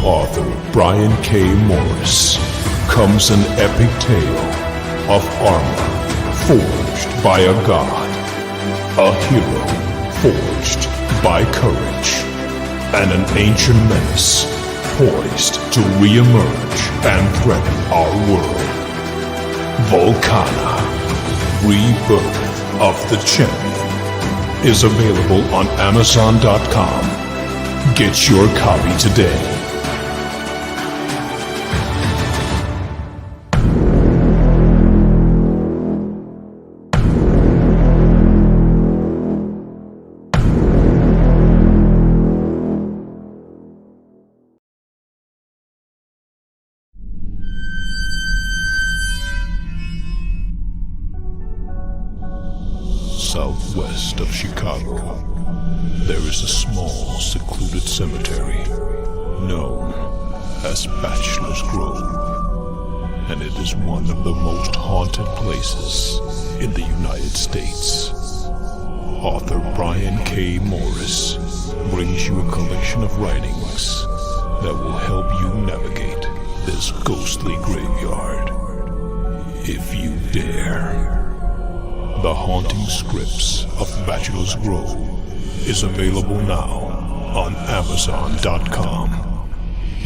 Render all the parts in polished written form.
author Brian K. Morris comes an epic tale of armor forged by a god, a hero forged by courage, and an ancient menace poised to re-emerge and threaten our world. Volcana, Rebirth of the Champion, is available on Amazon.com. Get your copy today. Southwest of Chicago, there is a small, secluded cemetery known as Bachelor's Grove, and it is one of the most haunted places in the United States. Author Brian K. Morris brings you a collection of writings that will help you navigate this ghostly graveyard, if you dare. The Haunting Scripts of Bachelor's Grove is available now on Amazon.com.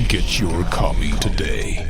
Get your copy today.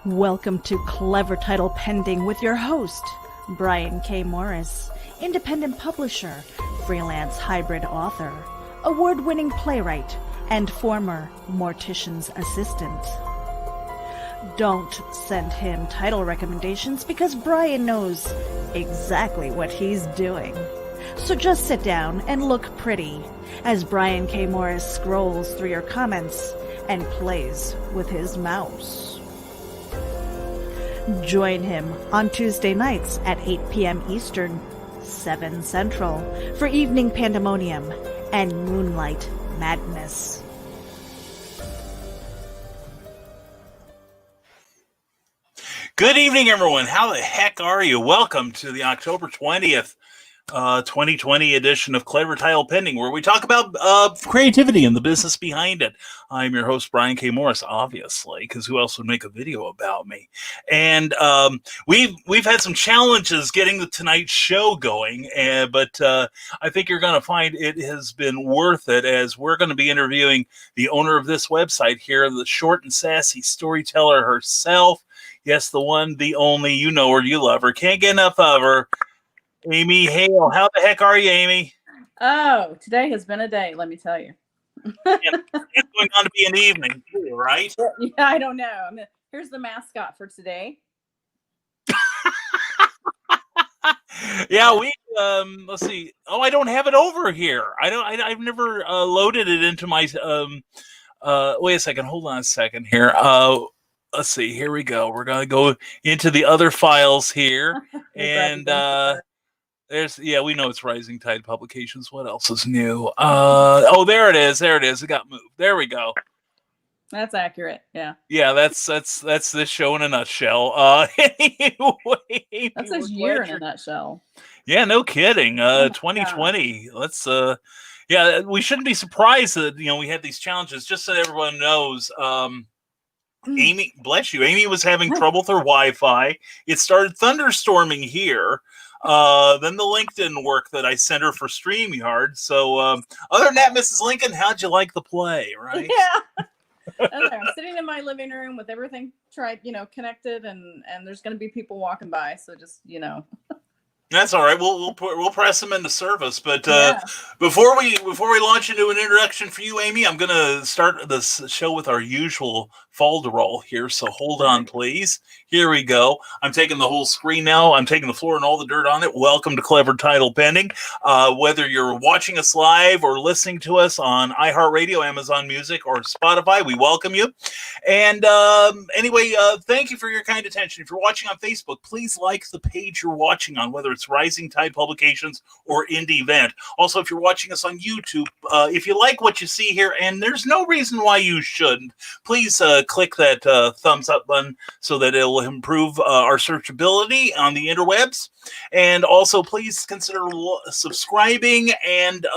Welcome to Clever Title Pending with your host, Brian K. Morris, independent publisher, freelance hybrid author, award-winning playwright, and former mortician's assistant. Don't send him title recommendations because Brian knows exactly what he's doing. So just sit down and look pretty as Brian K. Morris scrolls through your comments and plays with his mouse. Join him on Tuesday nights at 8 p.m. Eastern, 7 Central, for Evening Pandemonium and Moonlight Madness. Good evening, everyone. How the heck are you? Welcome to the October 20th, 2020 edition of Clever Title Pending, where we talk about creativity and the business behind it. I'm your host, Brian K. Morris, obviously, because who else would make a video about me? And we've had some challenges getting the Tonight Show going, but I think you're going to find it has been worth it, as we're going to be interviewing the owner of this website here, the short and sassy storyteller herself. Yes, the one, the only, you know her, you love her, can't get enough of her, Amy Hale. How the heck are you, Amy? Oh, today has been a day, let me tell you. It's going on to be an evening, too, right? Yeah, I don't know. Here's the mascot for today. Yeah, we let's see. Oh, I don't have it over here. I've never loaded it into my wait a second, hold on a second here. Let's see, here we go. We're gonna go into the other files here. And we know it's Rising Tide Publications. What else is new? Oh, there it is. It got moved. There we go. That's accurate. Yeah. Yeah, that's this show in a nutshell. Anyway, that's a year in a nutshell. Yeah, no kidding. 2020. God. Let's we shouldn't be surprised that we had these challenges. Just so everyone knows, Amy, bless you. Amy was having trouble with her Wi-Fi. It started thunderstorming here. Then the link didn't work that I sent her for StreamYard. So other than that, Mrs. Lincoln, how'd you like the play, right? Yeah. I'm sitting in my living room with everything connected, and there's going to be people walking by. So just, That's all right. We'll press them into service. But Yeah. before we launch into an introduction for you, Amy, I'm going to start this show with our usual falderall here. So hold on, please. Here we go. I'm taking the whole screen now. I'm taking the floor and all the dirt on it. Welcome to Clever Title Pending. Whether you're watching us live or listening to us on iHeartRadio, Amazon Music, or Spotify, we welcome you. And anyway, thank you for your kind attention. If you're watching on Facebook, please like the page you're watching on, whether it's Rising Tide Publications or Indie Event. Also, if you're watching us on YouTube, if you like what you see here, and there's no reason why you shouldn't, please click that thumbs up button so that it'll improve our searchability on the interwebs. And also, please consider subscribing and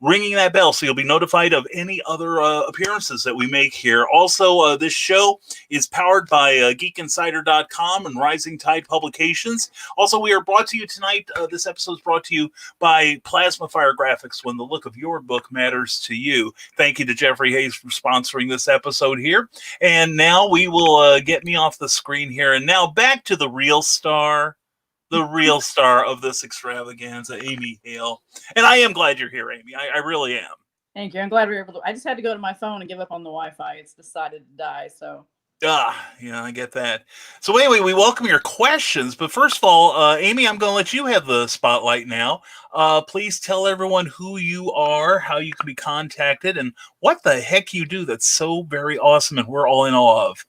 ringing that bell so you'll be notified of any other appearances that we make here. Also, this show is powered by geekinsider.com and Rising Tide Publications. Also, we are brought to you tonight. This episode is brought to you by Plasma Fire Graphics, when the look of your book matters to you. Thank you to Jeffrey Hayes for sponsoring this episode here. And now we will get me off the screen here. And now back to the real star of this extravaganza, Amy Hale. And I am glad you're here, Amy. I really am. Thank you. I'm glad we were able to. I just had to go to my phone and give up on the Wi-Fi. It's decided to die. So. Yeah, I get that. So anyway, we welcome your questions. But first of all, Amy, I'm going to let you have the spotlight now. Please tell everyone who you are, how you can be contacted, and what the heck you do that's so very awesome and we're all in awe of.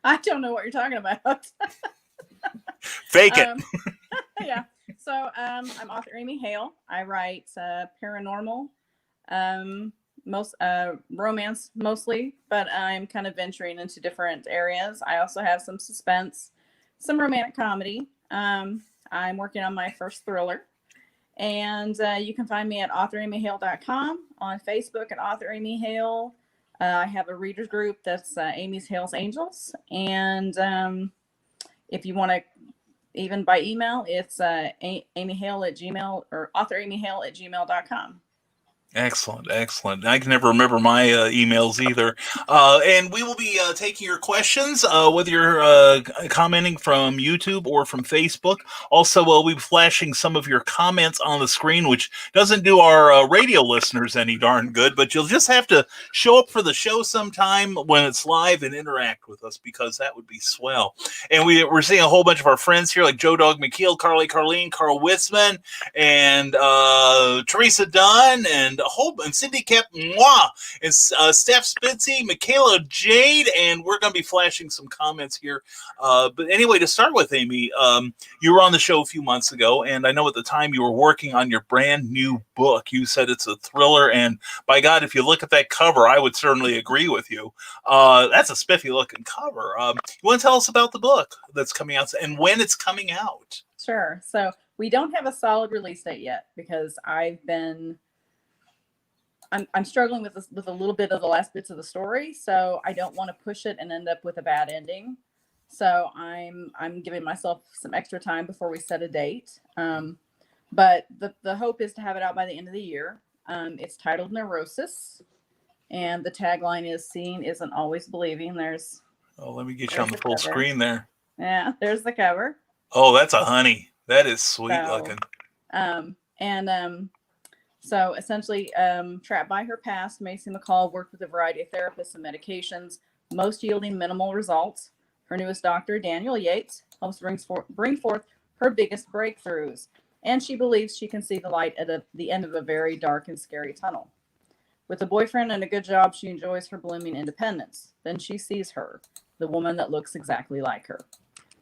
I don't know what you're talking about. Fake it. Yeah. So I'm author Amy Hale. I write paranormal, romance mostly, but I'm kind of venturing into different areas. I also have some suspense, some romantic comedy. I'm working on my first thriller. And you can find me at authoramyhale.com, on Facebook at author Amy Hale. I have a readers group that's Amy's Hale's Angels. And if you want to, even by email, it's amyhale@gmail or authoramyhale@gmail.com. Excellent. I can never remember my emails either. And we will be taking your questions, whether you're commenting from YouTube or from Facebook. Also, we'll be flashing some of your comments on the screen, which doesn't do our radio listeners any darn good, but you'll just have to show up for the show sometime when it's live and interact with us, because that would be swell. And we're seeing a whole bunch of our friends here, like Joe Dog McKeel, Carleen, Carl Witzman, and Teresa Dunn, and Cindy Kep, and Steph Spitzy, Michaela Jade, and we're going to be flashing some comments here. But anyway, to start with, Amy, you were on the show a few months ago, and I know at the time you were working on your brand new book. You said it's a thriller, and by God, if you look at that cover, I would certainly agree with you. That's a spiffy looking cover. You want to tell us about the book that's coming out and when it's coming out? Sure. So we don't have a solid release date yet, because I'm struggling with a little bit of the last bits of the story, so I don't want to push it and end up with a bad ending. So I'm giving myself some extra time before we set a date. But the hope is to have it out by the end of the year. It's titled Neurosis, and the tagline is "Seeing isn't always believing." Let me get you on the full screen there. Yeah, there's the cover. Oh, that's a honey. That is sweet looking. So essentially, trapped by her past, Macy McCall worked with a variety of therapists and medications, most yielding minimal results. Her newest doctor, Daniel Yates, helps bring forth her biggest breakthroughs, and she believes she can see the light at the end of a very dark and scary tunnel. With a boyfriend and a good job, she enjoys her blooming independence. Then she sees her, the woman that looks exactly like her.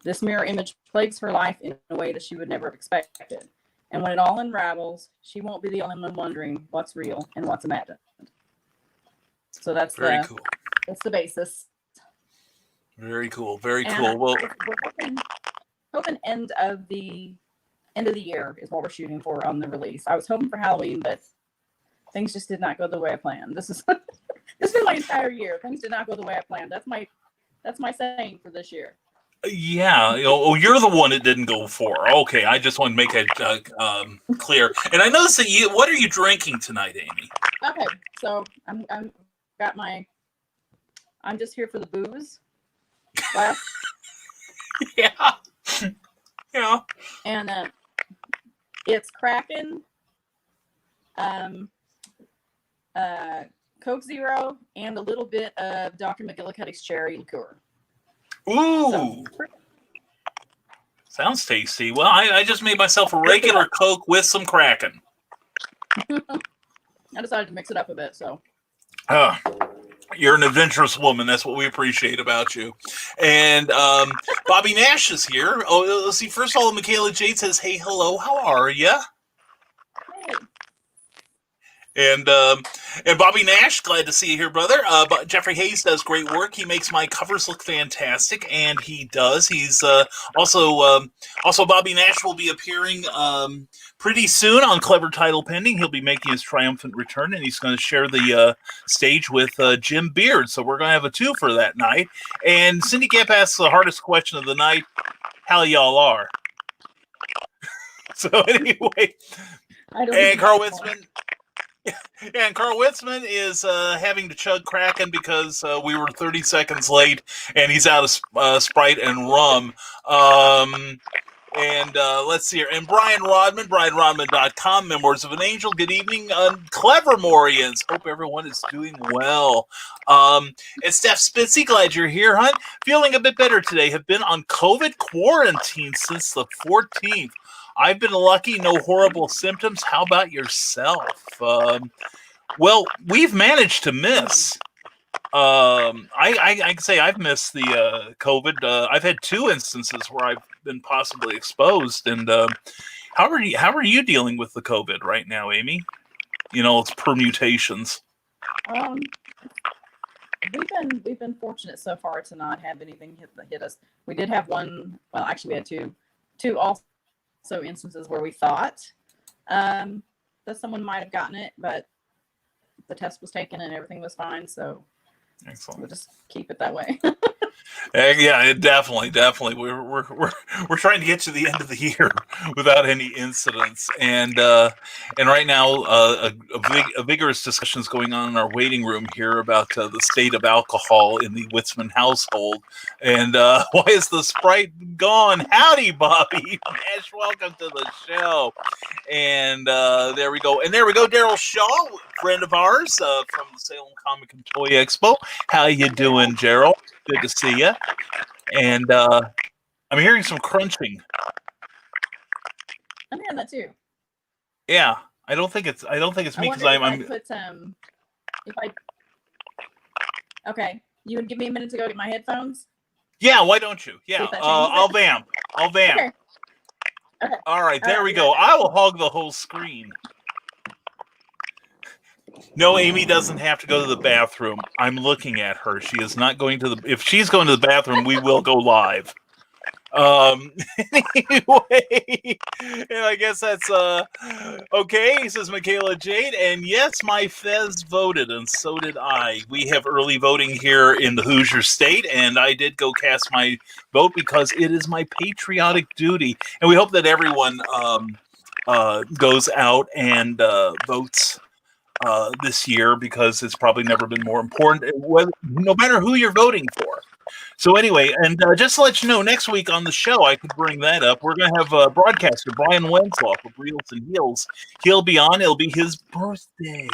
This mirror image plagues her life in a way that she would never have expected. And when it all unravels, she won't be the only one wondering what's real and what's imagined. So that's very cool. That's the basis. Very cool. Very cool. Well, we're hoping end of the year is what we're shooting for on the release. I was hoping for Halloween, but things just did not go the way I planned. This This is my entire year. Things did not go the way I planned. That's my saying for this year. Yeah. Oh, you're the one it didn't go for. Okay, I just want to make that clear. And I noticed that you. What are you drinking tonight, Amy? Okay, so I'm just here for the booze. Glass. Yeah. Yeah. And it's Kraken, Coke Zero, and a little bit of Dr. McGillicuddy's cherry liqueur. Ooh. So, sounds tasty. Well, I just made myself a regular Coke with some Kraken. I decided to mix it up a bit, so. You're an adventurous woman. That's what we appreciate about you. And Bobby Nash is here. Oh, let's see. First of all, Michaela Jade says, "Hey, hello. How are you?" Hey. And Bobby Nash, glad to see you here, brother. But Jeffrey Hayes does great work. He makes my covers look fantastic, and he does. He's also Bobby Nash will be appearing pretty soon on Clever Title Pending. He'll be making his triumphant return, and he's going to share the stage with Jim Beard. So we're going to have a two for that night. And Cindy Gap asks the hardest question of the night: how y'all are? So anyway, and Carl Witzman. Yeah, and Carl Witzman is having to chug Kraken because we were 30 seconds late, and he's out of Sprite and rum. And let's see here. And Brian Rodman, BrianRodman.com, Memoirs of an Angel. Good evening, Clever Morians. Hope everyone is doing well. And Steph Spitzy, glad you're here, hon. Feeling a bit better today. Have been on COVID quarantine since the 14th. I've been lucky, no horrible symptoms. How about yourself? Well, we've managed to miss. I can say I've missed the COVID. I've had two instances where I've been possibly exposed. And how are you dealing with the COVID right now, Amy? You know, it's permutations. We've been fortunate so far to not have anything hit us. We did have one. Well, actually, we had two also instances where we thought that someone might have gotten it, but the test was taken and everything was fine. So excellent. We'll just keep it that way. Yeah, definitely. We're trying to get to the end of the year without any incidents, and right now a vigorous discussion is going on in our waiting room here about the state of alcohol in the Witzman household, and why is the Sprite gone? Howdy, Bobby Nash, welcome to the show, and there we go, Daryl Shaw, friend of ours from the Salem Comic and Toy Expo. How you doing, Gerald? Good to see you. And I'm hearing some crunching. I'm hearing that too. Yeah, I don't think it's me because Okay, you would give me a minute to go get my headphones. Yeah, why don't you? Yeah, I'll vamp. Okay. All right, there we go. I will hog the whole screen. No, Amy doesn't have to go to the bathroom. I'm looking at her. She is not going to if she's going to the bathroom, we will go live. Anyway, and I guess that's okay, says Michaela Jade. And yes, my Fez voted, and so did I. We have early voting here in the Hoosier State, and I did go cast my vote because it is my patriotic duty. And we hope that everyone goes out and votes this year, because it's probably never been more important, no matter who you're voting for. So anyway, and just to let you know, next week on the show, I could bring that up. We're going to have broadcaster Brian Wensloff of Reels and Heels. He'll be on. It'll be his birthday.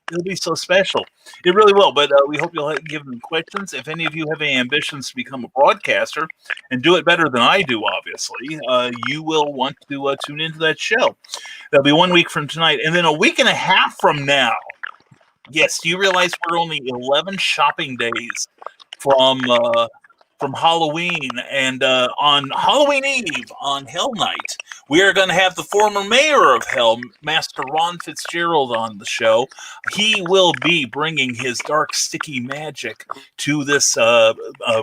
It'll be so special. It really will. But we hope you'll give them questions. If any of you have any ambitions to become a broadcaster and do it better than I do, obviously, you will want to tune into that show. That'll be 1 week from tonight. And then a week and a half from now. Yes, do you realize we're only 11 shopping days from Halloween? And on Halloween Eve, on Hell Night, we are going to have the former mayor of Hell, Master Ron Fitzgerald, on the show. He will be bringing his dark, sticky magic to this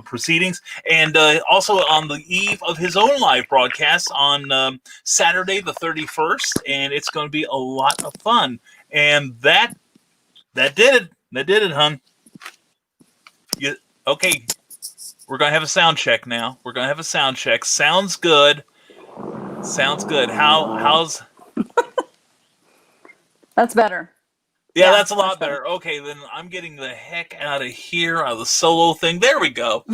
proceedings, and also on the eve of his own live broadcast on Saturday the 31st, and it's going to be a lot of fun. And that did it. That did it, hon. Okay, we're gonna have a sound check now. We're gonna have a sound check. Sounds good. Sounds good. How's? That's better. Yeah, Yeah, that's a lot much better. better. Okay, then I'm getting the heck out of here, out of the solo thing. There we go.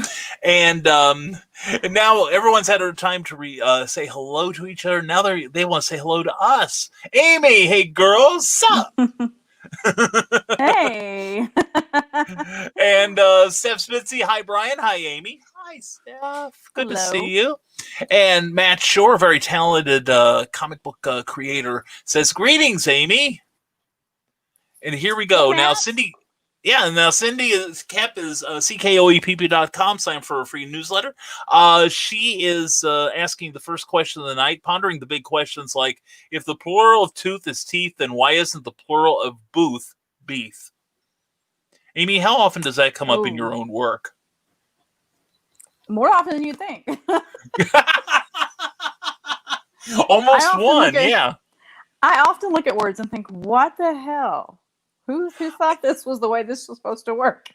And now everyone's had their time to say hello to each other. Now they want to say hello to us. Amy, hey girls, sup? Hey. And Steph Spitzy, hi Brian, hi Amy, hi Steph, good to see Hello. you. And Matt Shore, very talented comic book creator, says greetings, Amy. And here we go. Hey, Now, Matt. Cindy, yeah, now Cindy is kept is ckoepp.com, sign for a free newsletter. She is asking the first question of the night, pondering the big questions like, if the plural of tooth is teeth, then why isn't the plural of booth beef? Amy, how often does that come up in your own work? More often than you think. Almost one, yeah. I often look at words and think, what the hell? Who thought this was the way this was supposed to work?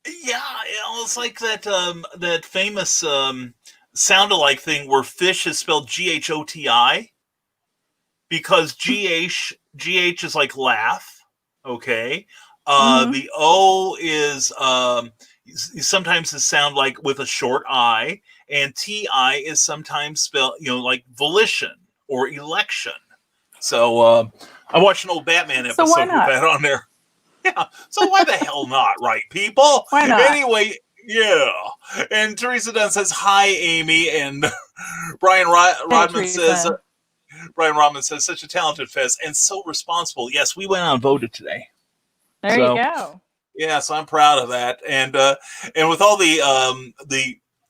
Yeah, it's like that famous sound-alike thing where fish is spelled GHOTI because GH is like laugh, okay? The O is sometimes is sound like with a short I, and TI is sometimes spelled, like volition or election. So I watched an old Batman episode with that on there. Yeah, so why the hell not, right, people? Why not? Anyway, yeah. And Teresa Dunn says, hi, Amy. And Brian Rodman says, such a talented Fez and so responsible. Yes, we went out and voted today. There you go. Yeah, so I'm proud of that. And with all the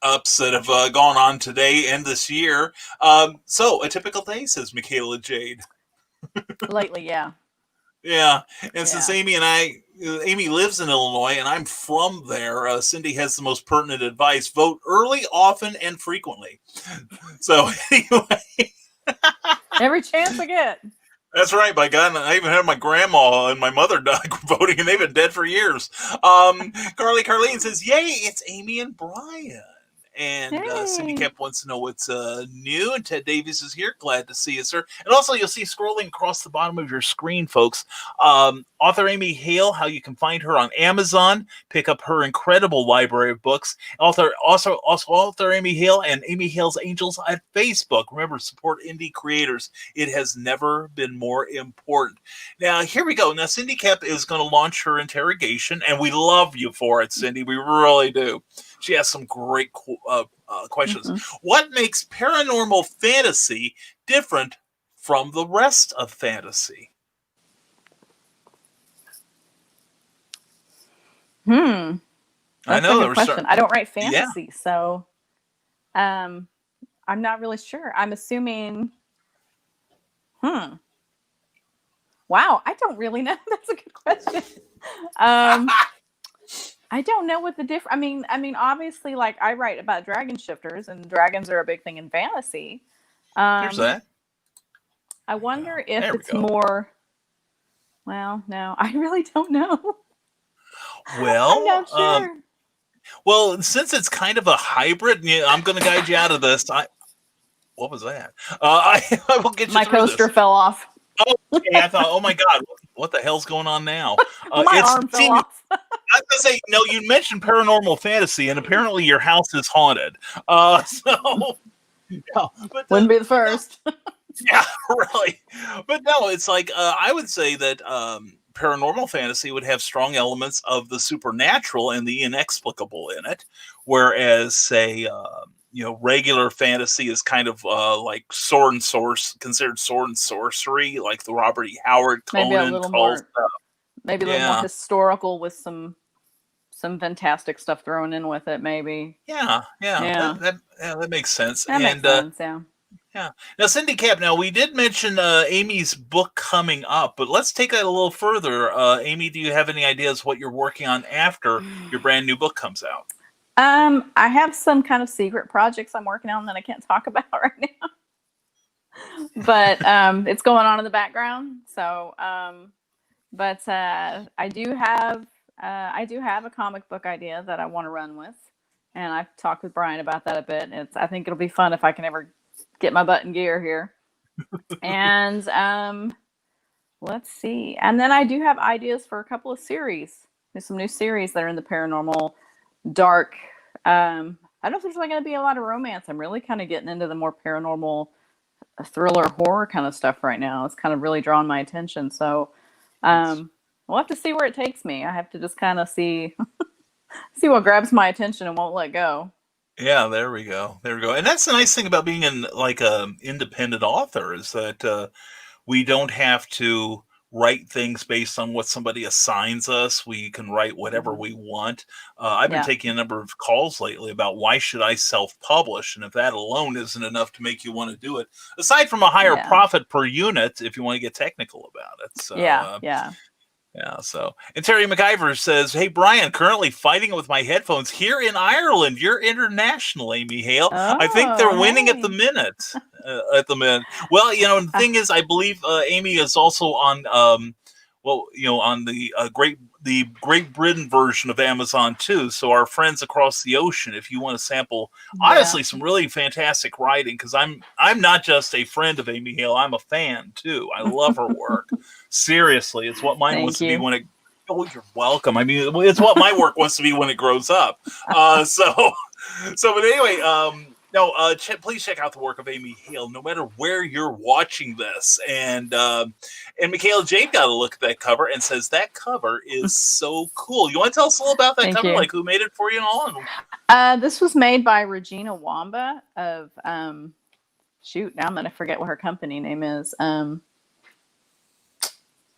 ups that have gone on today and this year, so a typical day, says Michaela Jade. Lately, yeah. Yeah, and since Amy lives in Illinois and I'm from there, Cindy has the most pertinent advice: vote early, often, and frequently. So anyway, every chance I get. That's right, by God. I even had my grandma and my mother voting, and they've been dead for years. Carlene says, yay, it's Amy and Brian. And Cindy Kemp wants to know what's new. And Ted Davies is here. Glad to see you, sir. And also, you'll see scrolling across the bottom of your screen, folks, author Amy Hale, how you can find her on Amazon, pick up her incredible library of books. Also author Amy Hale and Amy Hale's Angels at Facebook. Remember, support indie creators. It has never been more important. Now, here we go. Now, Cindy Kemp is going to launch her interrogation, and we love you for it, Cindy. We really do. She has some great questions. What makes paranormal fantasy different from the rest of fantasy? That's I know a good question. I don't write fantasy, so I'm not really sure. I'm assuming. Wow, I don't really know. That's a good question. I don't know what the difference. I mean, obviously, like I write about dragon shifters, and dragons are a big thing in fantasy. There's that. I wonder if it's more. Well, no, I really don't know. Well, I'm not sure. Well, since it's kind of a hybrid, I'm going to guide you out of this. What was that? I will get you. My coaster fell off. Oh, okay. I thought, oh my God, what the hell's going on now? My arm fell off. I was gonna say, no, you mentioned paranormal fantasy, and apparently your house is haunted. So but wouldn't be the first. Yeah, really. But no, it's like I would say that paranormal fantasy would have strong elements of the supernatural and the inexplicable in it, whereas, say, regular fantasy is kind of like considered sword and sorcery, like the Robert E. Howard Conan. Maybe a little more historical with some fantastic stuff thrown in with it, maybe. Yeah. That makes sense. That makes sense, yeah. Yeah. Now, Cindy Cap, we did mention Amy's book coming up, but let's take that a little further. Amy, do you have any ideas what you're working on after your brand new book comes out? I have some kind of secret projects I'm working on that I can't talk about right now. But it's going on in the background. So, but I do have I do have a comic book idea that I want to run with, and I've talked with Brian about that a bit. I think it'll be fun if I can ever get my butt in gear here. And let's see. And then I do have ideas for a couple of series. There's some new series that are in the paranormal, dark. I don't know if there's like going to be a lot of romance. I'm really kind of getting into the more paranormal, thriller, horror kind of stuff right now. It's kind of really drawn my attention. So we'll have to see where it takes me. I have to just kind of see what grabs my attention and won't let go. Yeah, there we go. And that's the nice thing about being an independent author is that we don't have to write things based on what somebody assigns us. We can write whatever we want. I've been taking a number of calls lately about why should I self-publish, and if that alone isn't enough to make you want to do it, aside from a higher profit per unit, if you want to get technical about it. So, Yeah, so. And Terry McIver says, hey, Brian, currently fighting with my headphones here in Ireland. You're international, Amy Hale. I think they're winning at the minute. Well, the thing is, I believe Amy is also on, on the Great Britain version of Amazon too. So our friends across the ocean, if you want to sample, honestly, some really fantastic writing, because I'm not just a friend of Amy Hale, I'm a fan too. I love her work. Seriously, it's what mine wants to be when it. Oh, you're welcome. I mean, it's what my work wants to be when it grows up. But anyway, please check out the work of Amy Hale, no matter where you're watching this. And Michaela Jade got a look at that cover and says that cover is so cool. You want to tell us a little about that cover, like who made it for you and all? This was made by Regina Wamba of now I'm going to forget what her company name is.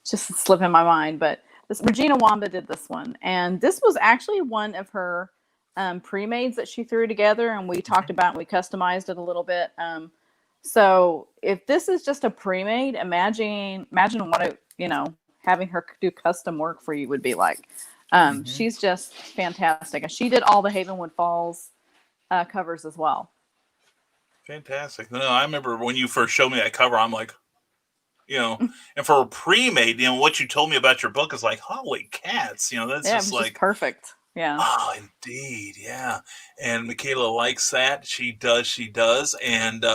Just slipping my mind, but Regina Wamba did this one, and this was actually one of her pre-mades that she threw together, and we talked about and we customized it a little bit. So if this is just a pre-made, imagine what having her do custom work for you would be like. She's just fantastic, and she did all the Havenwood Falls covers as well. Fantastic. No, I remember when you first showed me that cover, I'm like, and for a pre-made, what you told me about your book is like, holy cats, that's just like perfect. Yeah. Oh, indeed. Yeah. And Michaela likes that. She does. And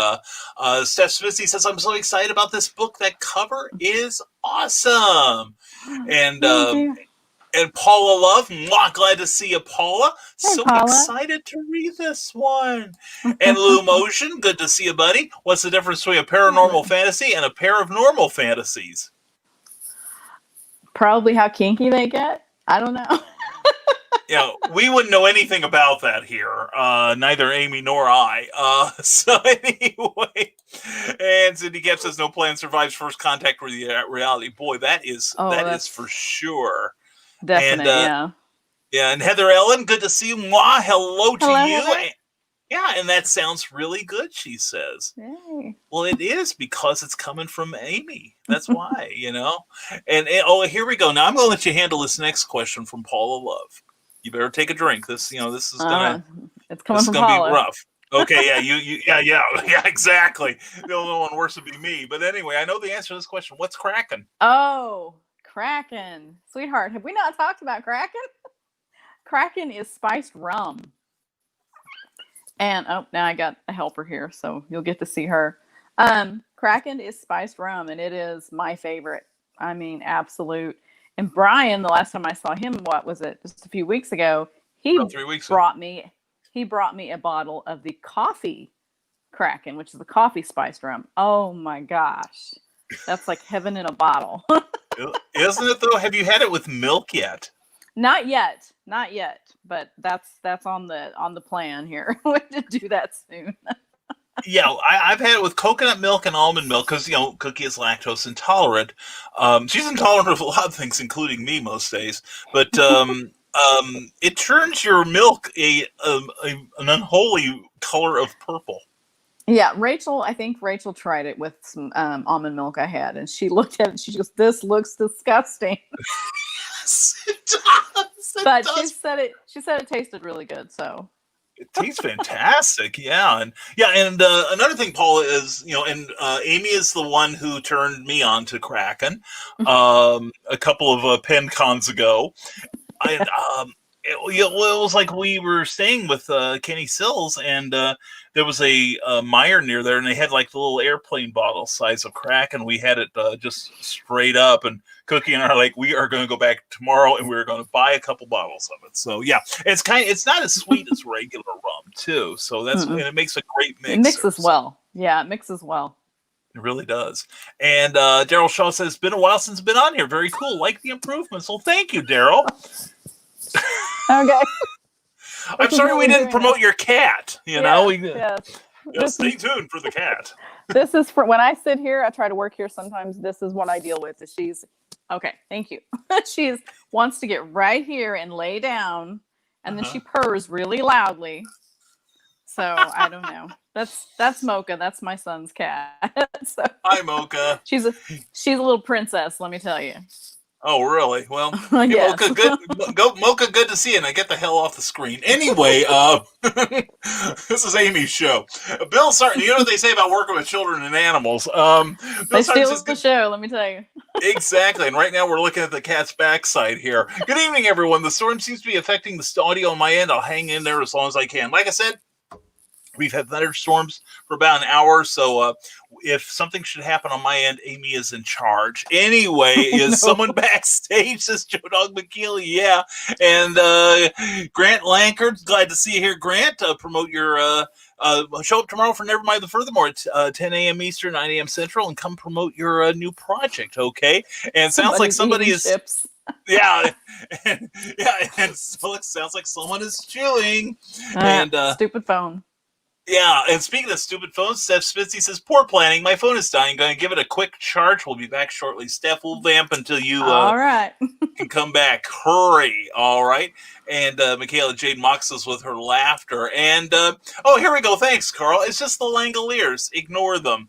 Steph Smithy says, I'm so excited about this book. That cover is awesome. And Paula Love, glad to see you, Paula. Hey, Paula. Excited to read this one. And Lou Motion, good to see you, buddy. What's the difference between a paranormal fantasy and a pair of normal fantasies? Probably how kinky they get. I don't know. We wouldn't know anything about that here. Neither Amy nor I. So anyway, and Cindy Kemp says no plan survives first contact with reality. Boy, that is for sure. Definitely, yeah. And Heather Ellen, good to see you. Mwah, hello to you. Heather. Yeah, and that sounds really good, she says. Yay. Well, it is because it's coming from Amy. That's why, And here we go. Now I'm going to let you handle this next question from Paula Love. You better take a drink. This is gonna. It's coming from gonna Paula. be rough. Okay, yeah, exactly. The only one worse would be me. But anyway, I know the answer to this question. What's Kraken? Oh, Kraken, sweetheart. Have we not talked about Kraken? Kraken is spiced rum. And now I got a helper here, so you'll get to see her. Kraken is spiced rum, and it is my favorite. I mean, absolute. And Brian, the last time I saw him, what was it? Just a few weeks ago. About 3 weeks brought me a bottle of the coffee Kraken, which is the coffee spiced rum. Oh my gosh, that's like heaven in a bottle. Isn't it though? Have you had it with milk yet? Not yet. But that's on the plan here. We have to do that soon. Yeah, I've had it with coconut milk and almond milk because Cookie is lactose intolerant. She's intolerant of a lot of things, including me most days. But it turns your milk an unholy color of purple. Yeah, I think Rachel tried it with some almond milk I had, and she looked at it and she goes, "This looks disgusting." Yes, it does. But she said it tasted really good, so. It tastes fantastic, yeah, and another thing, Paula, is and Amy is the one who turned me on to Kraken a couple of pen cons ago, I it was like we were staying with Kenny Sills, and there was a Meyer near there, and they had like the little airplane bottle size of crack, and we had it just straight up. And Cookie and I are like, we are going to go back tomorrow, and we're going to buy a couple bottles of it. So yeah, it's not as sweet as regular rum too. So and it makes a great mix. It mixes well. Yeah, it mixes well. It really does. And Daryl Shaw says, "Been a while since been on here. Very cool. Like the improvements." Well, thank you, Daryl. Okay. I'm sorry we didn't promote your cat. You know, yes. Stay tuned for the cat. This is for when I sit here. I try to work here. Sometimes this is what I deal with. Is she's okay? Thank you. She's wants to get right here and lay down, and then she purrs really loudly. So I don't know. That's Mocha. That's my son's cat. So, hi, Mocha. She's a little princess. Let me tell you. Oh, really? Well, yes. Mocha, Mocha, good to see you. Now get the hell off the screen. Anyway, this is Amy's show. Bill Sarton, you know what they say about working with children and animals. They steal the show, let me tell you. Exactly. And right now we're looking at the cat's backside here. Good evening, everyone. The storm seems to be affecting the audio on my end. I'll hang in there as long as I can. Like I said, we've had thunderstorms for about an hour, so if something should happen on my end, Amy is in charge. Anyway, is someone backstage? Says Joe Dog McKeel. Yeah. And Grant Lankard, glad to see you here, Grant. Promote your show up tomorrow for Nevermind the Furthermore at 10 a.m. Eastern, 9 a.m. Central, and come promote your new project, okay? And sounds like somebody is... Chips. Yeah, and so it sounds like someone is chewing. Stupid phone. Yeah, and speaking of stupid phones, Steph Spitzy says, poor planning. My phone is dying. Going to give it a quick charge. We'll be back shortly. Steph, we'll vamp until you all right. can come back. Hurry. All right. And Michaela Jade mocks us with her laughter. And, here we go. Thanks, Carl. It's just the Langoliers. Ignore them.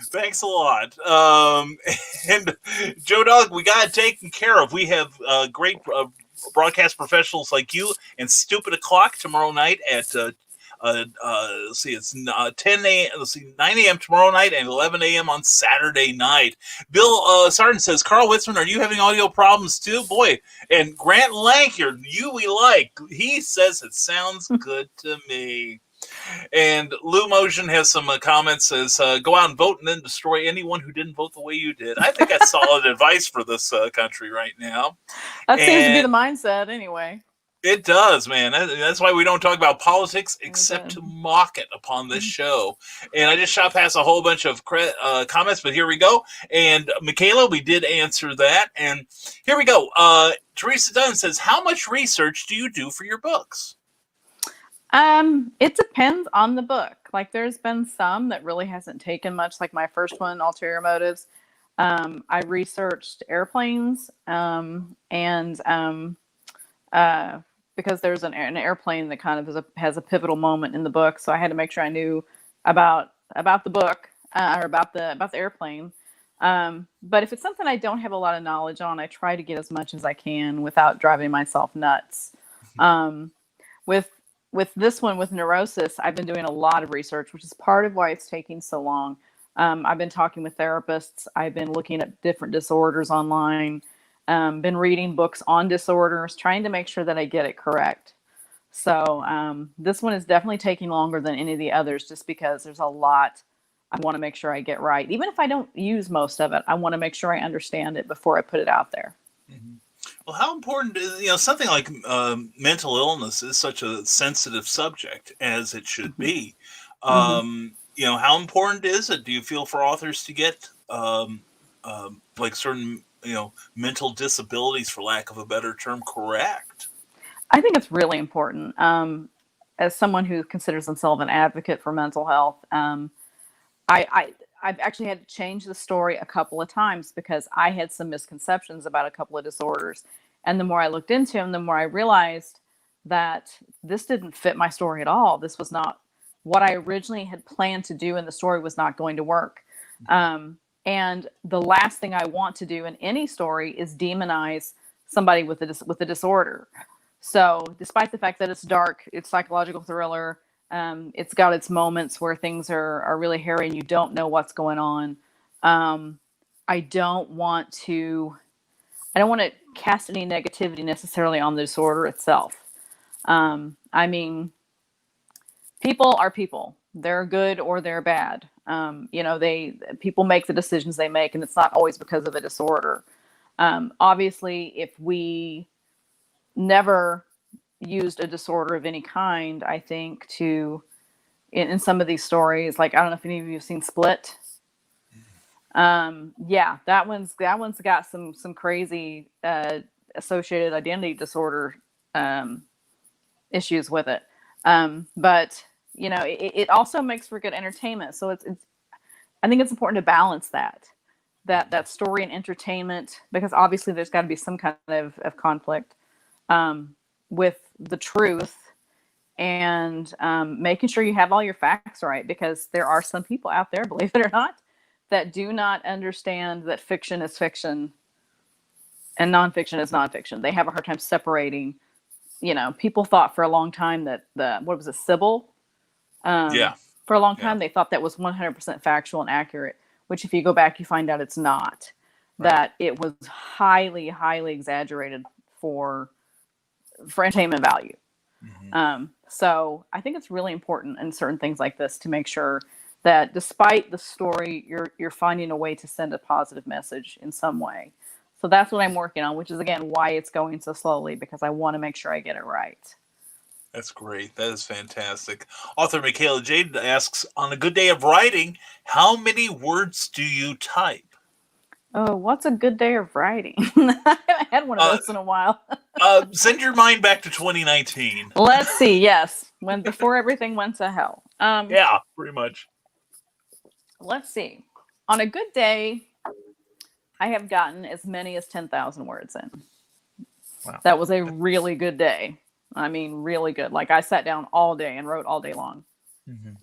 Thanks a lot. And Joe Dog, we got it taken care of. We have great broadcast professionals like you and Stupid O'Clock tomorrow night at... let's see, it's 10 a.m. Let's see, 9 a.m. tomorrow night and 11 a.m. on Saturday night. Bill Sarton says, Carl Witzman, are you having audio problems too? Boy, and Grant Lankard, we like. He says it sounds good to me. And Lou Motion has some comments, says, go out and vote and then destroy anyone who didn't vote the way you did. I think that's solid advice for this country right now. That seems to be the mindset anyway. It does, man. That's why we don't talk about politics except to mock it upon this show. And I just shot past a whole bunch of comments, but here we go. And Michaela, we did answer that. And here we go. Teresa Dunn says, how much research do you do for your books? It depends on the book. Like there's been some that really hasn't taken much, like my first one, Ulterior Motives. I researched airplanes because there's an airplane that kind of has a pivotal moment in the book, so I had to make sure I knew about the book or about the airplane. But if it's something I don't have a lot of knowledge on, I try to get as much as I can without driving myself nuts. With this one, with neurosis, I've been doing a lot of research, which is part of why it's taking so long. I've been talking with therapists. I've been looking at different disorders online. Been reading books on disorders, trying to make sure that I get it correct. So this one is definitely taking longer than any of the others, just because there's a lot I want to make sure I get right. Even if I don't use most of it, I want to make sure I understand it before I put it out there. Mm-hmm. Well, how important is, something like mental illness is such a sensitive subject as it should be. How important is it, do you feel, for authors to get like certain mental disabilities, for lack of a better term, correct? I think it's really important. As someone who considers themselves an advocate for mental health, I've actually had to change the story a couple of times because I had some misconceptions about a couple of disorders. And the more I looked into them, the more I realized that this didn't fit my story at all. This was not what I originally had planned to do, and the story was not going to work. And the last thing I want to do in any story is demonize somebody with a disorder. So despite the fact that it's dark, it's psychological thriller, it's got its moments where things are really hairy and you don't know what's going on. I don't want to I don't want to cast any negativity necessarily on the disorder itself. I mean, people are people. They're good or they're bad. People make the decisions they make, and it's not always because of a disorder. Obviously, if we never used a disorder of any kind, I think in some of these stories, like, I don't know if any of you have seen Split. Yeah, that one's got some crazy associated identity disorder issues with it. But it also makes for good entertainment. So it's I think it's important to balance that story and entertainment, because obviously there's got to be some kind of conflict with the truth, and making sure you have all your facts right, because there are some people out there, believe it or not, that do not understand that fiction is fiction and nonfiction is nonfiction. They have a hard time separating. People thought for a long time that Sybil? Yeah. For a long time, they thought that was 100% factual and accurate, which if you go back, you find out it's not. Right. That it was highly, highly exaggerated for entertainment value. Mm-hmm. So I think it's really important in certain things like this to make sure that despite the story, you're finding a way to send a positive message in some way. So that's what I'm working on, which is, again, why it's going so slowly, because I want to make sure I get it right. That's great. That is fantastic. Author Michaela Jade asks, on a good day of writing, how many words do you type? Oh, what's a good day of writing? I haven't had one of those in a while. Send your mind back to 2019. Let's see. Yes. Before everything went to hell. Yeah, pretty much. Let's see. On a good day, I have gotten as many as 10,000 words in. Wow. That was a really good day. I mean, really good. Like, I sat down all day and wrote all day long. Mm-hmm.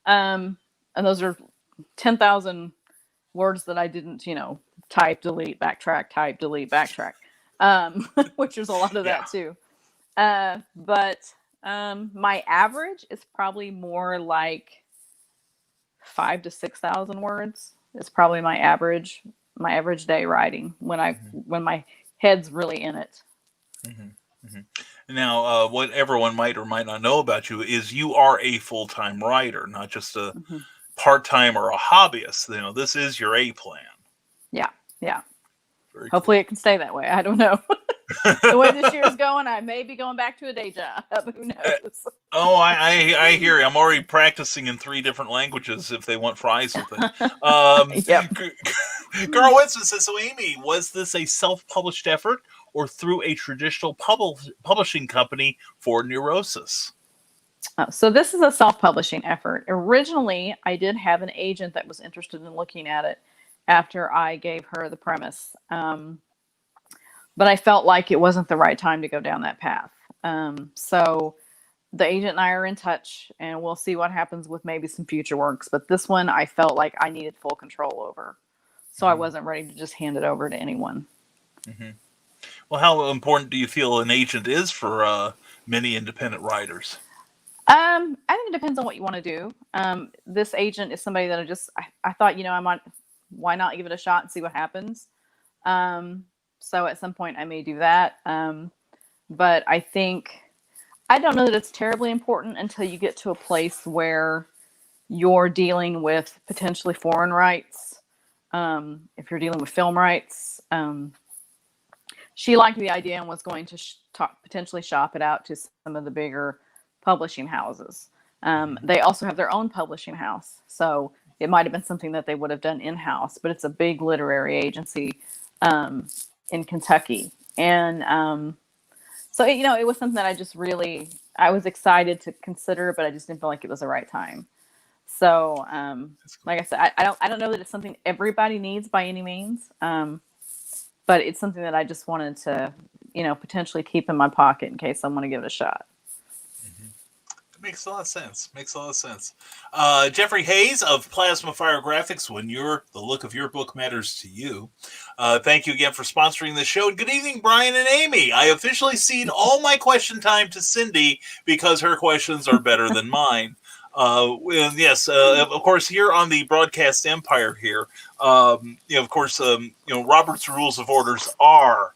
And those are 10,000 words that I didn't, type, delete, backtrack, type, delete, backtrack, which is a lot of that too. But my average is probably more like 5,000 to 6,000 words. It's probably my average day writing when my head's really in it. Mm-hmm. Mm-hmm. Now, what everyone might or might not know about you is you are a full-time writer, not just a part-time or a hobbyist. This is your A plan. Yeah. Very Hopefully it can stay that way. I don't know. The way this year's going, I may be going back to a day job. Who knows? I hear you. I'm already practicing in 3 different languages if they want fries with it. Yep. Carl Winston says, so Amy, was this a self-published effort or through a traditional publishing company for neurosis? So this is a self-publishing effort. Originally, I did have an agent that was interested in looking at it after I gave her the premise. But I felt like it wasn't the right time to go down that path. So the agent and I are in touch, and we'll see what happens with maybe some future works. But this one, I felt like I needed full control over. So I wasn't ready to just hand it over to anyone. Mm-hmm. Well, how important do you feel an agent is for many independent writers? I think it depends on what you want to do. This agent is somebody that I thought, why not give it a shot and see what happens? So at some point I may do that. But I don't know that it's terribly important until you get to a place where you're dealing with potentially foreign rights. If you're dealing with film rights, she liked the idea and was going to potentially shop it out to some of the bigger publishing houses. They also have their own publishing house. So it might have been something that they would have done in-house, but it's a big literary agency in Kentucky. And so, it was something that I was excited to consider, but I just didn't feel like it was the right time. So, like I said, I don't know that it's something everybody needs by any means, but it's something that I just wanted to, potentially keep in my pocket in case I want to give it a shot. Makes a lot of sense. Jeffrey Hayes of Plasma Fire Graphics, when the look of your book matters to you. Thank you again for sponsoring the show. And good evening, Brian and Amy. I officially cede all my question time to Cindy because her questions are better than mine. Yes, of course, here on the Broadcast Empire here, of course, Robert's Rules of Orders are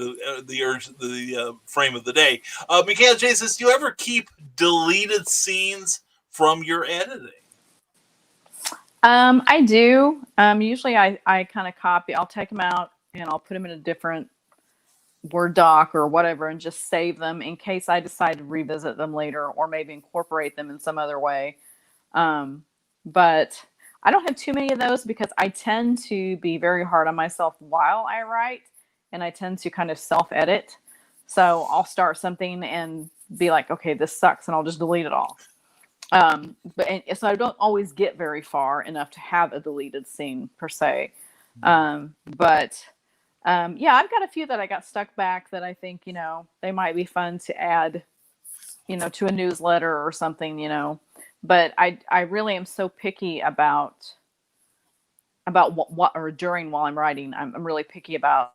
the frame of the day. Michaela J says, "Do you ever keep deleted scenes from your editing?" I do. Usually I kind of copy. I'll take them out and I'll put them in a different Word doc or whatever and just save them in case I decide to revisit them later or maybe incorporate them in some other way. But I don't have too many of those because I tend to be very hard on myself while I write, and I tend to kind of self-edit. So I'll start something and be like, okay, this sucks, and I'll just delete it all. So I don't always get very far enough to have a deleted scene per se. Yeah, I've got a few that I got stuck back that I think, they might be fun to add, to a newsletter or something, but I really am so picky about what or during while I'm writing, I'm really picky about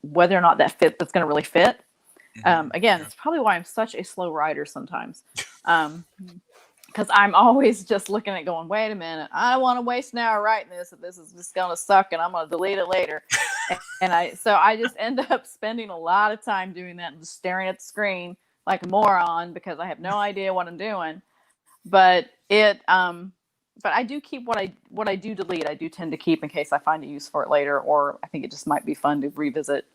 whether or not that's going to really fit. Again, it's probably why I'm such a slow writer sometimes. Because I'm always just looking at going, wait a minute, I don't want to waste an hour writing this. If this is just going to suck and I'm going to delete it later. So I just end up spending a lot of time doing that and just staring at the screen like a moron because I have no idea what I'm doing. But I do keep what I do delete. I do tend to keep in case I find a use for it later, or I think it just might be fun to revisit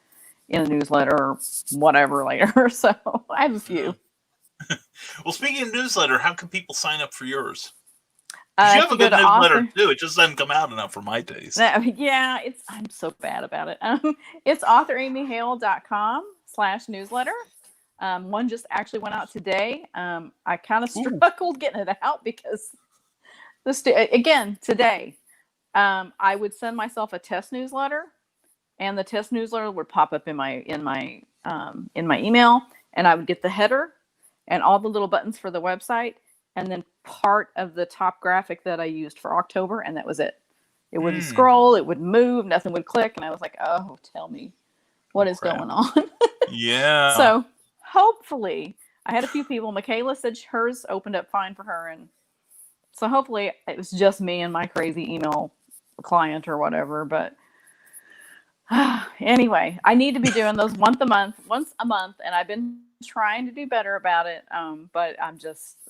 in a newsletter or whatever later. So I have a few. Well, speaking of newsletter, how can people sign up for yours? You have a good newsletter too. It just doesn't come out enough for my taste. Yeah, I'm so bad about it. It's authoramyhale.com/newsletter. One just actually went out today. I kind of struggled getting it out because today, I would send myself a test newsletter, and the test newsletter would pop up in my email, and I would get the header and all the little buttons for the website, and then part of the top graphic that I used for October, and that was it. It wouldn't scroll, it wouldn't move, nothing would click, and I was like, oh, tell me what is going on. Yeah. So hopefully, I had a few people. Michaela said hers opened up fine for her, and so hopefully it was just me and my crazy email client or whatever. But anyway, I need to be doing those once a month, and I've been trying to do better about it. But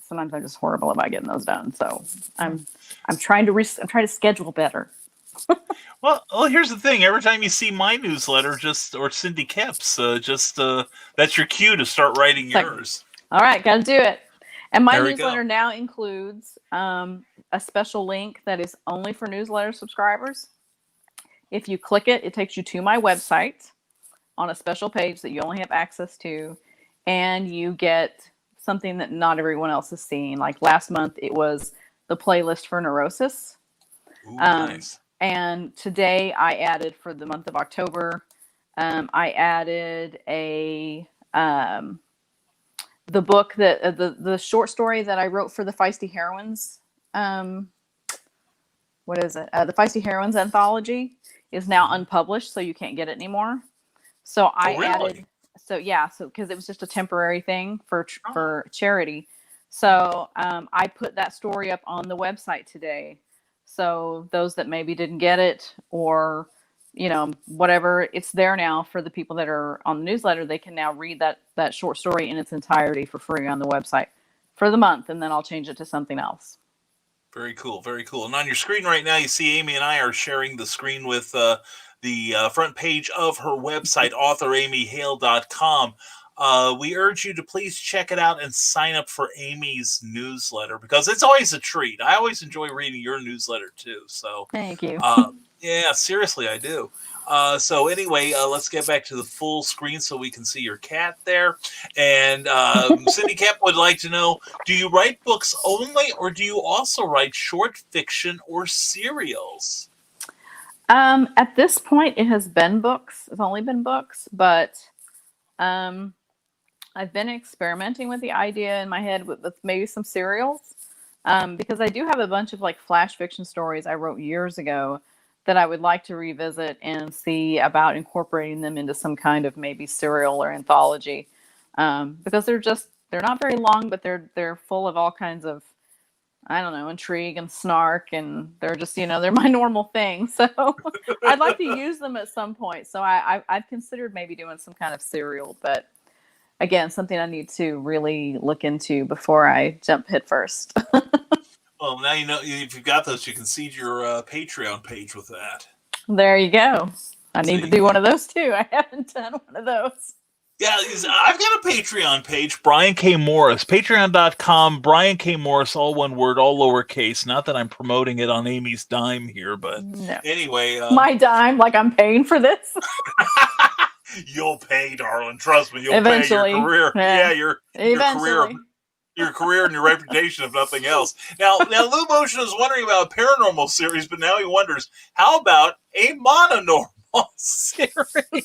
sometimes I'm just horrible about getting those done. So I'm trying to schedule better. Well, here's the thing. Every time you see my newsletter, or Cindy Kep's, that's your cue to start writing yours. All right, got to do it. And my newsletter now includes a special link that is only for newsletter subscribers. If you click it, it takes you to my website on a special page that you only have access to, and you get something that not everyone else is seeing. Like last month, it was the playlist for neurosis. Ooh, nice. And today I added, for the month of October, I added the book that the short story that I wrote for the Feisty Heroines. What is it? The Feisty Heroines anthology is now unpublished, so you can't get it anymore. So I added. So because it was just a temporary thing for charity. So I put that story up on the website today. So those that maybe didn't get it, or whatever, it's there now for the people that are on the newsletter. They can now read that short story in its entirety for free on the website for the month, and then I'll change it to something else. Very cool, very cool. And on your screen right now, you see Amy and I are sharing the screen with the front page of her website, authoramyhale.com. We urge you to please check it out and sign up for Amy's newsletter, because it's always a treat. I always enjoy reading your newsletter too. So thank you. Yeah, seriously, I do. So anyway, let's get back to the full screen so we can see your cat there. And Cindy Kemp would like to know, do you write books only, or do you also write short fiction or serials? At this point, it has been books. It's only been books, but I've been experimenting with the idea in my head with maybe some serials, because I do have a bunch of like flash fiction stories I wrote years ago that I would like to revisit and see about incorporating them into some kind of maybe serial or anthology, because they're not very long, but they're full of all kinds of I don't know, intrigue and snark, and they're just, they're my normal thing. So I'd like to use them at some point. So I've considered maybe doing some kind of serial, but again, something I need to really look into before I jump head first. Well, now you know if you've got those, you can seed your Patreon page with that. There you go. I need to do one of those too. I haven't done one of those. Yeah, I've got a Patreon page, Brian K. Morris. Patreon.com, Brian K. Morris, all one word, all lowercase. Not that I'm promoting it on Amy's dime here, but no. Anyway. My dime, like I'm paying for this? You'll pay, darling. Trust me, you'll Eventually. pay your career. Yeah, your Eventually. Your career and your reputation, if nothing else. Now Lou Motion is wondering about a paranormal series, but now he wonders, how about a mononormal series?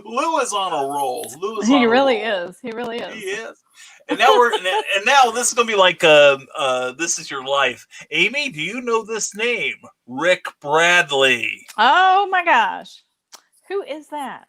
Lou is on a roll. He really is. He really is. He is. And now this is gonna be like This Is Your Life. Amy, do you know this name? Rick Bradley. Oh my gosh. Who is that?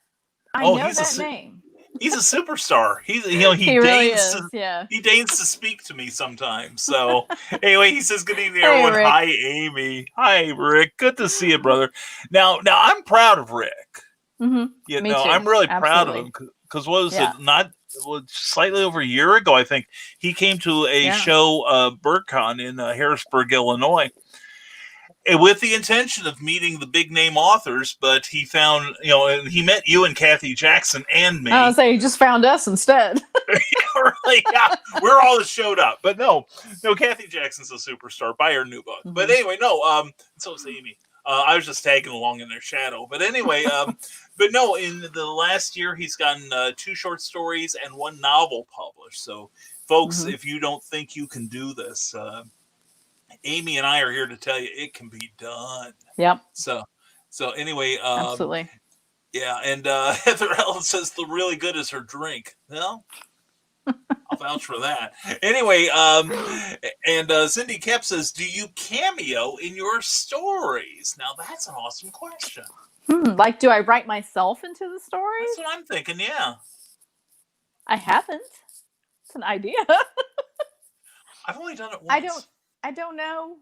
I know he's that name. He's a superstar. He really is. Yeah. He deigns to speak to me sometimes. So anyway, he says, "Good evening, Hey, everyone. Rick. Hi, Amy. Hi, Rick. Good to see you, brother." Now I'm proud of Rick. Mm-hmm. Me too. I'm really proud of Absolutely. him because what was it? Slightly over a year ago, I think he came to a show, BirdCon in Harrisburg, Illinois, with the intention of meeting the big name authors, but he found, and he met you and Kathy Jackson and me. I was say he just found us instead. Really, yeah, we're all that showed up, but no, Kathy Jackson's a superstar. Buy her new book. But anyway, so is Amy. I was just tagging along in their shadow. But anyway, but no, in the last year, he's gotten 2 short stories and 1 novel published. So, folks, if you don't think you can do this, Amy and I are here to tell you it can be done. Yep. So anyway, absolutely. Yeah, and Heather Ellen says the really good is her drink. Well, I'll vouch for that. Anyway, and Cindy Kep says, do you cameo in your stories? Now, that's an awesome question. Like, do I write myself into the stories? That's what I'm thinking, yeah. I haven't. It's an idea. I've only done it once. I don't know.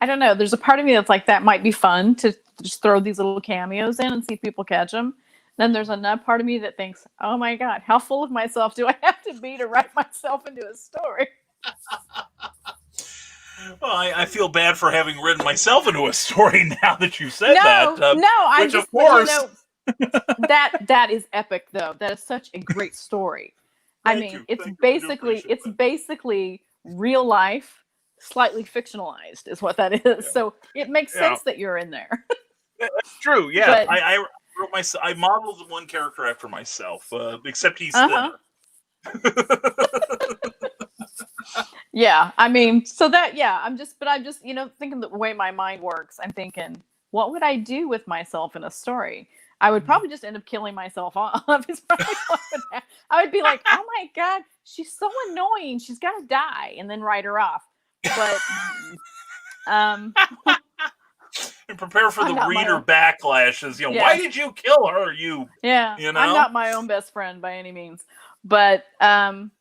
I don't know. There's a part of me that's like, that might be fun to just throw these little cameos in and see if people catch them. Then there's another part of me that thinks, oh my God, how full of myself do I have to be to write myself into a story? Well, I feel bad for having written myself into a story now that you said that. I which just, of course. That is epic, though. That is such a great story. It's basically real life, slightly fictionalized, is what that is. Yeah. So it makes sense that you're in there. That's true. Yeah, I wrote I modeled one character after myself, except he's thinner. Yeah, so that, I'm just thinking the way my mind works. I'm thinking, what would I do with myself in a story? I would probably just end up killing myself off. I would be like, oh my God, she's so annoying. She's got to die, and then write her off. But, and prepare for the reader backlashes. Why did you kill her? Yeah, I'm not my own best friend by any means. But, I don't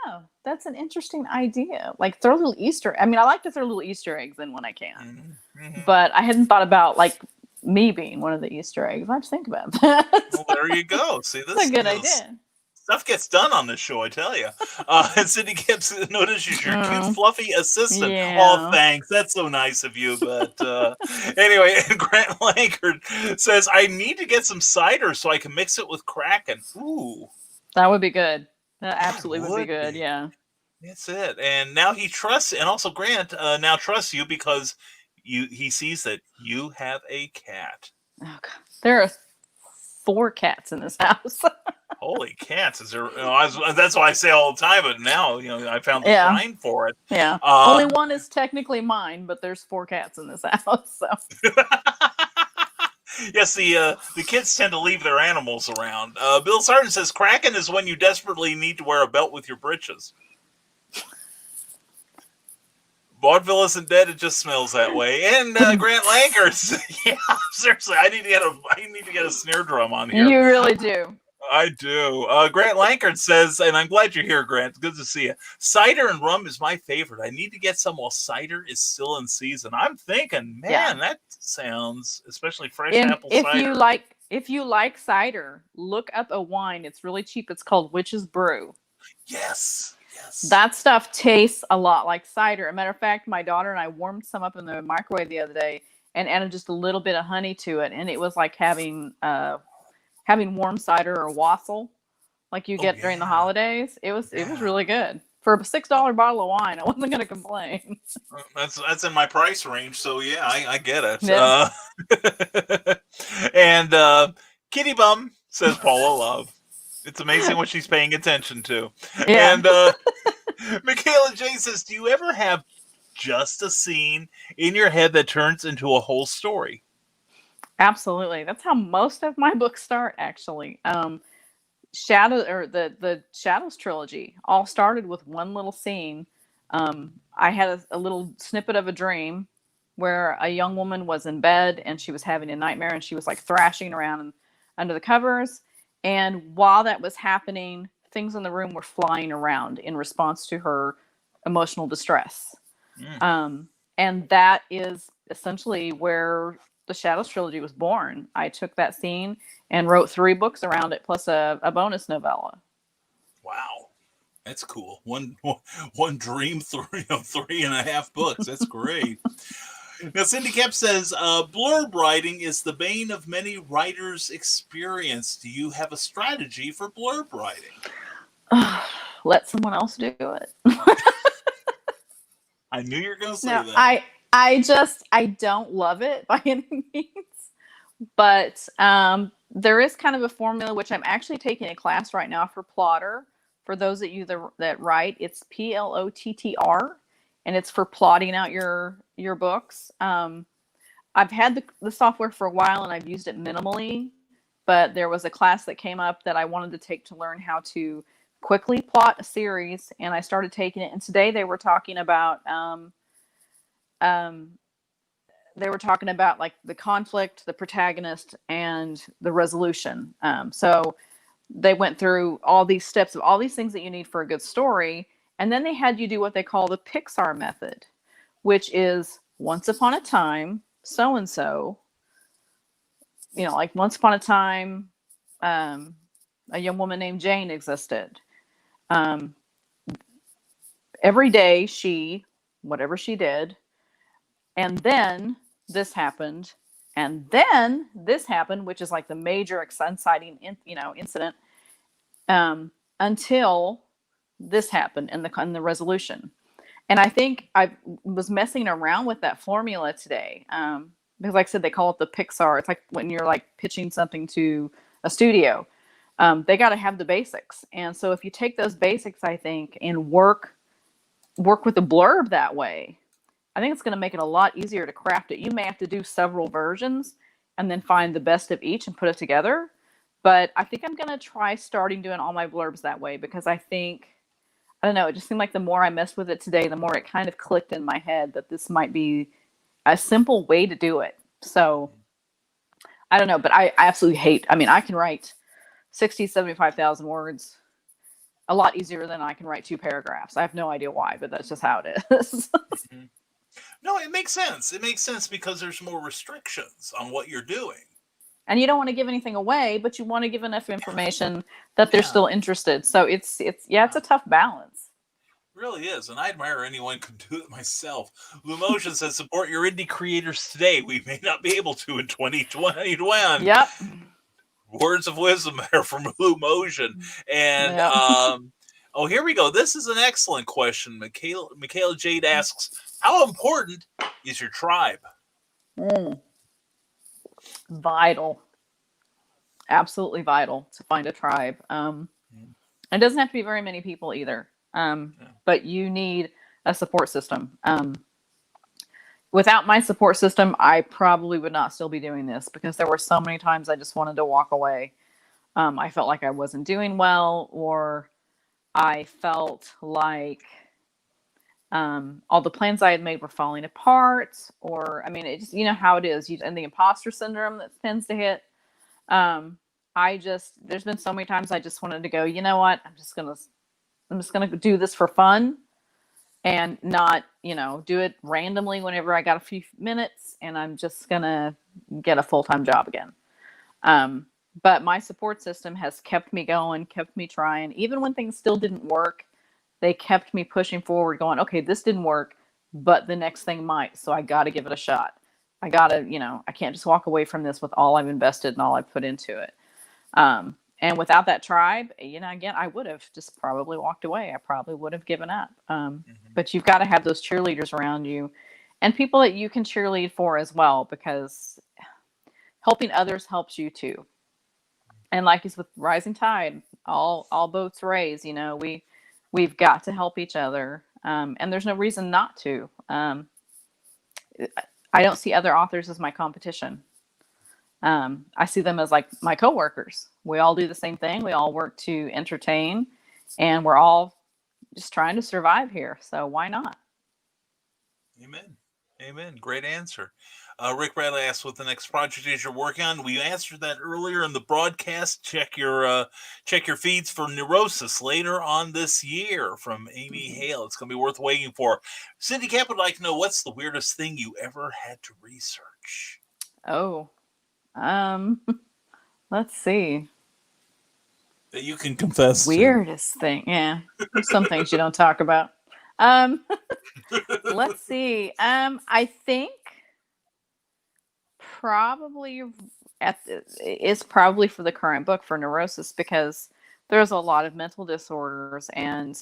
know. That's an interesting idea. Like, throw little I like to throw little Easter eggs in when I can. Mm-hmm. But I hadn't thought about, like, me being one of the Easter eggs. I have to think about that. Well, there you go. See, this is a good idea. Stuff gets done on this show, I tell you. And Cindy Gibbs notices your cute, fluffy assistant. Yeah. Oh, thanks. That's so nice of you. But anyway, and Grant Lankard says, I need to get some cider so I can mix it with Kraken. Ooh. That would be good. That absolutely would be good, yeah. That's it. And now he trusts, and also Grant now trusts you because he sees that you have a cat. Oh, God. There are 4 cats in this house. Holy cats! Is there? That's what I say all the time. But now, I found the sign for it. Yeah. Only one is technically mine, but there's 4 cats in this house. So. Yes, the kids tend to leave their animals around. Bill Sargent says Kraken is when you desperately need to wear a belt with your britches. Vaudeville isn't dead; it just smells that way. And Grant Lankers, yeah, seriously, I need to get a snare drum on here. You really do. I do. Grant Lankard says, and I'm glad you're here, Grant. Good to see you. Cider and rum is my favorite. I need to get some while cider is still in season. I'm thinking, man, that sounds, especially fresh And apple cider. if you like cider, look up a wine. It's really cheap. It's called Witch's Brew. Yes. Yes. That stuff tastes a lot like cider. As a matter of fact, my daughter and I warmed some up in the microwave the other day and added just a little bit of honey to it, and it was like having warm cider or wassail, like you get during the holidays. It was really good for a $6 bottle of wine. I wasn't going to complain. That's in my price range, so yeah, I get it. Yeah. And Kitty Bum says Paula Love. It's amazing what she's paying attention to. Yeah. And Michaela J says, do you ever have just a scene in your head that turns into a whole story? Absolutely. That's how most of my books start, actually. Shadow, or the Shadows trilogy, all started with one little scene. I had a little snippet of a dream where a young woman was in bed and she was having a nightmare and she was like thrashing around under the covers. And while that was happening, things in the room were flying around in response to her emotional distress. And that is essentially where the Shadows trilogy was born. I took that scene and wrote 3 books around it, plus a bonus novella. Wow, that's cool. One dream, 3.5 books. That's great. Now, Cindy Kemp says, blurb writing is the bane of many writers' experience. Do you have a strategy for blurb writing? Let someone else do it. I knew you were going to say No, that. I don't love it by any means, but there is kind of a formula, which I'm actually taking a class right now for plotter. For those of you that write, it's PLOTTR, and it's for plotting out your books. I've had the software for a while and I've used it minimally, but there was a class that came up that I wanted to take to learn how to quickly plot a series, and I started taking it. And today they were talking about like the conflict, the protagonist, and the resolution. So they went through all these steps of all these things that you need for a good story. And then they had you do what they call the Pixar method, which is once upon a time, so-and-so, like once upon a time, a young woman named Jane existed. Every day whatever she did, and then this happened, and then this happened, which is like the major inciting, incident, until this happened in the resolution. And I think I was messing around with that formula today, because like I said, they call it the Pixar. It's like when you're like pitching something to a studio, they got to have the basics. And so if you take those basics, I think, and work with the blurb that way, I think it's going to make it a lot easier to craft it. You may have to do several versions and then find the best of each and put it together. But I think I'm going to try starting doing all my blurbs that way, because I don't know, it just seemed like the more I messed with it today, the more it kind of clicked in my head that this might be a simple way to do it. So I don't know, but I absolutely I can write 60, 75,000 words a lot easier than I can write 2 paragraphs. I have no idea why, but that's just how it is. No, it makes sense. It makes sense because there's more restrictions on what you're doing. And you don't want to give anything away, but you want to give enough information that they're still interested. So it's a tough balance. It really is, and I admire anyone who could do it myself. Blue Motion says, support your indie creators today. We may not be able to in 2021. Yep. Words of wisdom there from Blue Motion. And here we go. This is an excellent question. Michaela Jade asks, how important is your tribe? Vital. Absolutely vital to find a tribe. It doesn't have to be very many people either. But you need a support system. Without my support system, I probably would not still be doing this, because there were so many times I just wanted to walk away. I felt like I wasn't doing well, or I felt like all the plans I had made were falling apart, or, it just, how it is, and the imposter syndrome that tends to hit. there's been so many times I just wanted to go, you know what? I'm just gonna do this for fun and not, do it randomly whenever I got a few minutes, and I'm just gonna get a full-time job again. But my support system has kept me going, kept me trying, even when things still didn't work. They kept me pushing forward, going, okay, this didn't work, but the next thing might, so I got to give it a shot. I got to, I can't just walk away from this with all I've invested and all I've put into it. And without that tribe, again, I would have just probably walked away. I probably would have given up. But you've got to have those cheerleaders around you and people that you can cheerlead for as well, because helping others helps you too. And like it's with rising tide, all boats raise. We've got to help each other, and there's no reason not to. I don't see other authors as my competition. I see them as like my coworkers. We all do the same thing. We all work to entertain, and we're all just trying to survive here. So why not? Amen. Great answer. Rick Bradley asked what the next project is you're working on. We answered that earlier in the broadcast. Check your feeds for Neurosis later on this year from Amy Hale. It's going to be worth waiting for. Cindy Camp would like to know, what's the weirdest thing you ever had to research? Oh, let's see. That you can confess weirdest thing. Yeah. Some things you don't talk about. Let's see. I think probably it's probably for the current book for Neurosis, because there's a lot of mental disorders, and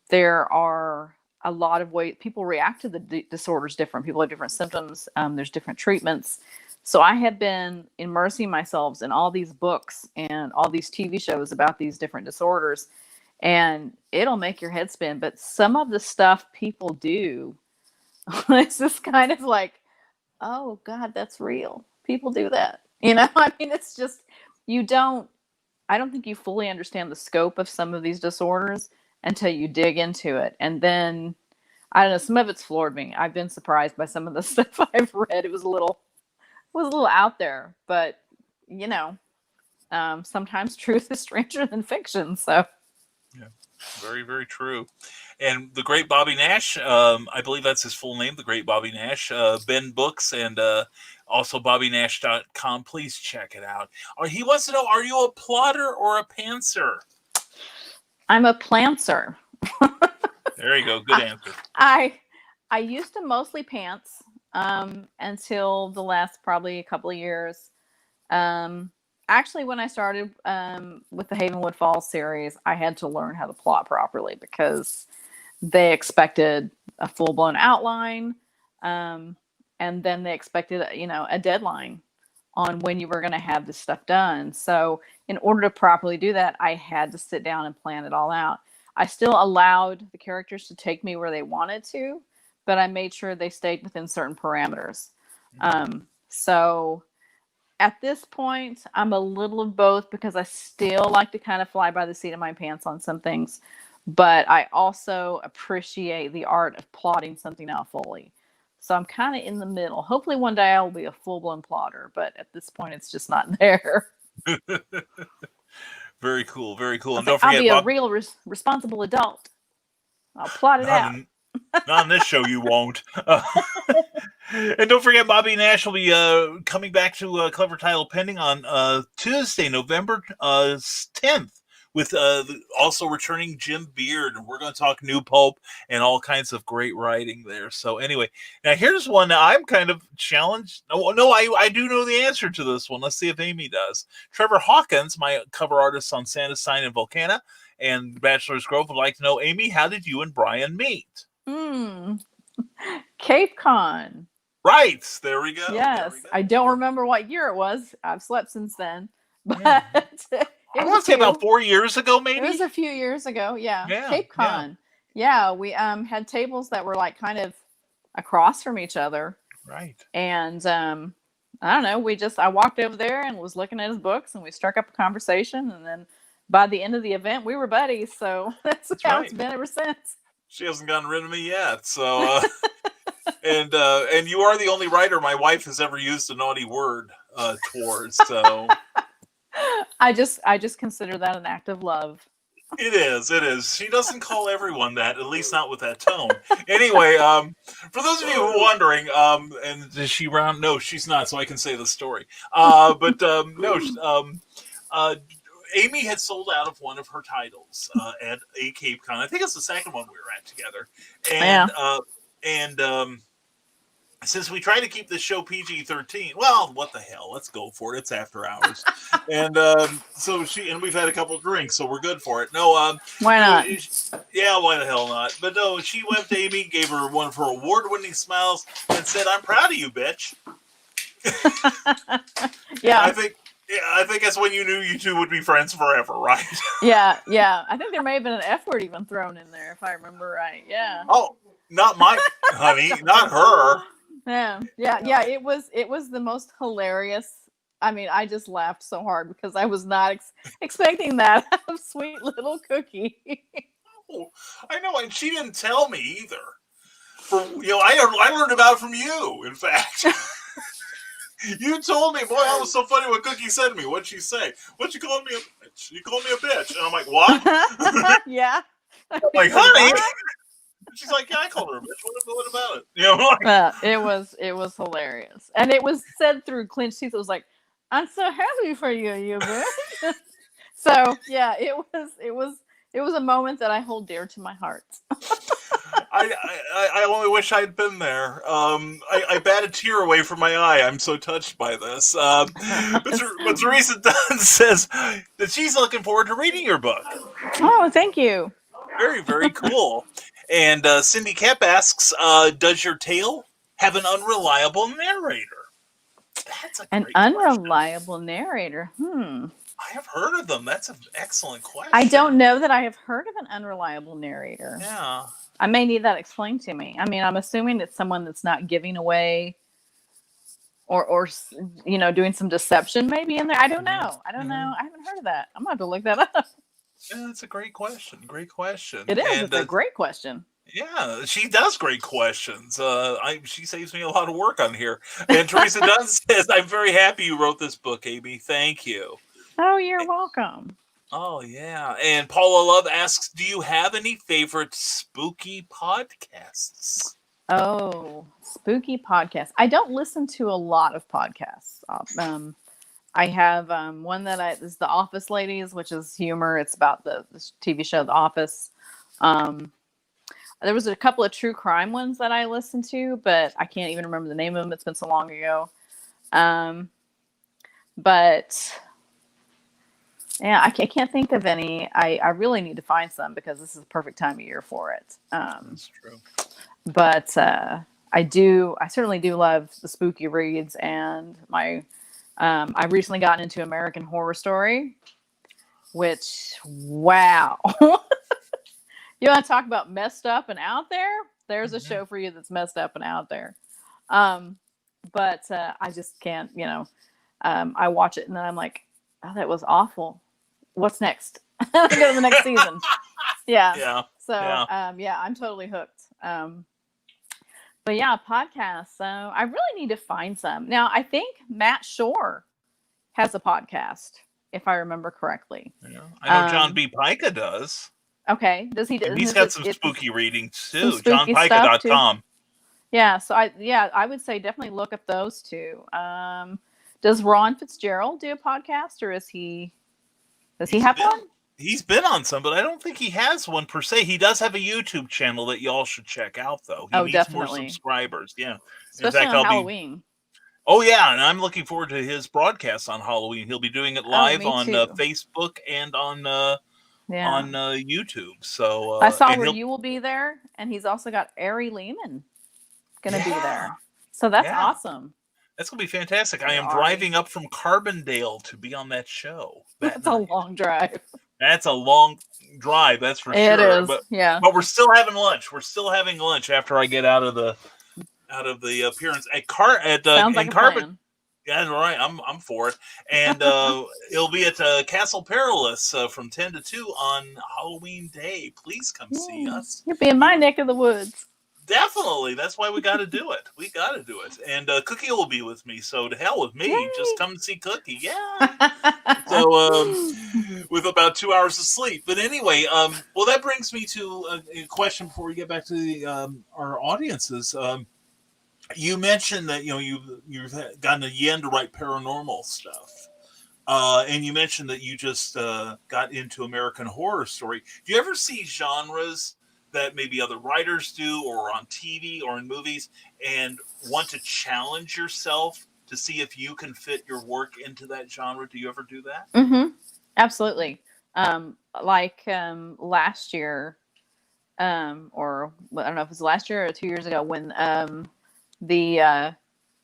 there are a lot of ways people react to the disorders different. People have different symptoms. There's different treatments. So I have been immersing myself in all these books and all these TV shows about these different disorders, and it'll make your head spin. But some of the stuff people do, it's just kind of like, oh God, that's real. People do that. I mean, it's just, I don't think you fully understand the scope of some of these disorders until you dig into it. And then, I don't know, some of it's floored me. I've been surprised by some of the stuff I've read. It was a little out there, but sometimes truth is stranger than fiction. So yeah, very, very true. And the great Bobby Nash, I believe that's his full name, the great Bobby Nash, Ben Books, and also BobbyNash.com. Please check it out. He wants to know, are you a plotter or a pantser? I'm a plantser. There you go. Good answer. I used to mostly pants until the last probably a couple of years. Actually, when I started with the Havenwood Falls series, I had to learn how to plot properly, because they expected a full-blown outline, and then they expected, a deadline on when you were going to have this stuff done. So in order to properly do that, I had to sit down and plan it all out. I still allowed the characters to take me where they wanted to, but I made sure they stayed within certain parameters. So at this point, I'm a little of both, because I still like to kind of fly by the seat of my pants on some things, but I also appreciate the art of plotting something out fully. So I'm kind of in the middle. Hopefully one day I will be a full-blown plotter, but at this point it's just not there. Very cool. Very cool. And don't forget, I'll be a real responsible adult. I'll plot it out. Not on this show, you won't. And don't forget, Bobby Nash will be coming back to Clever Title Pending on Tuesday, November 10th, with also returning Jim Beard. And we're going to talk New Pulp and all kinds of great writing there. So anyway, now here's one that I'm kind of challenged. No, I do know the answer to this one. Let's see if Amy does. Trevor Hawkins, my cover artist on Santa Sign and Volcana and Bachelor's Grove, would like to know, Amy, how did you and Brian meet? Cape Con. Right. There we go. Yes. I don't remember what year it was. I've slept since then. But I want to say about 4 years ago, maybe. It was a few years ago. Yeah. Cape Con. Yeah. We had tables that were like kind of across from each other. Right. And I don't know. I walked over there and was looking at his books, and we struck up a conversation. And then by the end of the event, we were buddies. So that's how it's been ever since. She hasn't gotten rid of me yet. So, and you are the only writer my wife has ever used a naughty word towards. So, I just consider that an act of love. It is. It is. She doesn't call everyone that, at least not with that tone. Anyway, for those of you who are wondering, and is she round? No, she's not. So I can say the story. No. Amy had sold out of one of her titles at a Cape Con. I think it's the second one we were at together, and since we try to keep the show PG-13, well, what the hell? Let's go for it. It's after hours, and so we've had a couple drinks, so we're good for it. No, why not? Yeah, why the hell not? But no, she went up to Amy, gave her one of her award-winning smiles, and said, "I'm proud of you, bitch." Yeah, I think that's when you knew you two would be friends forever, right? Yeah. I think there may have been an F word even thrown in there, if I remember right. Yeah. Oh, not my honey, not her. Yeah. It was the most hilarious. I mean, I just laughed so hard because I was not expecting that out of sweet little Cookie. Oh, I know, and she didn't tell me either. I learned about it from you. In fact, you told me, boy, that was so funny what Cookie said to me. What'd she say? What you called me a bitch? You called me a bitch, and I'm like, what? Yeah. I'm like, honey. She's like, yeah, I called her a bitch. What about it? It was hilarious, and it was said through clenched teeth. It was like, "I'm so happy for you, you bitch." So yeah, it was a moment that I hold dear to my heart. I only wish I'd been there. I bat a tear away from my eye. I'm so touched by this. But Teresa Dunn says that she's looking forward to reading your book. Oh, thank you. Very, very cool. And Cindy Kemp asks, does your tale have an unreliable narrator? That's an unreliable narrator. I have heard of them. That's an excellent question. I don't know that I have heard of an unreliable narrator. Yeah. I may need that explained to me. I mean, I'm assuming it's someone that's not giving away or doing some deception maybe in there. I don't know. I haven't heard of that. I'm going to have to look that up. Yeah, that's a great question. Great question. It is. It's a great question. Yeah, she does great questions. She saves me a lot of work on here. And Teresa Dunn says, I'm very happy you wrote this book, Amy. Thank you. Oh, you're welcome. Oh, yeah. And Paula Love asks, do you have any favorite spooky podcasts? Oh, spooky podcasts. I don't listen to a lot of podcasts. I have one that is The Office Ladies, which is humor. It's about the TV show The Office. There was a couple of true crime ones that I listened to, but I can't even remember the name of them. It's been so long ago. But yeah, I can't think of any. I really need to find some because this is the perfect time of year for it. That's true. But I certainly do love the spooky reads, and I've recently gotten into American Horror Story, which, wow. You want to talk about messed up and out there? There's a show for you that's messed up and out there. But I just can't, I watch it and then I'm like, oh, that was awful. What's next? Go to the next season. Yeah. So, I'm totally hooked. But yeah, podcasts. So I really need to find some. Now, I think Matt Shore has a podcast, if I remember correctly. Yeah. I know John B. Pica does. Okay. Does he? And he's got some spooky readings too. JohnPica.com. Yeah. So I would say definitely look up those two. Does Ron Fitzgerald do a podcast, or does he have one? He's been on some, but I don't think he has one per se. He does have a YouTube channel that y'all should check out, though. He needs definitely more subscribers. Yeah. Especially on Halloween. Oh, yeah. And I'm looking forward to his broadcast on Halloween. He'll be doing it live on Facebook and on YouTube. So I saw where you will be there, and he's also got Ari Lehman going to be there. So that's awesome. That's going to be fantastic. I am driving up from Carbondale to be on that show. That's a long drive. That's a long drive, that's for sure. It is, but we're still having lunch. We're still having lunch after I get out of the appearance at Sounds like a plan. Yeah, right. I'm for it. And it'll be at Castle Perilous from 10 to 2 on Halloween Day. Please come see us. You'll be in my neck of the woods. Definitely. That's why we got to do it. We got to do it. And Cookie will be with me. So to hell with me. Yay! Just come and see Cookie. Yeah. So with about 2 hours of sleep. But anyway, well, that brings me to a question before we get back to the our audiences. You mentioned that you've gotten a yen to write paranormal stuff. And you mentioned that you just got into American Horror Story. Do you ever see genres that maybe other writers do, or on TV or in movies, and want to challenge yourself to see if you can fit your work into that genre? Do you ever do that? Mm-hmm. Absolutely. Last year, or I don't know if it was last year or 2 years ago, when the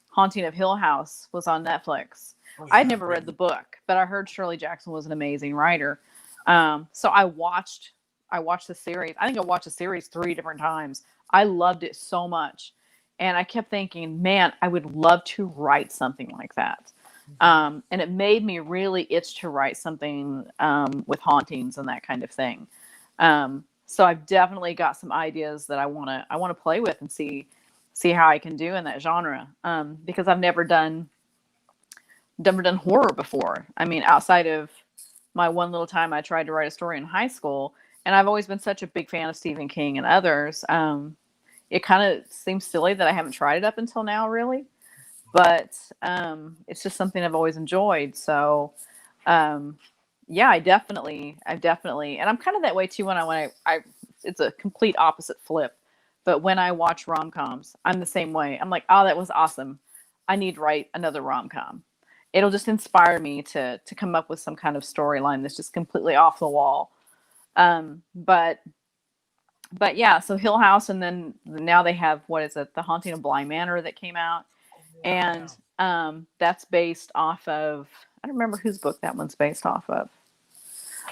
Haunting of Hill House was on Netflix. Oh, I'd never read the book, but I heard Shirley Jackson was an amazing writer. So I watched the series. I think I watched the series 3 different times. I loved it so much. And I kept thinking, man, I would love to write something like that. And it made me really itch to write something with hauntings and that kind of thing. So I've definitely got some ideas that I want to play with and see how I can do in that genre. Because I've never done horror before. I mean, outside of my one little time I tried to write a story in high school, and I've always been such a big fan of Stephen King and others. It kind of seems silly that I haven't tried it up until now, really. But it's just something I've always enjoyed. So, yeah, I've definitely, and I'm kind of that way too when I it's a complete opposite flip. But when I watch rom-coms, I'm the same way. I'm like, oh, that was awesome. I need to write another rom-com. It'll just inspire me to come up with some kind of storyline that's just completely off the wall. But yeah, so Hill House, and then now they have, what is it, The Haunting of Bly Manor that came out. And that's based off of, I don't remember whose book that one's based off of.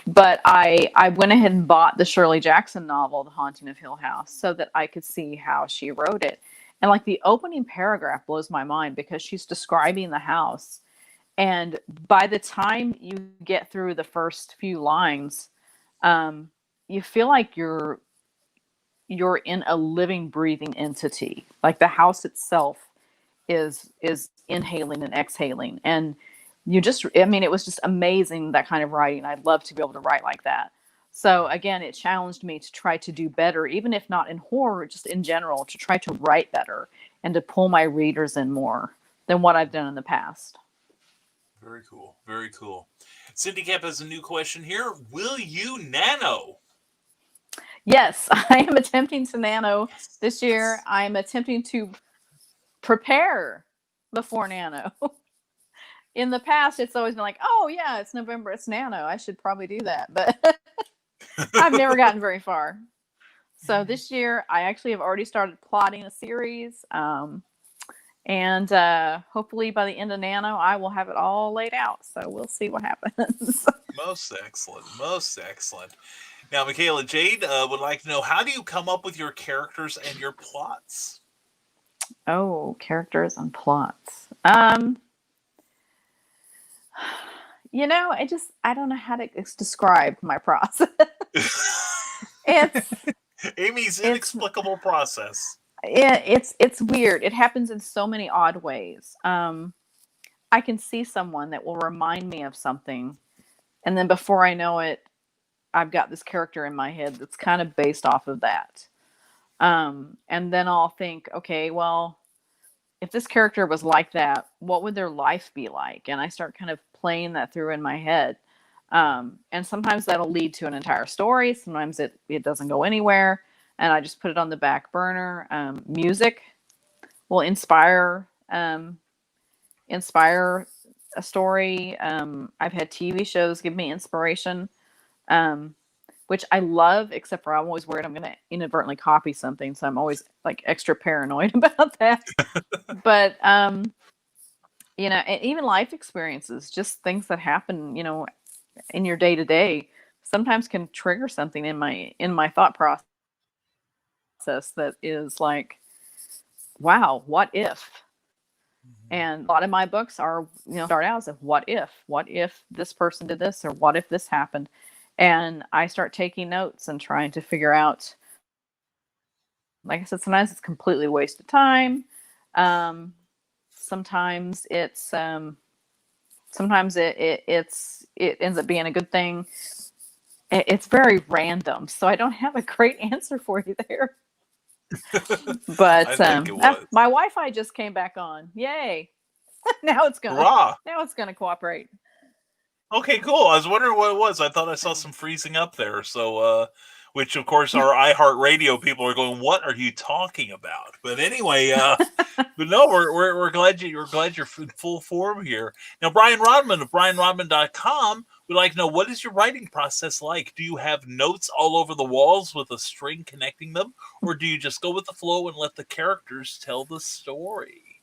But I went ahead and bought the Shirley Jackson novel, The Haunting of Hill House, so that I could see how she wrote it. And like the opening paragraph blows my mind because she's describing the house. And by the time you get through the first few lines, you feel like you're in a living, breathing entity. Like the house itself is inhaling and exhaling. And it was just amazing, that kind of writing. I'd love to be able to write like that. So again, it challenged me to try to do better, even if not in horror, just in general, to try to write better and to pull my readers in more than what I've done in the past. Very cool. Very cool. Cindy Cap has a new question here. Will you nano? Yes, I am attempting to nano this year. I'm attempting to prepare before nano. In the past, it's always been like, oh yeah, it's November, it's nano. I should probably do that. But I've never gotten very far. So this year, I actually have already started plotting a series. And hopefully by the end of nano, I will have it all laid out. So we'll see what happens. Most excellent. Most excellent. Now, Michaela Jade would like to know, how do you come up with your characters and your plots? Oh, characters and plots. I don't know how to describe my process. Amy's inexplicable process. It's weird. It happens in so many odd ways. I can see someone that will remind me of something, and then before I know it, I've got this character in my head that's kind of based off of that. And then I'll think, okay, well, if this character was like that, what would their life be like? And I start kind of playing that through in my head. And sometimes that'll lead to an entire story. Sometimes it doesn't go anywhere, and I just put it on the back burner. Music will inspire a story. I've had TV shows give me inspiration, which I love, except for I'm always worried I'm going to inadvertently copy something. So I'm always like extra paranoid about that. But, and even life experiences, just things that happen, in your day to day, sometimes can trigger something in my thought process that is like, wow, what if? And a lot of my books are, start out as a what if this person did this, or what if this happened? And I start taking notes and trying to figure out Like I said, sometimes it's completely wasted time. Sometimes it ends up being a good thing. It's very random, so I don't have a great answer for you there. I But think it was. my Wi-Fi just came back on. Yay! now it's gonna Hurrah! now it's gonna cooperate. Okay, cool. I was wondering what it was. I thought I saw some freezing up there. So, which of course our iHeartRadio people are going, "What are you talking about?" But anyway, but no, we're glad you're in full form here. Now, Brian Rodman of BrianRodman.com would like to know, what is your writing process like? Do you have notes all over the walls with a string connecting them, or do you just go with the flow and let the characters tell the story?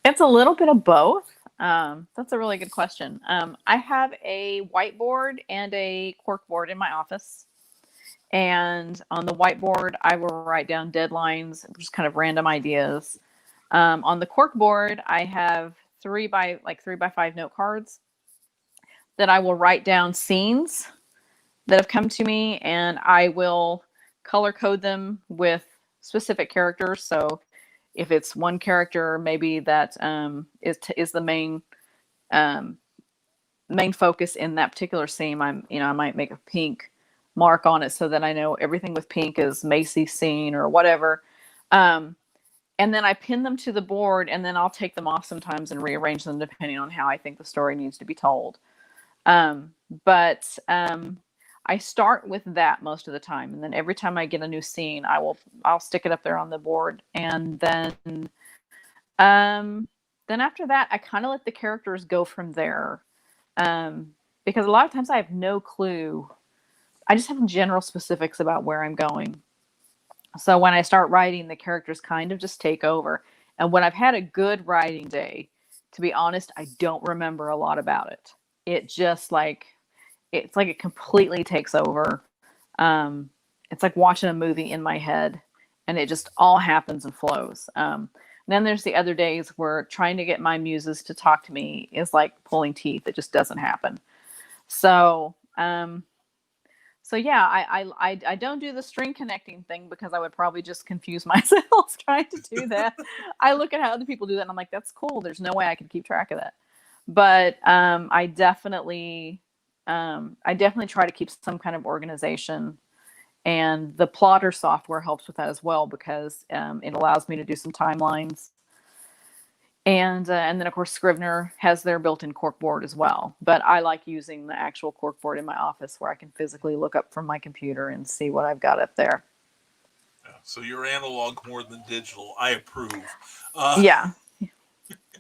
It's a little bit of both. That's a really good question. I have a whiteboard and a corkboard in my office. And on the whiteboard, I will write down deadlines, just kind of random ideas. On the corkboard, I have 3x5 note cards that I will write down scenes that have come to me, and I will color code them with specific characters. So if it's one character, maybe that is the main focus in that particular scene. I might make a pink mark on it so that I know everything with pink is Macy's scene or whatever. And then I pin them to the board, and then I'll take them off sometimes and rearrange them depending on how I think the story needs to be told. But I start with that most of the time, and then every time I get a new scene, I'll stick it up there on the board, and then after that, I kind of let the characters go from there, because a lot of times I have no clue. I just have general specifics about where I'm going. So when I start writing, the characters kind of just take over. And when I've had a good writing day, to be honest, I don't remember a lot about it. It's like it completely takes over. It's like watching a movie in my head, and it just all happens and flows. Then there's the other days where trying to get my muses to talk to me is like pulling teeth. It just doesn't happen. So yeah, I don't do the string connecting thing because I would probably just confuse myself trying to do that. I look at how other people do that and I'm like, that's cool. There's no way I can keep track of that. But I definitely try to keep some kind of organization, and the plotter software helps with that as well, because it allows me to do some timelines. And then, of course, Scrivener has their built-in corkboard as well. But I like using the actual corkboard in my office where I can physically look up from my computer and see what I've got up there. So you're analog more than digital. I approve. Yeah.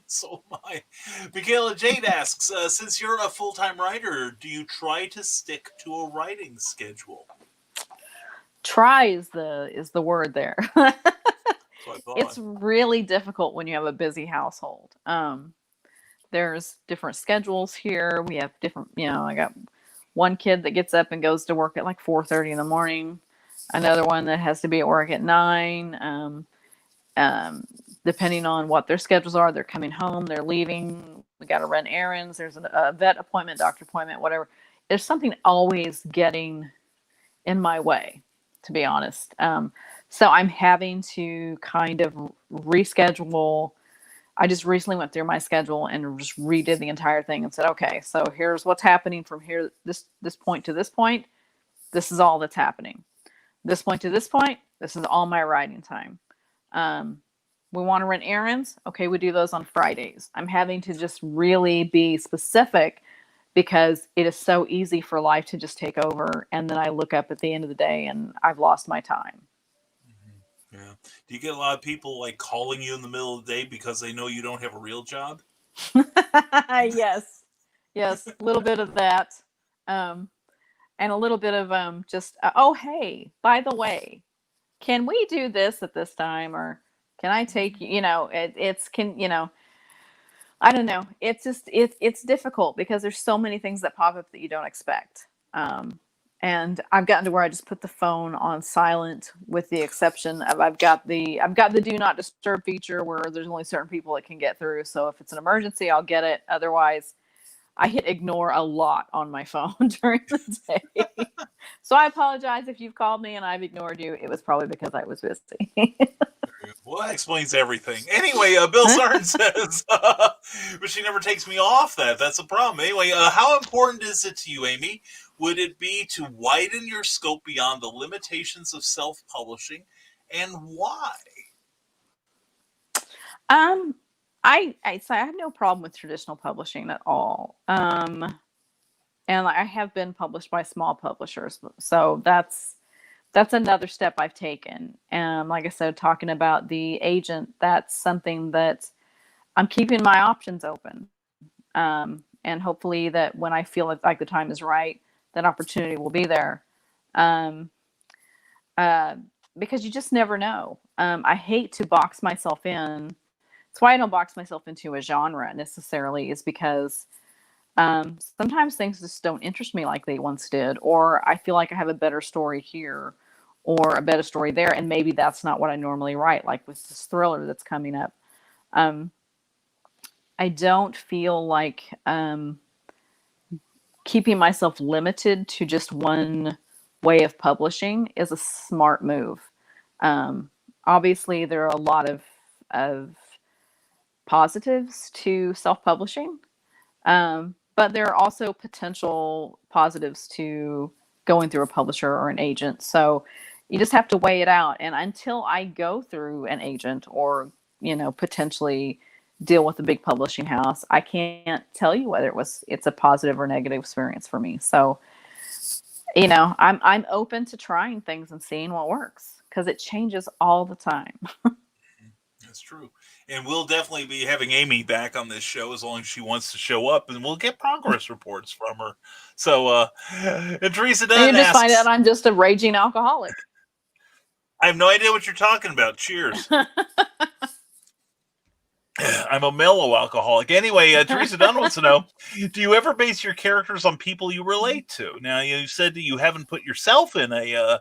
So my Michaela Jade asks, since you're a full-time writer, do you try to stick to a writing schedule? Try is the word there. It's really difficult when you have a busy household. There's different schedules here. We have different, I got one kid that gets up and goes to work at like 4:30 in the morning. Another one that has to be at work at 9. Depending on what their schedules are, they're coming home, they're leaving. We got to run errands. There's a vet appointment, doctor appointment, whatever. There's something always getting in my way, to be honest. So I'm having to kind of reschedule. I just recently went through my schedule and just redid the entire thing and said, okay, so here's what's happening from here, this point to this point. This is all that's happening. This point to this point, this is all my writing time. We want to run errands. Okay, we do those on Fridays. I'm having to just really be specific because it is so easy for life to just take over. And then I look up at the end of the day and I've lost my time. Yeah. Do you get a lot of people like calling you in the middle of the day because they know you don't have a real job? Yes, a little bit of that, and a little bit of oh hey, by the way, can we do this at this time, or can I take you? I don't know. It's just it's difficult because there's so many things that pop up that you don't expect. And I've gotten to where I just put the phone on silent, with the exception of I've got the do not disturb feature where there's only certain people that can get through. So if it's an emergency, I'll get it. Otherwise, I hit ignore a lot on my phone during the day. So I apologize if you've called me and I've ignored you. It was probably because I was busy. Well, that explains everything. Anyway, Bill Zarn says, but she never takes me off that. That's a problem. Anyway, how important is it to you, Amy? Would it be to widen your scope beyond the limitations of self-publishing, and why? I say I have no problem with traditional publishing at all. And I have been published by small publishers, so that's another step I've taken. And like I said, talking about the agent, that's something that I'm keeping my options open. And hopefully that when I feel like the time is right, that opportunity will be there. Um, because you just never know. I hate to box myself in. That's why I don't box myself into a genre necessarily, is because sometimes things just don't interest me like they once did, or I feel like I have a better story here or a better story there, and maybe that's not what I normally write, like with this thriller that's coming up. I don't feel like keeping myself limited to just one way of publishing is a smart move. Obviously, there are a lot of positives to self-publishing, but there are also potential positives to going through a publisher or an agent. So you just have to weigh it out. And until I go through an agent or, potentially deal with a big publishing house, I can't tell you whether it's a positive or negative experience for me. So, I'm open to trying things and seeing what works, because it changes all the time. That's true. And we'll definitely be having Amy back on this show as long as she wants to show up, and we'll get progress reports from her. So, and Teresa And you Dunn just find asks, out I'm just a raging alcoholic. I have no idea what you're talking about. Cheers. I'm a mellow alcoholic. Anyway, Teresa Dunn wants to know, do you ever base your characters on people you relate to? Now, you said that you haven't put yourself in a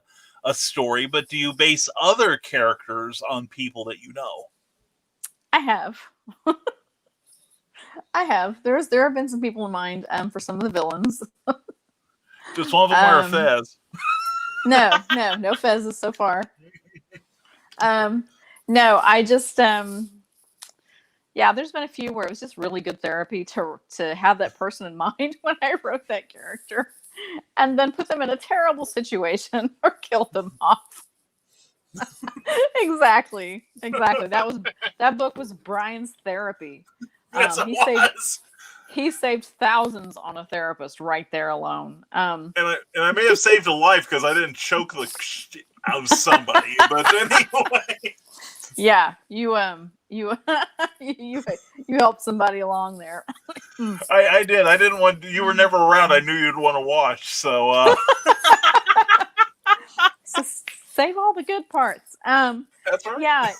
story, but do you base other characters on people that you know? I have. I have. There have been some people in mind for some of the villains. Does one of them wear a fez? No fezzes so far. No, I just yeah, there's been a few where it was just really good therapy to have that person in mind when I wrote that character, and then put them in a terrible situation or kill them off. Exactly. That book was Brian's therapy. Yes, it was. He saved thousands on a therapist right there alone. And I may have saved a life because I didn't choke the shit out of somebody. But anyway. Yeah, you helped somebody along there. I did. I didn't want. You were never around. I knew you'd want to watch. So. So save all the good parts. That's right. Yeah,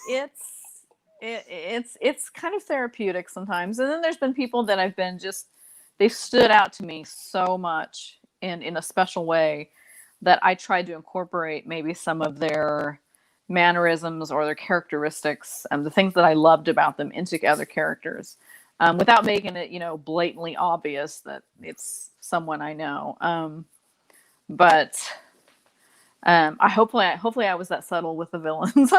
it's kind of therapeutic sometimes. And then there's been people that I've been they've stood out to me so much in a special way that I tried to incorporate maybe some of their mannerisms or their characteristics, the things that I loved about them, into other characters, without making it, blatantly obvious that it's someone I know. But I hopefully I was that subtle with the villains.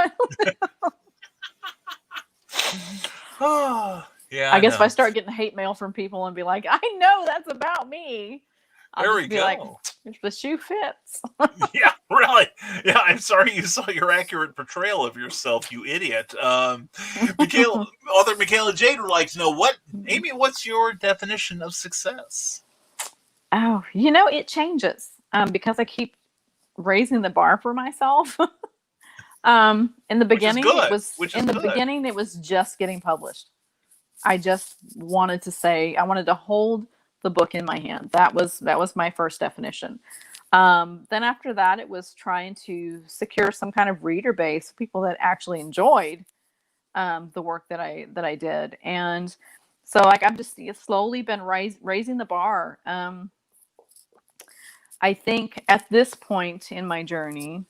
Yeah. I guess if I start getting hate mail from people and be like, I know that's about me, I'll just be like, if the shoe fits. Yeah, really. Yeah, I'm sorry you saw your accurate portrayal of yourself, you idiot. Michaela Jade would like to know, Amy, what's your definition of success? Oh, it changes because I keep raising the bar for myself. In the beginning, it was just getting published. I just wanted to hold the book in my hand. That was my first definition. Then after that, it was trying to secure some kind of reader base, people that actually enjoyed the work that I did. And so I've just slowly been raising the bar. I think at this point in my journey,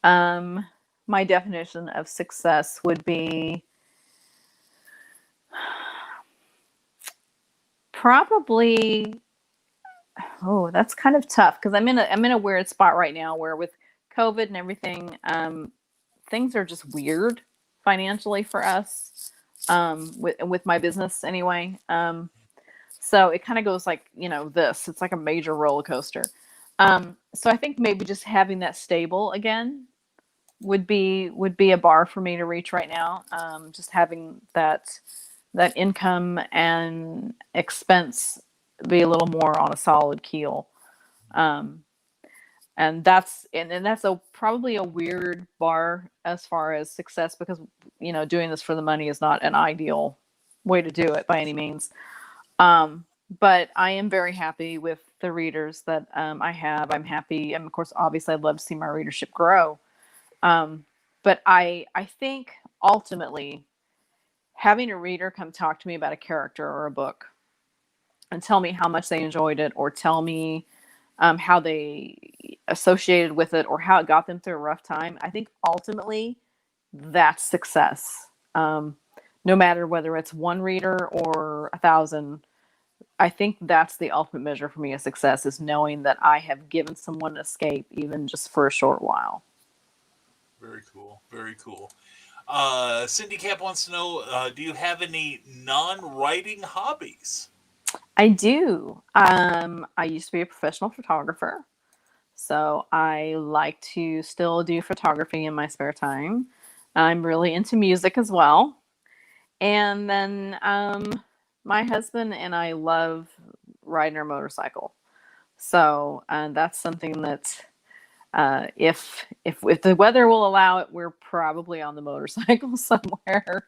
my definition of success would be Probably. Oh, that's kind of tough because I'm in a weird spot right now where with COVID and everything, things are just weird financially for us. With my business anyway. So it kind of goes like, this. It's like a major roller coaster. So I think maybe just having that stable again would be a bar for me to reach right now. Just having that income and expense be a little more on a solid keel. Um, and that's probably a weird bar as far as success because doing this for the money is not an ideal way to do it by any means. But I am very happy with the readers that I have. I'm happy, and of course, obviously, I'd love to see my readership grow. But I think ultimately having a reader come talk to me about a character or a book and tell me how much they enjoyed it, or tell me how they associated with it, or how it got them through a rough time. I think ultimately that's success. No matter whether it's one reader or 1,000, I think that's the ultimate measure for me of success, is knowing that I have given someone an escape, even just for a short while. Very cool. Very cool. Cindy Cap wants to know, do you have any non-writing hobbies? I do. I used to be a professional photographer, so I like to still do photography in my spare time. I'm really into music as well. And then my husband and I love riding our motorcycle. So that's something that if the weather will allow it, we're probably on the motorcycle somewhere.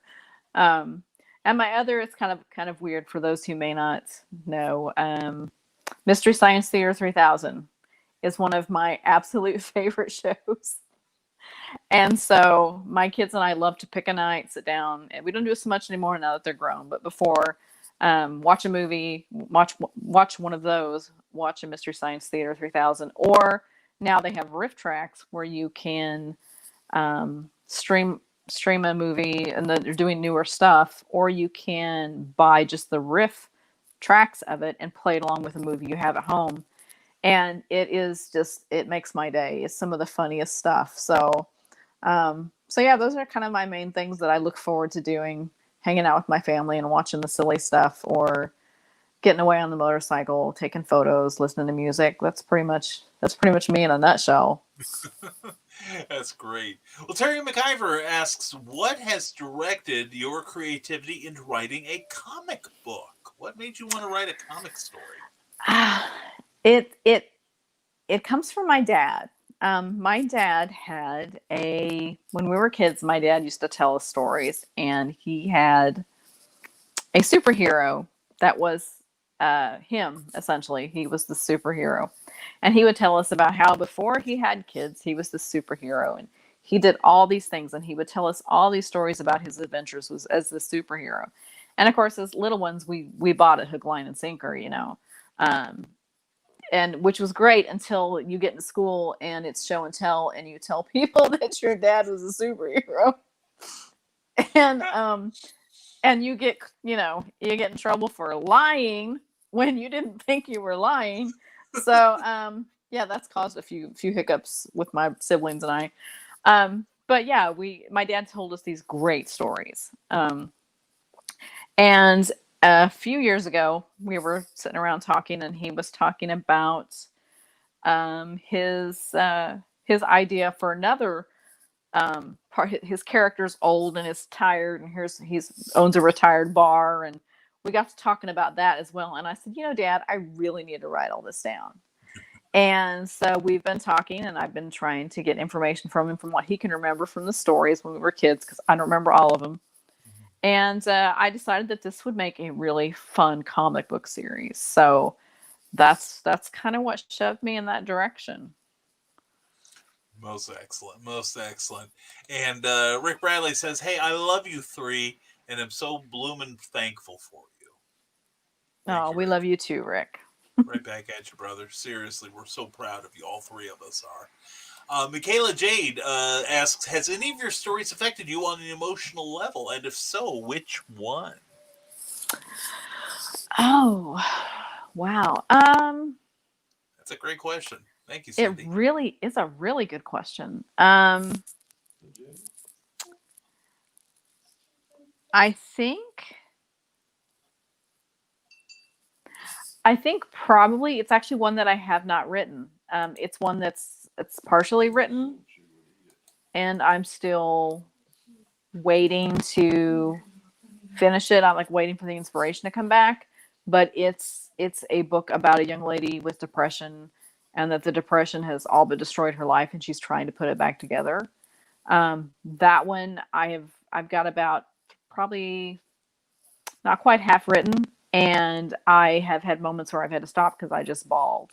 Um, and my other, it's kind of weird for those who may not know. Mystery Science Theater 3000 is one of my absolute favorite shows. And so my kids and I love to pick a night, sit down, and we don't do it so much anymore now that they're grown. But before, watch a movie, watch one of those, watch a Mystery Science Theater 3000, or now they have riff tracks where you can stream a movie, and they're doing newer stuff, or you can buy just the riff tracks of it and play it along with a movie you have at home. And it makes my day. It's some of the funniest stuff. So yeah, those are kind of my main things that I look forward to doing, hanging out with my family and watching the silly stuff, or getting away on the motorcycle, taking photos, listening to music. That's pretty much me in a nutshell. That's great. Well, Terry McIver asks, what has directed your creativity into writing a comic book? What made you want to write a comic story? It comes from my dad. My dad when we were kids, my dad used to tell us stories, and he had a superhero that was him, essentially. He was the superhero. And he would tell us about how before he had kids, he was the superhero, and he did all these things, and he would tell us all these stories about his adventures as the superhero. And of course, as little ones, we bought it hook, line, and sinker, and which was great until you get into school and it's show and tell, and you tell people that your dad was a superhero, and you get in trouble for lying when you didn't think you were lying. So yeah, that's caused a few hiccups with my siblings and I. But yeah, my dad told us these great stories. And a few years ago, we were sitting around talking, and he was talking about his idea for another part. His character's old and is tired, and he owns a retired bar, and we got to talking about that as well. And I said, Dad, I really need to write all this down. And so we've been talking, and I've been trying to get information from him from what he can remember from the stories when we were kids, because I don't remember all of them. And I decided that this would make a really fun comic book series. So that's kind of what shoved me in that direction. Most excellent. Most excellent. And Rick Bradley says, hey, I love you three, and I'm so bloomin' thankful for you. Thank you, we love you too, Rick. Right back at you, brother. Seriously, we're so proud of you. All three of us are. Michaela Jade asks, has any of your stories affected you on an emotional level? And if so, which one? Oh, wow. That's a great question. Thank you, It Cindy. really is a really good question. I think probably it's actually one that I have not written. It's one it's partially written, and I'm still waiting to finish it. I'm like waiting for the inspiration to come back. But it's a book about a young lady with depression, and that the depression has all but destroyed her life, and she's trying to put it back together. That one I've got about probably not quite half written, and I have had moments where I've had to stop because I just bawled.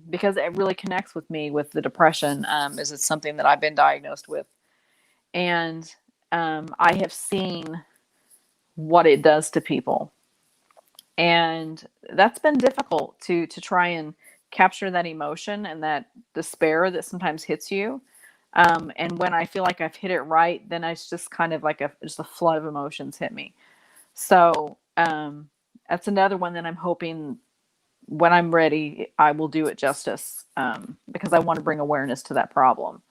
Because it really connects with me with the depression, is it's something that I've been diagnosed with, and I have seen what it does to people, and that's been difficult to try and capture that emotion and that despair that sometimes hits you. And when I feel like I've hit it right, then it's just kind of like just a flood of emotions hit me. So that's another one that I'm hoping when I'm ready, I will do it justice, because I want to bring awareness to that problem.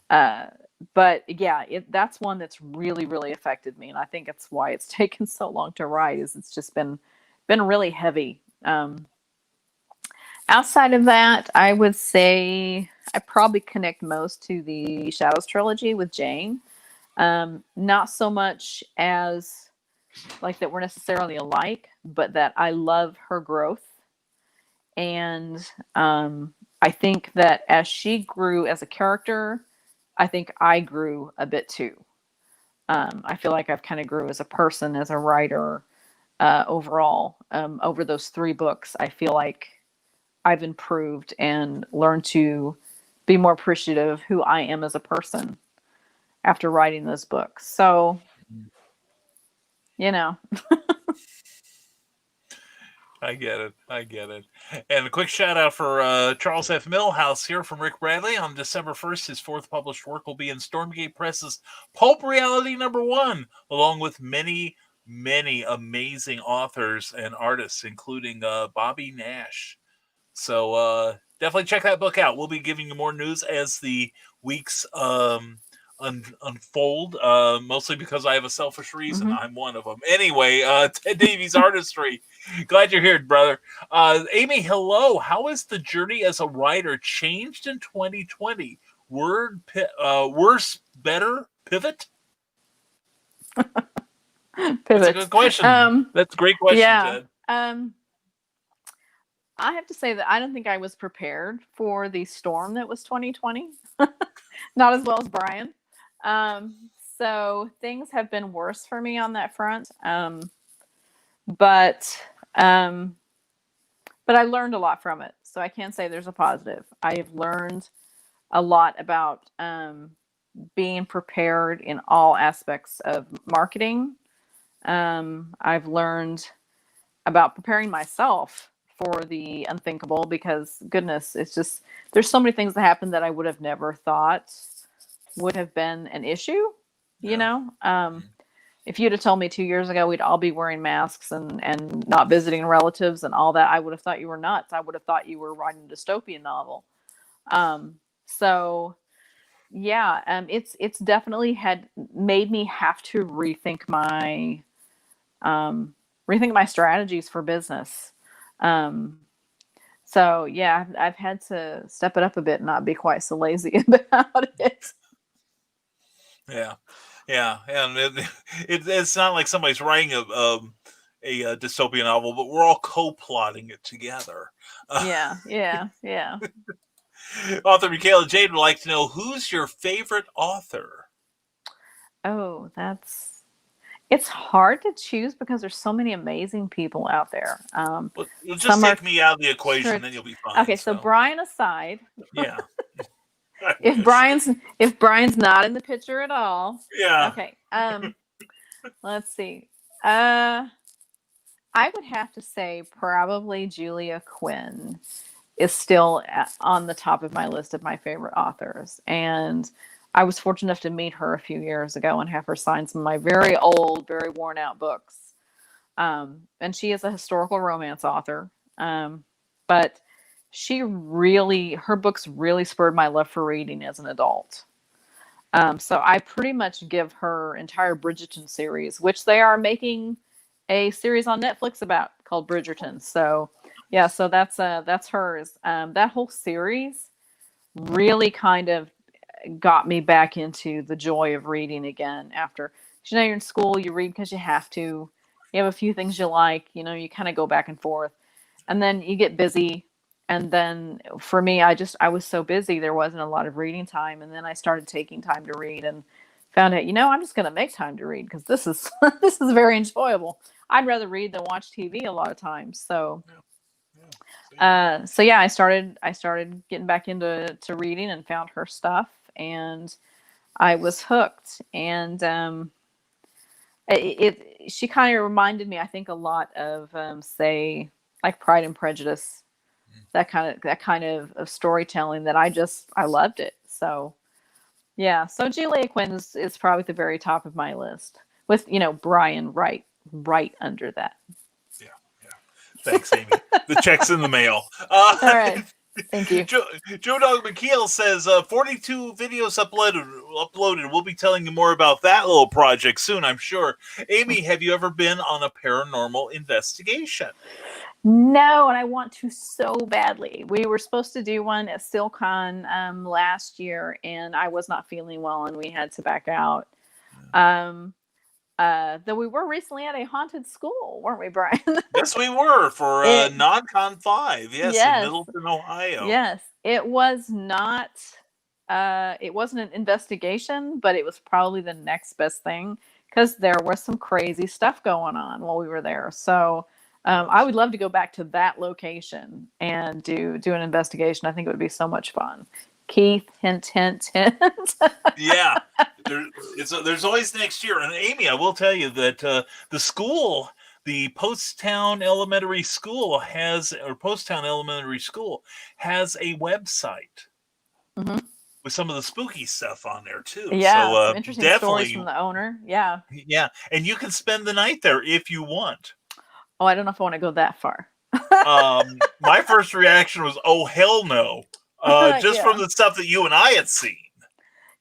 Uh, but yeah, that's one that's really, really affected me, and I think it's why it's taken so long to write. Is it's just been really heavy. Outside of that, I would say I probably connect most to the Shadows trilogy with Jane. Not so much as like that we're necessarily alike, but that I love her growth. And I think that as she grew as a character, I think I grew a bit too. I feel like I've kind of grew as a person, as a writer, overall. Over those 3 books, I feel like I've improved and learned to be more appreciative of who I am as a person after writing those books. So, you know. I get it. I get it. And a quick shout out for Charles F. Millhouse here from Rick Bradley. On December 1st, his 4th published work will be in Stormgate Press's Pulp Reality #1, along with many, many amazing authors and artists, including Bobby Nash. So definitely check that book out. We'll be giving you more news as the weeks unfold, mostly because I have a selfish reason. Mhm. I'm one of them. Anyway, Ted Davies Artistry. Glad you're here, brother. Amy, hello. How has the journey as a writer changed in 2020? Worse, better, pivot? That's a Pivots. good question. That's a great question, Yeah. Ted. I have to say that I don't think I was prepared for the storm that was 2020. Not as well as Brian. So things have been worse for me on that front. But I learned a lot from it. So I can't say there's a positive. I have learned a lot about being prepared in all aspects of marketing. I've learned about preparing myself for the unthinkable, because goodness, it's just, there's so many things that happen that I would have never thought would have been an issue, you know? If you'd have told me 2 years ago we'd all be wearing masks and not visiting relatives and all that, I would have thought you were nuts. I would have thought you were writing a dystopian novel. So yeah, it's definitely had made me have to rethink my strategies for business. So yeah, I've had to step it up a bit and not be quite so lazy about it. Yeah, yeah, and it's not like somebody's writing a dystopian novel, but we're all co-plotting it together. Yeah. Author Michaela Jade would like to know, who's your favorite author? Oh, it's hard to choose because there's so many amazing people out there. Well, you'll just take me out of the equation, then you'll be fine. Okay, so Brian aside. Yeah. If Brian's not in the picture at all. Yeah. Okay. Let's see. I would have to say probably Julia Quinn is still on the top of my list of my favorite authors. And I was fortunate enough to meet her a few years ago and have her sign some of my very old, very worn out books. And she is a historical romance author. But her books really spurred my love for reading as an adult. So I pretty much give her entire Bridgerton series, which they are making a series on Netflix about called Bridgerton. So yeah, so that's hers. That whole series really kind of got me back into the joy of reading again after, you're in school, you read because you have to. You have a few things you like, you kind of go back and forth. And then you get busy. And then for me, I was so busy, there wasn't a lot of reading time. And then I started taking time to read and found out, I'm just going to make time to read because this is this is very enjoyable. I'd rather read than watch TV a lot of times. So yeah, I started getting back into reading and found her stuff, and I was hooked. And she kind of reminded me, I think, a lot of say like Pride and Prejudice, that kind of storytelling that I loved it. So yeah, so Julia Quinn is probably at the very top of my list, with Brian right under that. Yeah. Thanks, Amy. The check's in the mail. All right. Thank you. Joe Dog McKeel says 42 videos uploaded. We'll be telling you more about that little project soon, I'm sure. Amy, have you ever been on a paranormal investigation? No, and I want to so badly. We were supposed to do one at StilCon last year, and I was not feeling well, and we had to back out. Though we were recently at a haunted school, weren't we, Brian? Yes, we were for NonCon 5. Yes, in Middleton, Ohio. Yes, it was not. It wasn't an investigation, but it was probably the next best thing because there was some crazy stuff going on while we were there. So. I would love to go back to that location and do an investigation. I think it would be so much fun. Keith, hint. Yeah, there's always next year. And Amy, I will tell you that the school, the Poasttown Elementary School has a website with some of the spooky stuff on there too. Yeah, so some interesting stories from the owner. Yeah, and you can spend the night there if you want. Oh, I don't know if I want to go that far. My first reaction was, oh, hell no. Just from the stuff that you and I had seen.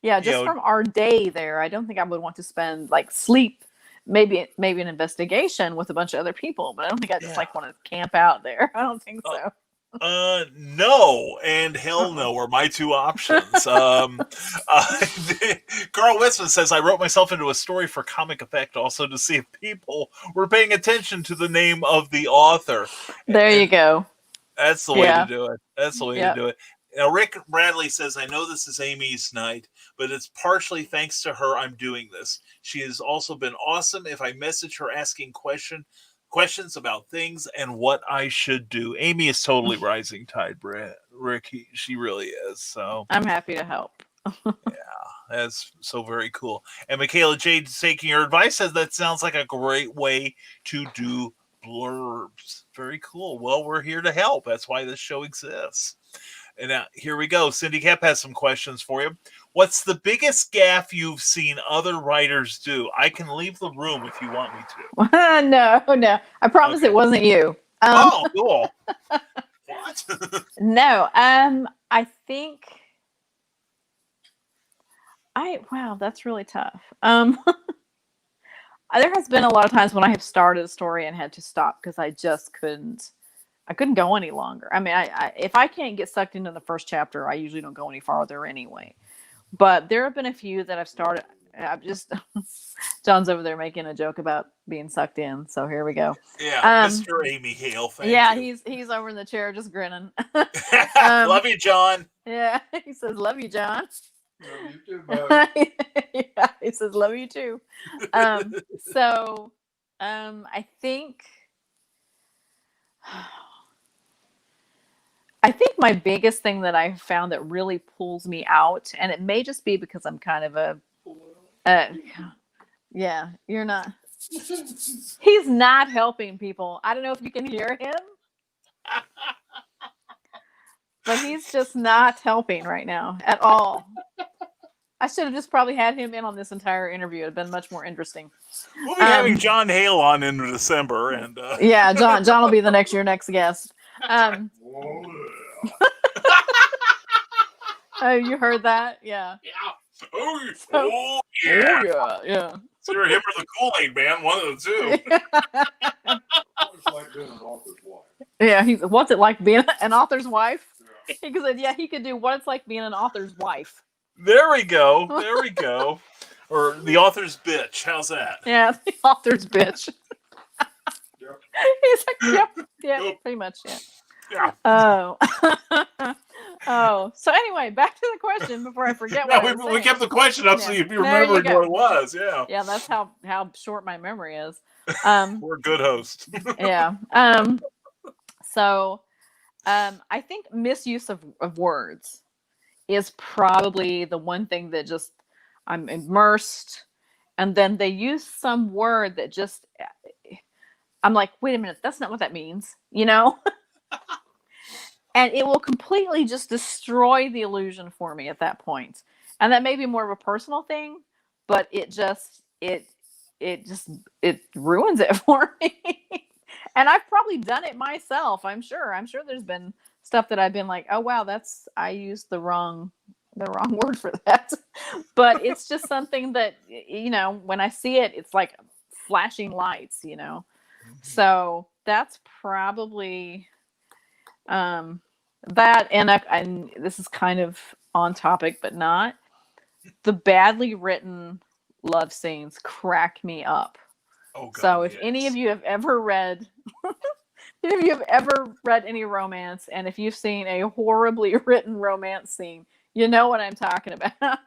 Yeah, just from our day there, I don't think I would want to spend sleep, maybe an investigation with a bunch of other people, but I don't think I just want to camp out there. I don't think so. No and hell no are my two options. Carl Witzman says, I wrote myself into a story for comic effect also to see if people were paying attention to the name of the author. There you go. That's the way to do it. That's the way to do it. Now, Rick Bradley says, I know this is Amy's night, but it's partially thanks to her I'm doing this. She has also been awesome. If I message her asking questions about things and what I should do. Amy is totally rising tide, Rick. She really is. So I'm happy to help. That's so very cool. And Michaela Jade taking your advice says that sounds like a great way to do blurbs. Very cool. Well, we're here to help. That's why this show exists. And now here we go. Cindy Kapp has some questions for you. What's the biggest gaffe you've seen other writers do? I can leave the room if you want me to. No. I promise it wasn't you. Cool. What? No. I think. Wow, that's really tough. There has been a lot of times when I have started a story and had to stop because I just couldn't. I couldn't go any longer. I mean, if I can't get sucked into the first chapter, I usually don't go any farther anyway. But there have been a few that I've started. John's over there making a joke about being sucked in. So here we go. Yeah, Mr. Amy Hale. Thank you. He's over in the chair just grinning. Love you, John. Yeah, he says, "Love you, John." Love you too, bud. Yeah, he says, "Love you too." So, I think my biggest thing that I found that really pulls me out, and it may just be because I'm kind of you're not. He's not helping people. I don't know if you can hear him, but he's just not helping right now at all. I should have just probably had him in on this entire interview. It'd been much more interesting. We'll be having John Hale on in December, and Yeah, John will be your next guest. Oh, Oh, you heard that? Yeah. yeah. Oh, So- oh yeah. yeah. It's either him or the Kool-Aid Man, one of the two. it's like being an author's wife. Yeah, what's it like being an author's wife? He said, yeah, he could do what it's like being an author's wife. There we go. There we go. Or the author's bitch. How's that? Yeah, the author's bitch. Yep. He's like, yeah, Yep. pretty much, yeah. Yeah. Oh. Oh. So anyway, back to the question before I forget what I was No, we saying. kept the question up so Yeah. you'd be There you remembering go. what it was. Yeah. Yeah, that's how short my memory is. We're a good host. Yeah. So I think misuse of words is probably the one thing that just I'm immersed, and then they use some word that just I'm like, wait a minute, that's not what that means, and it will completely just destroy the illusion for me at that point. And that may be more of a personal thing, but it ruins it for me. And I've probably done it myself. I'm sure there's been stuff that I've been like, oh wow, I used the wrong word for that. But it's just something that, when I see it, it's like flashing lights, So that's probably that. And this is kind of on topic, but not. The badly written love scenes crack me up. Oh, God, So if yes. any of you have ever read any romance, and if you've seen a horribly written romance scene, you know what I'm talking about.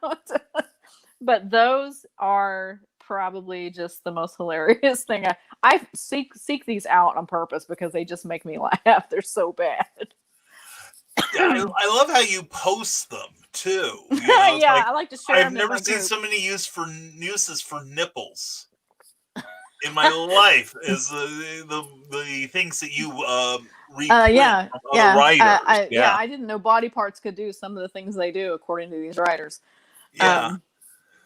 But those are probably just the most hilarious thing. I seek these out on purpose because they just make me laugh. They're so bad. Yeah, I love how you post them too. Yeah, I like to share I've them in never my seen group. so many uses for nipples in my life as the things that you reprint Yeah, from other writers. yeah. I didn't know body parts could do some of the things they do according to these writers. Yeah.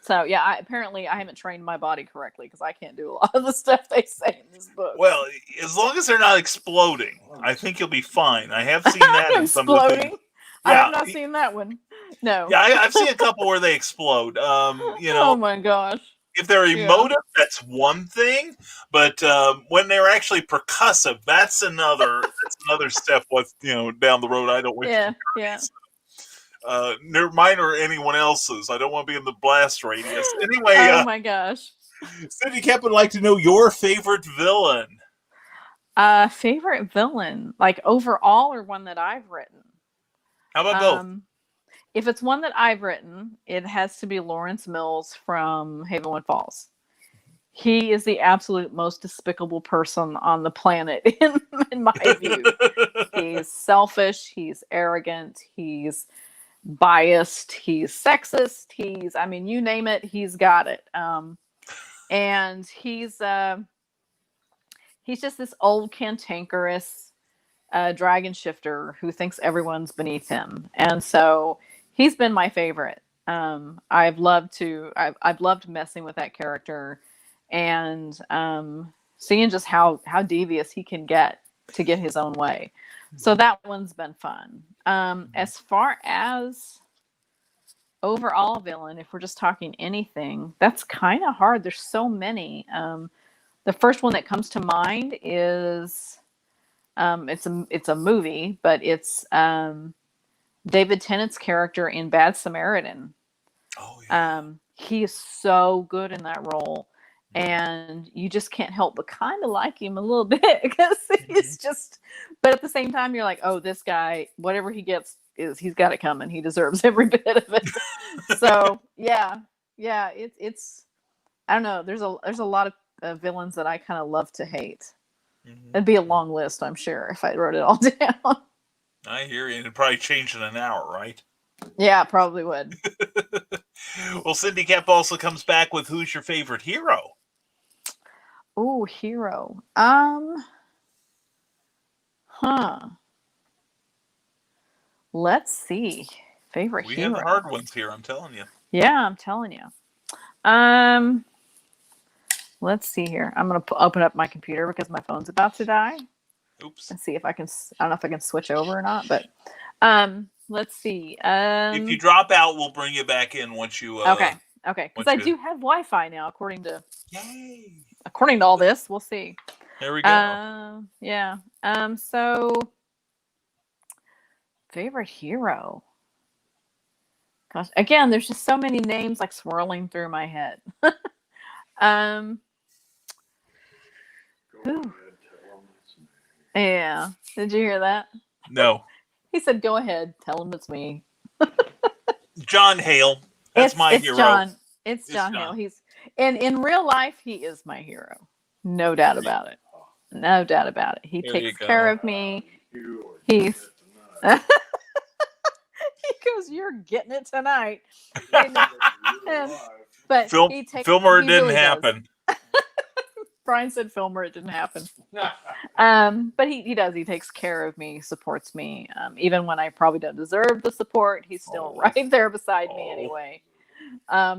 So yeah, apparently I haven't trained my body correctly because I can't do a lot of the stuff they say in this book. Well, as long as they're not exploding, I think you'll be fine. I have seen that in some of the Exploding? things. I have Yeah. not seen that one. No. Yeah, I've seen a couple where they explode. Oh my gosh. If they're Yeah. emotive, that's one thing. But when they're actually percussive, that's another step. What's down the road? I don't wish. Yeah. Mine or anyone else's. I don't want to be in the blast radius. Anyway, Oh my gosh. Cindy Kemp would like to know your favorite villain. Favorite villain, like overall or one that I've written? How about both? If it's one that I've written, it has to be Lawrence Mills from Havenwood Falls. He is the absolute most despicable person on the planet, in my view. He's selfish. He's arrogant. He's biased. He's sexist. You name it, he's got it. And he's just this old cantankerous dragon shifter who thinks everyone's beneath him. And so he's been my favorite. I've loved messing with that character and seeing just how devious he can get to get his own way. So that one's been fun. As far as overall villain, if we're just talking anything, that's kind of hard. There's so many. The first one that comes to mind is it's a movie, but it's David Tennant's character in Bad Samaritan. Oh yeah. He is so good in that role, and you just can't help but kind of like him a little bit because he's just. But at the same time, you're like, oh, this guy, whatever he gets, he's got it coming. He deserves every bit of it. So yeah, it's. I don't know. There's a lot of villains that I kind of love to hate. It'd be a long list, I'm sure, if I wrote it all down. I hear you. It'd probably change in an hour, right? Yeah, probably would. Well, Cindy Kemp also comes back with who's your favorite hero? Oh, hero. Let's see. Favorite We hero. have the hard ones here, I'm telling you. Yeah, I'm telling you. Let's see here. I'm going to open up my computer because my phone's about to die Oops. and see if I can, I don't know if I can switch over or not, but let's see. If you drop out, we'll bring you back in once you. Okay. Because once I you- do have Wi-Fi now, according to Yay! all this. We'll see. There we go. Yeah. So favorite hero. Gosh, again, there's just so many names like swirling through my head. Go Ooh. ahead, tell 'em it's me. Yeah. Did you hear that? No, He said, "Go ahead, tell him it's me." John Hale. That's my hero. John. It's It's John Hale. John. He's in real life. He is my hero. No doubt about it. No doubt about it. He There you takes go. care of me. You are He's- getting it tonight. He goes, "You're getting it tonight." You're And- alive. But Film, he takes. film or it he didn't really does. happen. Brian said, "Film or it didn't happen." But he does. He takes care of me, supports me, even when I probably don't deserve the support. He's still right there beside me anyway.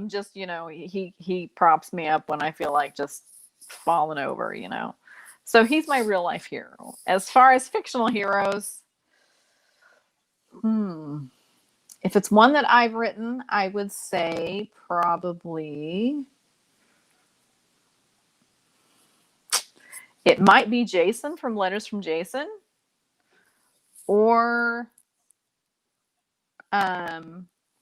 Just he props me up when I feel like just falling over. So he's my real life hero. As far as fictional heroes, if it's one that I've written, I would say probably. It might be Jason from Letters from Jason, or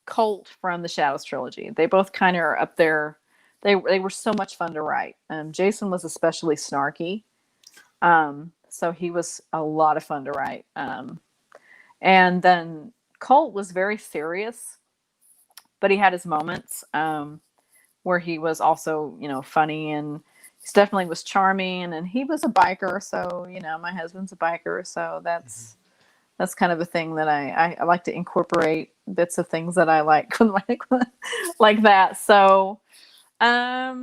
Colt from the Shadows trilogy. They both kind of are up there. They were so much fun to write. Jason was especially snarky, so he was a lot of fun to write. And then Colt was very serious, but he had his moments where he was also, funny, and he definitely was charming, and he was a biker. So, my husband's a biker. So that's kind of a thing that I like to incorporate bits of things that I like like that. So, yeah,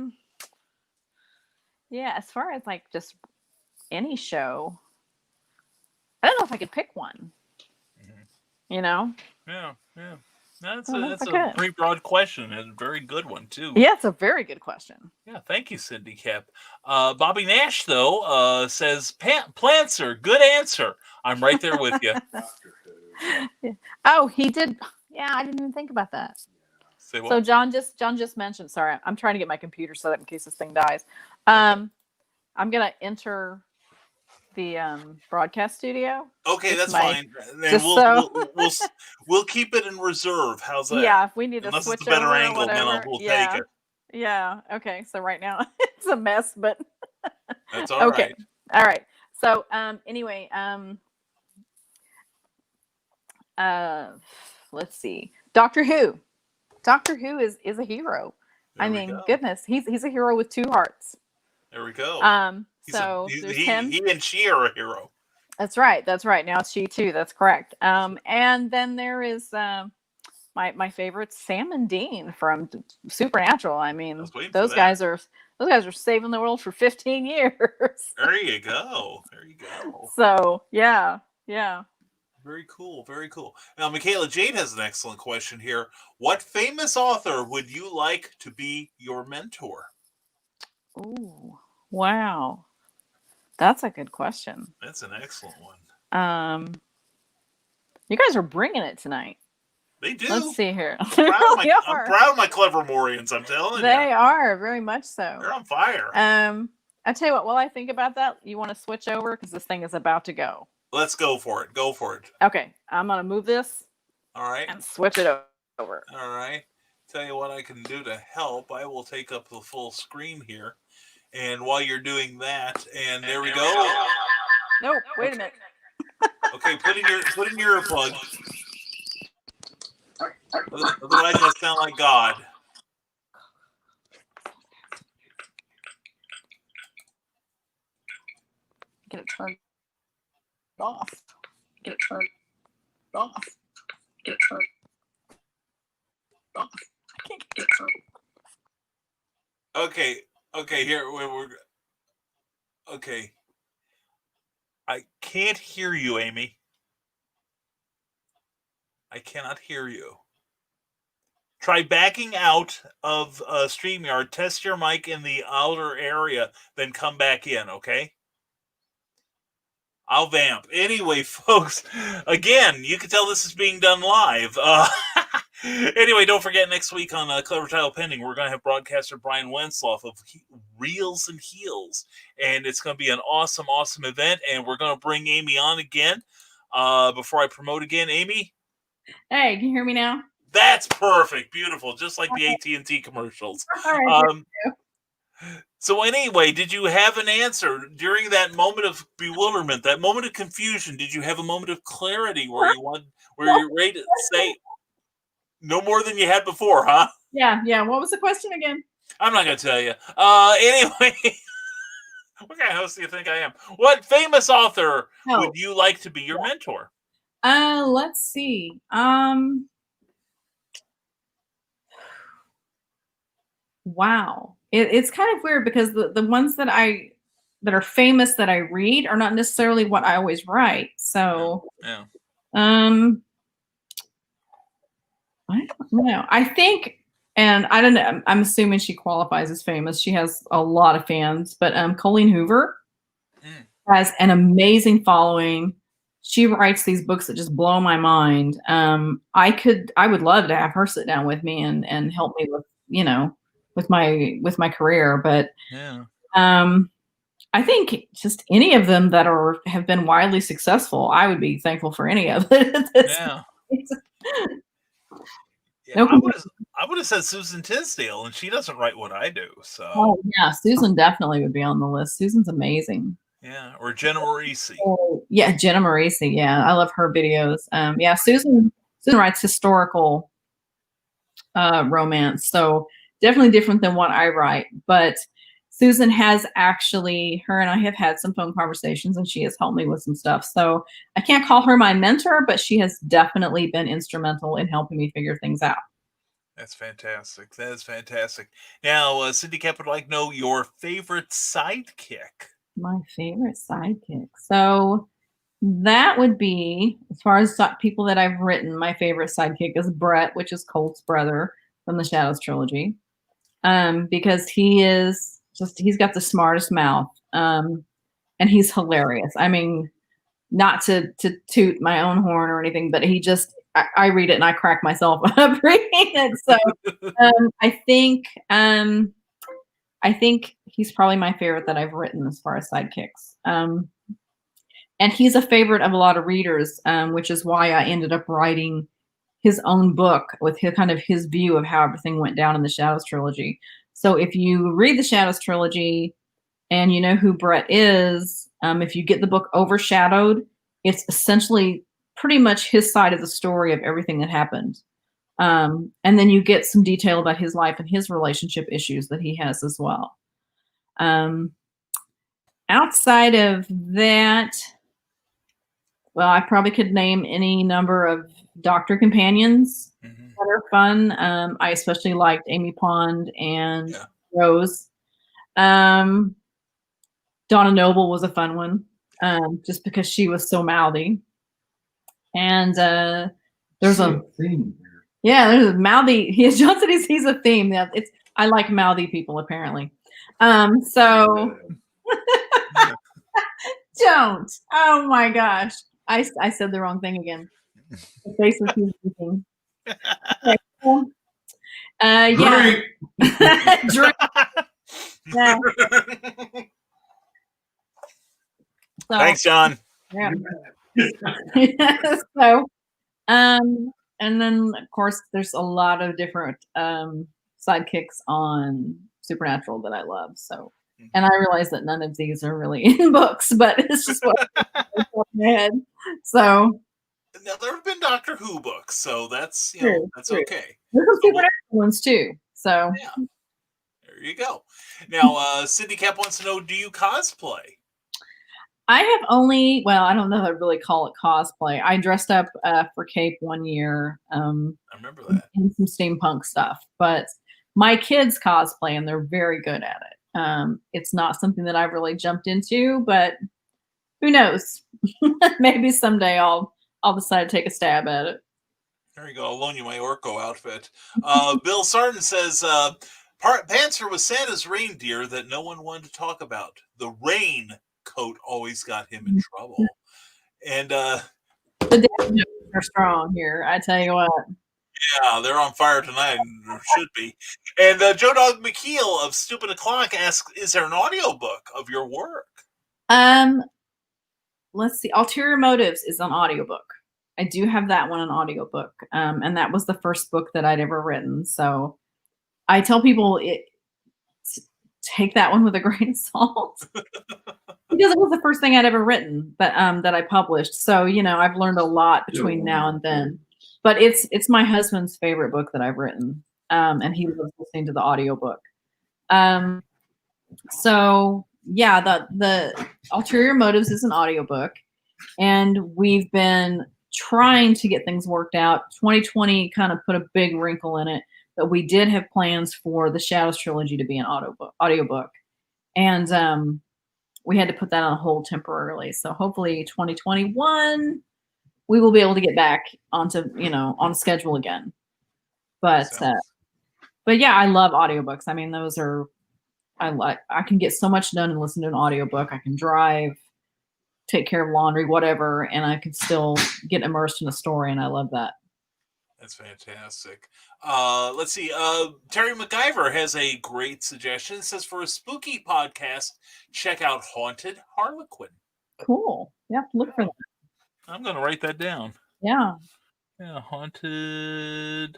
as far as like just any show, I don't know if I could pick one, Yeah. That's a pretty broad question and a very good one too. Yeah, it's a very good question. Yeah, thank you, Cindy Cap. Bobby Nash though says Plancer, good answer. I'm right there with you. Doctor Who. Oh, he did. Yeah, I didn't even think about that. Say what? So John just mentioned. Sorry, I'm trying to get my computer set up in case this thing dies. I'm gonna enter the broadcast studio. Okay, It's that's fine. And just we'll keep it in reserve. How's that? Yeah, if we need to Unless switch it's a better over or angle, then whatever. we'll Yeah. take it. Yeah. Okay. So right now it's a mess, but That's all okay. right. All right. So anyway, let's see. Doctor Who. Doctor Who is a hero. There I we mean, go. goodness, he's a hero with two hearts. There we go. So there's him. He and she are a hero. That's right. Now it's she too. That's correct. And then there is my favorite, Sam and Dean from Supernatural. I mean, those guys are saving the world for 15 years. There you go. So yeah. Very cool. Very cool. Now, Michaela Jade has an excellent question here. What famous author would you like to be your mentor? Ooh, wow. That's a good question. That's an excellent one. You guys are bringing it tonight. They do. Let's see here. I'm They proud, really I'm are. proud of my clever Morians, I'm telling you. They are very much so. They're on fire. I tell you what, while I think about that, you want to switch over because this thing is about to go. Let's go for it. Go for it. Okay, I'm gonna move this. All right. And switch it over. All right. Tell you what I can do to help. I will take up the full screen here. And while you're doing that, and there we go. No, wait a minute. Okay, put in your earplug. Otherwise, I sound like God. Get it turned off. Get it turned off. Get it turned off. I can't get it turned. Okay. Here we're. Okay. I can't hear you, Amy. I cannot hear you. try backing out of StreamYard, test your mic in the outer area, then come back in, okay? I'll vamp. Anyway, folks, again, you can tell this is being done live. Anyway, don't forget next week on Clever Title Pending, we're going to have broadcaster Brian Wensloff of Reels and Heels. And it's going to be an awesome, awesome event. And we're going to bring Amy on again. Before I promote again, Amy? Hey, can you hear me now? That's perfect. Beautiful. Just like the AT&T commercials. All right. So anyway, did you have an answer during that moment of bewilderment, that moment of confusion? Did you have a moment of clarity where you're ready to say no more than you had before, huh? Yeah. What was the question again? I'm not going to tell you. Anyway, what kind of host do you think I am? What famous author would you like to be your mentor? Let's see. Wow. It's kind of weird because the ones that are famous that I read are not necessarily what I always write. So, yeah. I don't know. I think, and I don't know, I'm assuming she qualifies as famous. She has a lot of fans, but Colleen Hoover has an amazing following. She writes these books that just blow my mind. I would love to have her sit down with me and help me with, with my career, but I think just any of them that have been widely successful, I would be thankful for any of it. I would have said Susan Tisdale, and she doesn't write what I do. So Susan definitely would be on the list. Susan's amazing. Yeah, or Jenna Morisi. Jenna Morisi. Yeah, I love her videos. Susan writes historical romance, so definitely different than what I write. But Susan has actually, her and I have had some phone conversations, and she has helped me with some stuff. So I can't call her my mentor, but she has definitely been instrumental in helping me figure things out. That's fantastic. That is fantastic. Now, Cindy Cap would like to know your favorite sidekick. My favorite sidekick. So that would be, as far as people that I've written, my favorite sidekick is Brett, which is Colt's brother from the Shadows trilogy. Because he's got the smartest mouth. And he's hilarious. I mean, not to toot my own horn or anything, but I read it and I crack myself up reading it. So I think he's probably my favorite that I've written as far as sidekicks. And he's a favorite of a lot of readers, which is why I ended up writing his own book with his view of how everything went down in the Shadows trilogy. So if you read the Shadows trilogy and you know who Brett is, if you get the book overshadowed, it's essentially pretty much his side of the story of everything that happened. And then you get some detail about his life and his relationship issues that he has as well. Outside of that, well, I probably could name any number of doctor companions that are fun. I especially liked Amy Pond and Rose. Donna Noble was a fun one, just because she was so mouthy. And there's a theme here. Yeah, there's a mouthy. John said he's a theme. Yeah, I like mouthy people apparently. So don't. Oh my gosh. I said the wrong thing again. The face was speaking. Okay, cool. Yeah. Drink. Yeah. So, thanks, John. Yeah. So, and then of course there's a lot of different sidekicks on Supernatural that I love. So, and I realize that none of these are really in books, but it's just what comes off my head. So now there have been Doctor Who books, so that's that's true. okay. There's some Supernatural ones too. So yeah, there you go. Now, Cindy Cap wants to know: do you cosplay? I have only, well, I don't know if I'd really call it cosplay. I dressed up for Cape one year. I remember that. And some steampunk stuff, but my kids cosplay and they're very good at it. It's not something that I've really jumped into, but who knows? Maybe someday I'll decide to take a stab at it. There you go. I'll loan you my Orko outfit. Bill Sarton says, Panzer was Santa's reindeer that no one wanted to talk about. The rain coat always got him in trouble. And The dad jokes are strong here. I tell you what. yeah, they're on fire tonight, or should be. And Joe Dog McKeel of Stupid O'Clock asks, is there an audiobook of your work? Let's see. Ulterior Motives is an audiobook. I do have that one, an audiobook. And that was the first book that I'd ever written. So I tell people take that one with a grain of salt. Because it was the first thing I'd ever written that I published. So, I've learned a lot between now and then. But it's my husband's favorite book that I've written. And he loves listening to the audiobook. So yeah, the Ulterior Motives is an audiobook. And we've been trying to get things worked out. 2020 kind of put a big wrinkle in it, but we did have plans for the Shadows trilogy to be an audiobook. And we had to put that on hold temporarily. So hopefully 2021, we will be able to get back onto, on schedule again. But yeah, I love audiobooks. I mean, I can get so much done and listen to an audiobook. I can drive, take care of laundry, whatever, and I can still get immersed in a story, and I love that. That's fantastic. Let's see. Terry MacGyver has a great suggestion. It says, for a spooky podcast, check out Haunted Harlequin. Cool. Yeah, look for that. I'm going to write that down. Yeah. Yeah, Haunted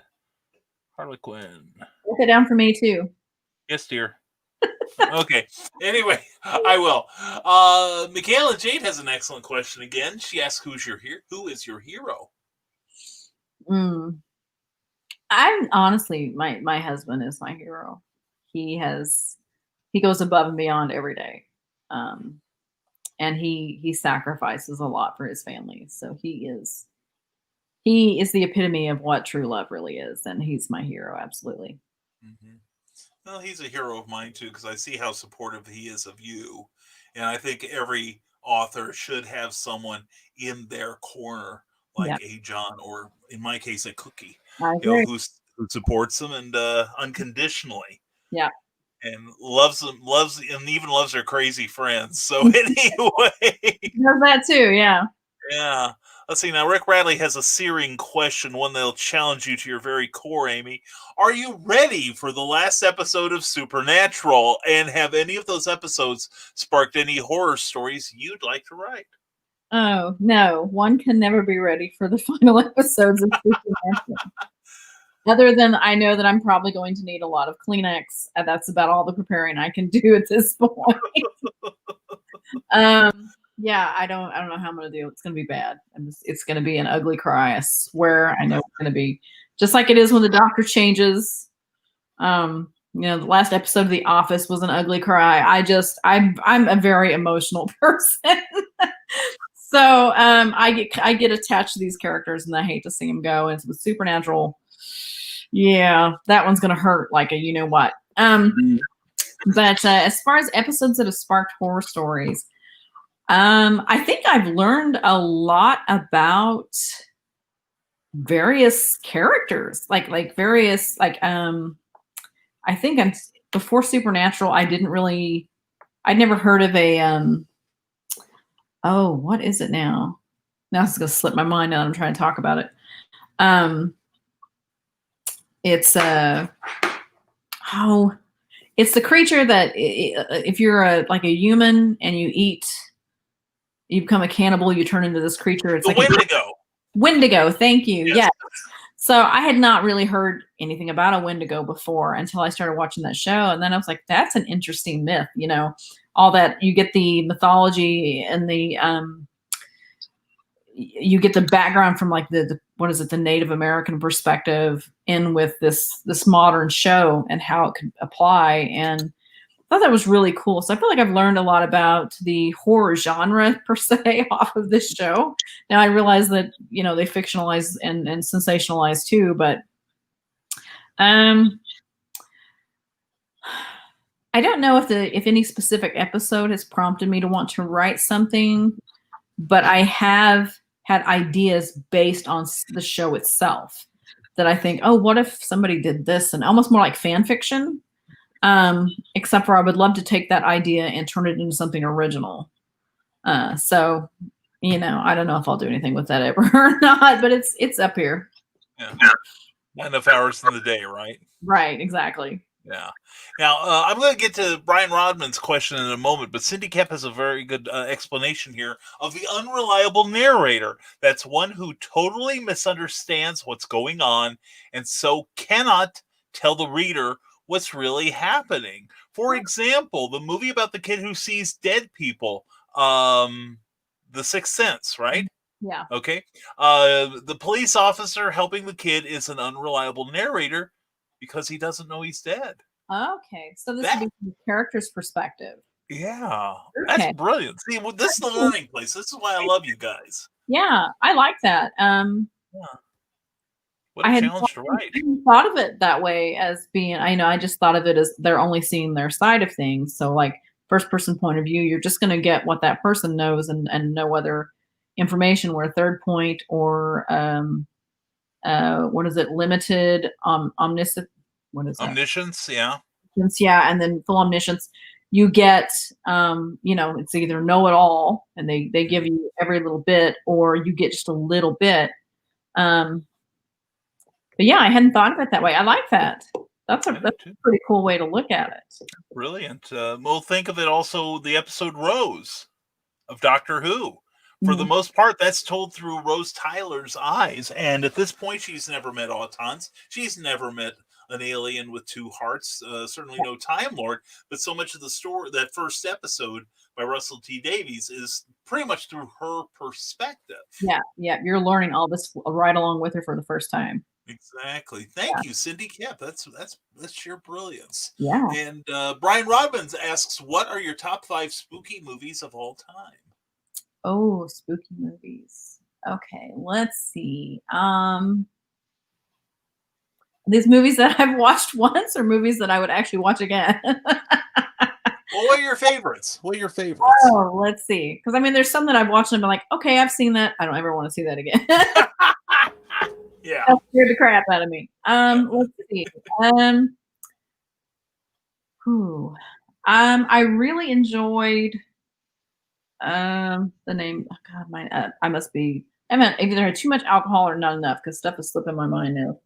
Harlequin. Write it down for me, too. Yes, dear. Okay. Anyway, I will. Michaela Jade has an excellent question again. She asks, who is your hero? I'm honestly, my husband is my hero. He goes above and beyond every day. And he sacrifices a lot for his family. So he is the epitome of what true love really is. And he's my hero. Absolutely. Mm-hmm. Well, he's a hero of mine too, because I see how supportive he is of you. And I think every author should have someone in their corner, like a John, or in my case, a Cookie, who supports them and unconditionally. Yeah. And loves them, and even loves their crazy friends. So anyway. He does that too, yeah. Yeah. Let's see. Now, Rick Radley has a searing question, one that'll challenge you to your very core, Amy. Are you ready for the last episode of Supernatural? And have any of those episodes sparked any horror stories you'd like to write? Oh, no. One can never be ready for the final episodes of Supernatural. Other than I know that I'm probably going to need a lot of Kleenex. And that's about all the preparing I can do at this point. Yeah, I don't know how I'm going to do. It's going to be bad. It's going to be an ugly cry. I swear. I know it's going to be just like it is when the doctor changes. The last episode of The Office was an ugly cry. I'm a very emotional person. So I get attached to these characters and I hate to see them go. And with Supernatural, yeah, that one's going to hurt like a you know what. But as far as episodes that have sparked horror stories, I think I've learned a lot about various characters, like various, I think before Supernatural, I'd never heard of what is it now? Now it's going to slip my mind now. I'm trying to talk about it. It's the creature that if you're a human and you become a cannibal, you turn into this creature. It's the Wendigo. Wendigo, thank you. Yes. So I had not really heard anything about a Wendigo before until I started watching that show. And then I was like, that's an interesting myth, all that you get the mythology and you get the background from the Native American perspective in with this modern show and how it could apply. And I thought that was really cool. So I feel like I've learned a lot about the horror genre per se off of this show. Now I realize that, they fictionalize and sensationalize too, but I don't know if any specific episode has prompted me to want to write something, but I have had ideas based on the show itself. that I think, oh, what if somebody did this, and almost more like fan fiction. Except for I would love to take that idea and turn it into something original. So, I don't know if I'll do anything with that ever or not, but it's up here. Yeah. Not enough hours in the day, right? Right, exactly. Yeah. Now, I'm going to get to Brian Rodman's question in a moment, but Cindy Kemp has a very good explanation here of the unreliable narrator. That's one who totally misunderstands what's going on and so cannot tell the reader what's really happening. For example, the movie about the kid who sees dead people, The Sixth Sense, right? Yeah. Okay. The police officer helping the kid is an unreliable narrator because he doesn't know he's dead. Okay. So this would be from the character's perspective. Yeah. Okay. That's brilliant. See, this is the learning place. This is why I love you guys. Yeah, I like that. What a challenge to write. I hadn't thought of it that way as being, I just thought of it as they're only seeing their side of things. So like first person point of view, you're just going to get what that person knows and no other information, where third point or what is it? Limited omniscient. What is that? Omniscience, yeah. Yeah, and then full omniscience. You get, it's either know it all, and they give you every little bit, or you get just a little bit. But yeah, I hadn't thought of it that way. I like that. That's a pretty cool way to look at it. Brilliant. Well, think of it also the episode Rose of Doctor Who. For the most part, that's told through Rose Tyler's eyes. And at this point, she's never met Autons. She's never met an alien with two hearts, certainly no Time Lord. But so much of the story, that first episode by Russell T Davies, is pretty much through her perspective. Yeah. You're learning all this right along with her for the first time. Exactly. Thank you, Cindy Kemp. That's sheer brilliance. Yeah. And Brian Rodmans asks, what are your top 5 spooky movies of all time? Oh, spooky movies. Okay, let's see. These movies that I've watched once, or movies that I would actually watch again? Well, what are your favorites? Oh, let's see. Because there's some that I've watched and been like, okay, I've seen that. I don't ever want to see that again. Yeah. That scared the crap out of me. Let's see. I really enjoyed the name. Oh God, I must be. I either had too much alcohol or not enough, because stuff is slipping my mind now.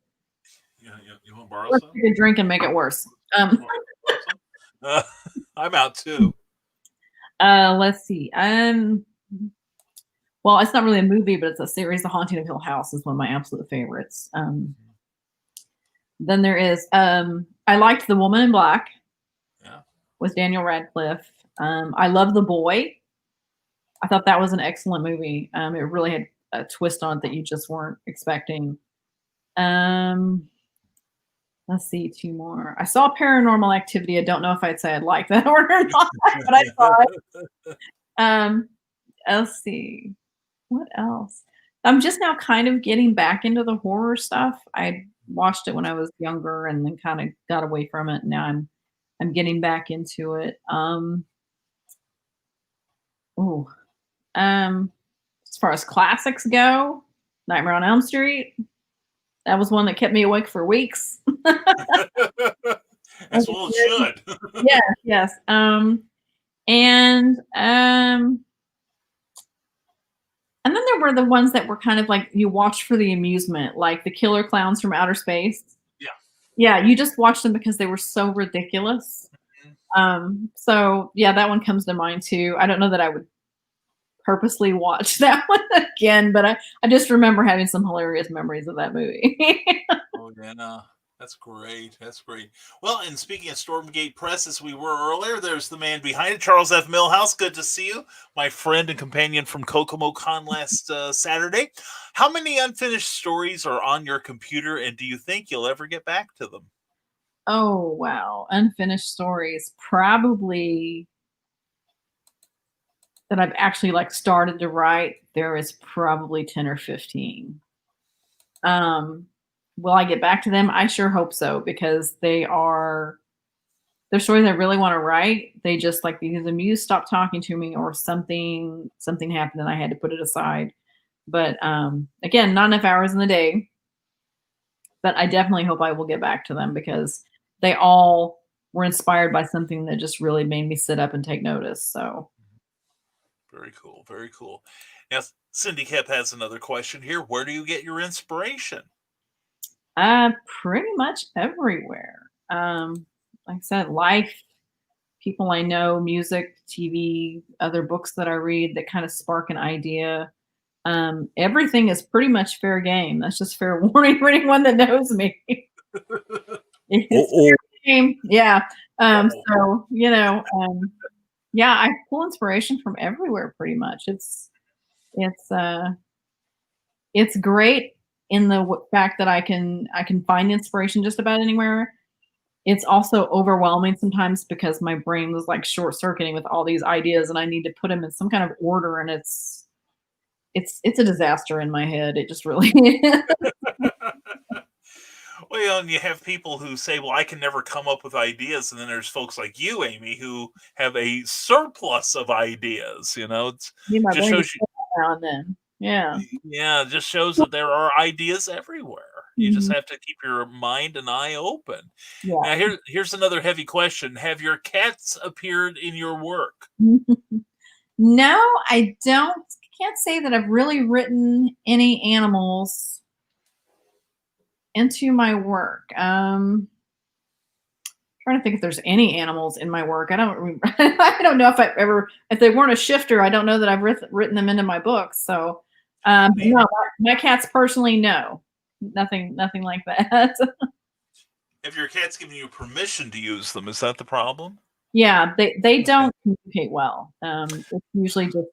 Yeah. You want to borrow Let's some? take a drink and make it worse. I'm out too. Let's see. Well, it's not really a movie, but it's a series. The Haunting of Hill House is one of my absolute favorites. Then there is, I liked The Woman in Black. Yeah. With Daniel Radcliffe. I love The Boy. I thought that was an excellent movie. It really had a twist on it that you just weren't expecting. Let's see, 2 more. I saw Paranormal Activity. I don't know if I'd say I'd like that or not, but I saw it. Let's see. What else? I'm just now kind of getting back into the horror stuff. I watched it when I was younger and then kind of got away from it. Now I'm getting back into it. As far as classics go, Nightmare on Elm Street. That was one that kept me awake for weeks. As well it should. Yes. And then there were the ones that were kind of like you watched for the amusement, like the Killer Clowns from Outer Space. Yeah. Yeah, you just watched them because they were so ridiculous. So yeah, that one comes to mind too. I don't know that I would purposely watch that one again, but I just remember having some hilarious memories of that movie. Oh, yeah. That's great. Well, and speaking of Stormgate Press, as we were earlier, there's the man behind it, Charles F. Millhouse. Good to see you, my friend and companion from Kokomo Con last Saturday. How many unfinished stories are on your computer, and do you think you'll ever get back to them? Oh, wow. Unfinished stories. Probably that I've actually started to write. There is probably 10 or 15. Will I get back to them? I sure hope so, because they're stories I really want to write. They just because the muse stopped talking to me, or something happened and I had to put it aside. But again, not enough hours in the day. but I definitely hope I will get back to them because they all were inspired by something that just really made me sit up and take notice. So Very cool. Very cool. Now, Cindy Kep has another question here. Where do you get your inspiration? pretty much everywhere. Like I said, life, people I know, music, TV, other books that I read that kind of spark an idea. Everything is pretty much fair game. That's just fair warning for anyone that knows me. It's Oh, fair game. Yeah. oh. So, yeah, I pull inspiration from everywhere pretty much. It's great in the fact that I can find inspiration just about anywhere. It's also overwhelming sometimes because my brain was like short circuiting with all these ideas and I need to put them in some kind of order, and it's a disaster in my head. It just really is. Well, and you have people who say, well, I can never come up with ideas. And then there's folks like you, Amy, who have a surplus of ideas. It's Need my just brain to shows you, chill now and then. Yeah. yeah, it just shows that there are ideas everywhere. You just Mhm. have to keep your mind and eye open. Yeah. Now, here's another heavy question. Have your cats appeared in your work? No, I don't. Can't say that I've really written any animals into my work. Trying to think if there's any animals in my work. I don't know if they weren't a shifter. I don't know that I've written them into my books. So, no, my cats personally, no, nothing like that. Have your cats given you permission to use them? Is that the problem? Yeah, they don't communicate well. It's usually just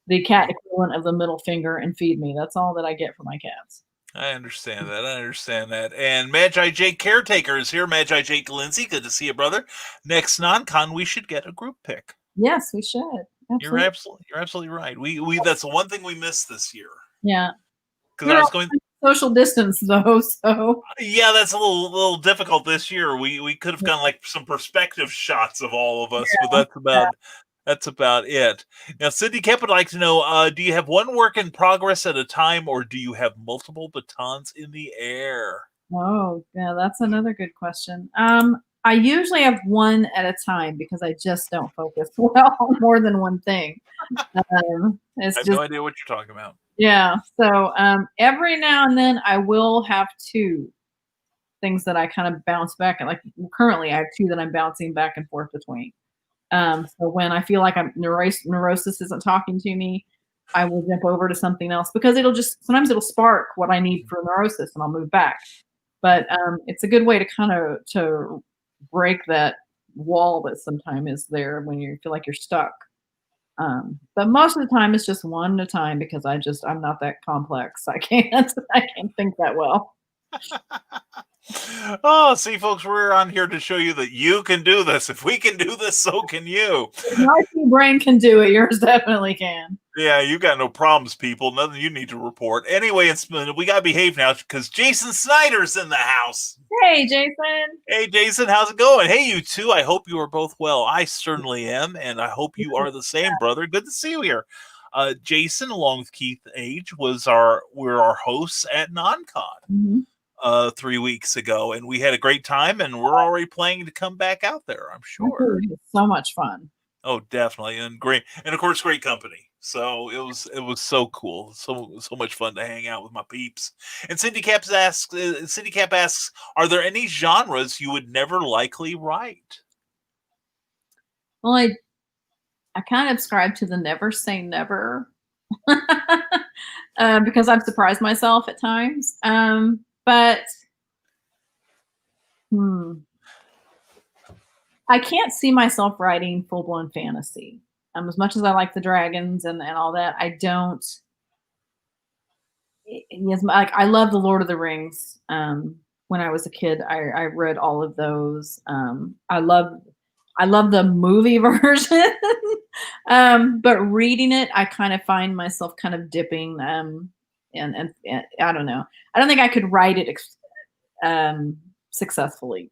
the cat equivalent of the middle finger and feed me. That's all that I get from my cats. I understand that. I understand that. And Magi Jake Caretaker is here. Magi Jake Lindsay, good to see you, brother. Next non-con, we should get a group pick. Yes, we should. You're Absolutely. absolutely right. We that's the one thing we missed this year. Yeah. Because I was going Social distance though, so yeah, that's a little difficult this year. We could have done like some perspective shots of all of us, but that's about it. Now, Cindy Kep would like to know, do you have one work in progress at a time, or do you have multiple batons in the air? oh yeah, that's another good question. I usually have one at a time because I just don't focus well on more than one thing. It's I have just no idea what you're talking about. yeah. So every now and then I will have two things that I kind of bounce back and like currently I have two that I'm bouncing back and forth between. So when I feel like neurosis isn't talking to me, I will jump over to something else because sometimes it'll spark what I need for neurosis and I'll move back. But it's a good way to kind of to break that wall that sometimes is there when you feel like you're stuck. But most of the time it's just one at a time because I'm not that complex. I can't think that well. Oh, see, folks, we're on here to show you that you can do this. If we can do this, so can you. If my brain can do it, yours definitely can. Yeah, you got no problems, people. Nothing you need to report. Anyway, we got to behave now because Jason Snyder's in the house. Hey, Jason. Hey, Jason, how's it going? Hey, you two. I hope you are both well. I certainly am, and I hope you are the same, brother. Good to see you here. Jason, along with Keith Age, were our hosts at NonCon. Mm-hmm. 3 weeks ago, and we had a great time, and we're already planning to come back out there, I'm sure. It's so much fun. Oh, definitely, and great, and of course, great company. So it was so cool, so much fun to hang out with my peeps. And Cindy Cap asks, are there any genres you would never likely write? Well, I kind of subscribe to the never say never because I've surprised myself at times. But I can't see myself writing full-blown fantasy. As much as I like the dragons and all that, I don't. Like I love the Lord of the Rings. When I was a kid, I read all of those. I love the movie version, but reading it, I kind of find myself kind of dipping. And I don't know. I don't think I could write it successfully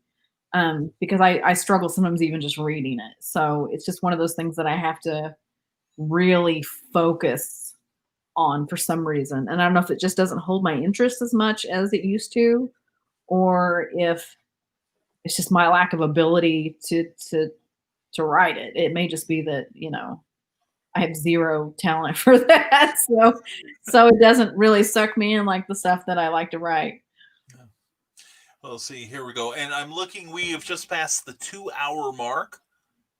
because I struggle sometimes even just reading it. So it's just one of those things that I have to really focus on for some reason. And I don't know if it just doesn't hold my interest as much as it used to, or if it's just my lack of ability to write it. It may just be that, I have zero talent for that. So it doesn't really suck me in like the stuff that I like to write. Well, let's see, here we go. And I'm looking, we have just passed the 2-hour mark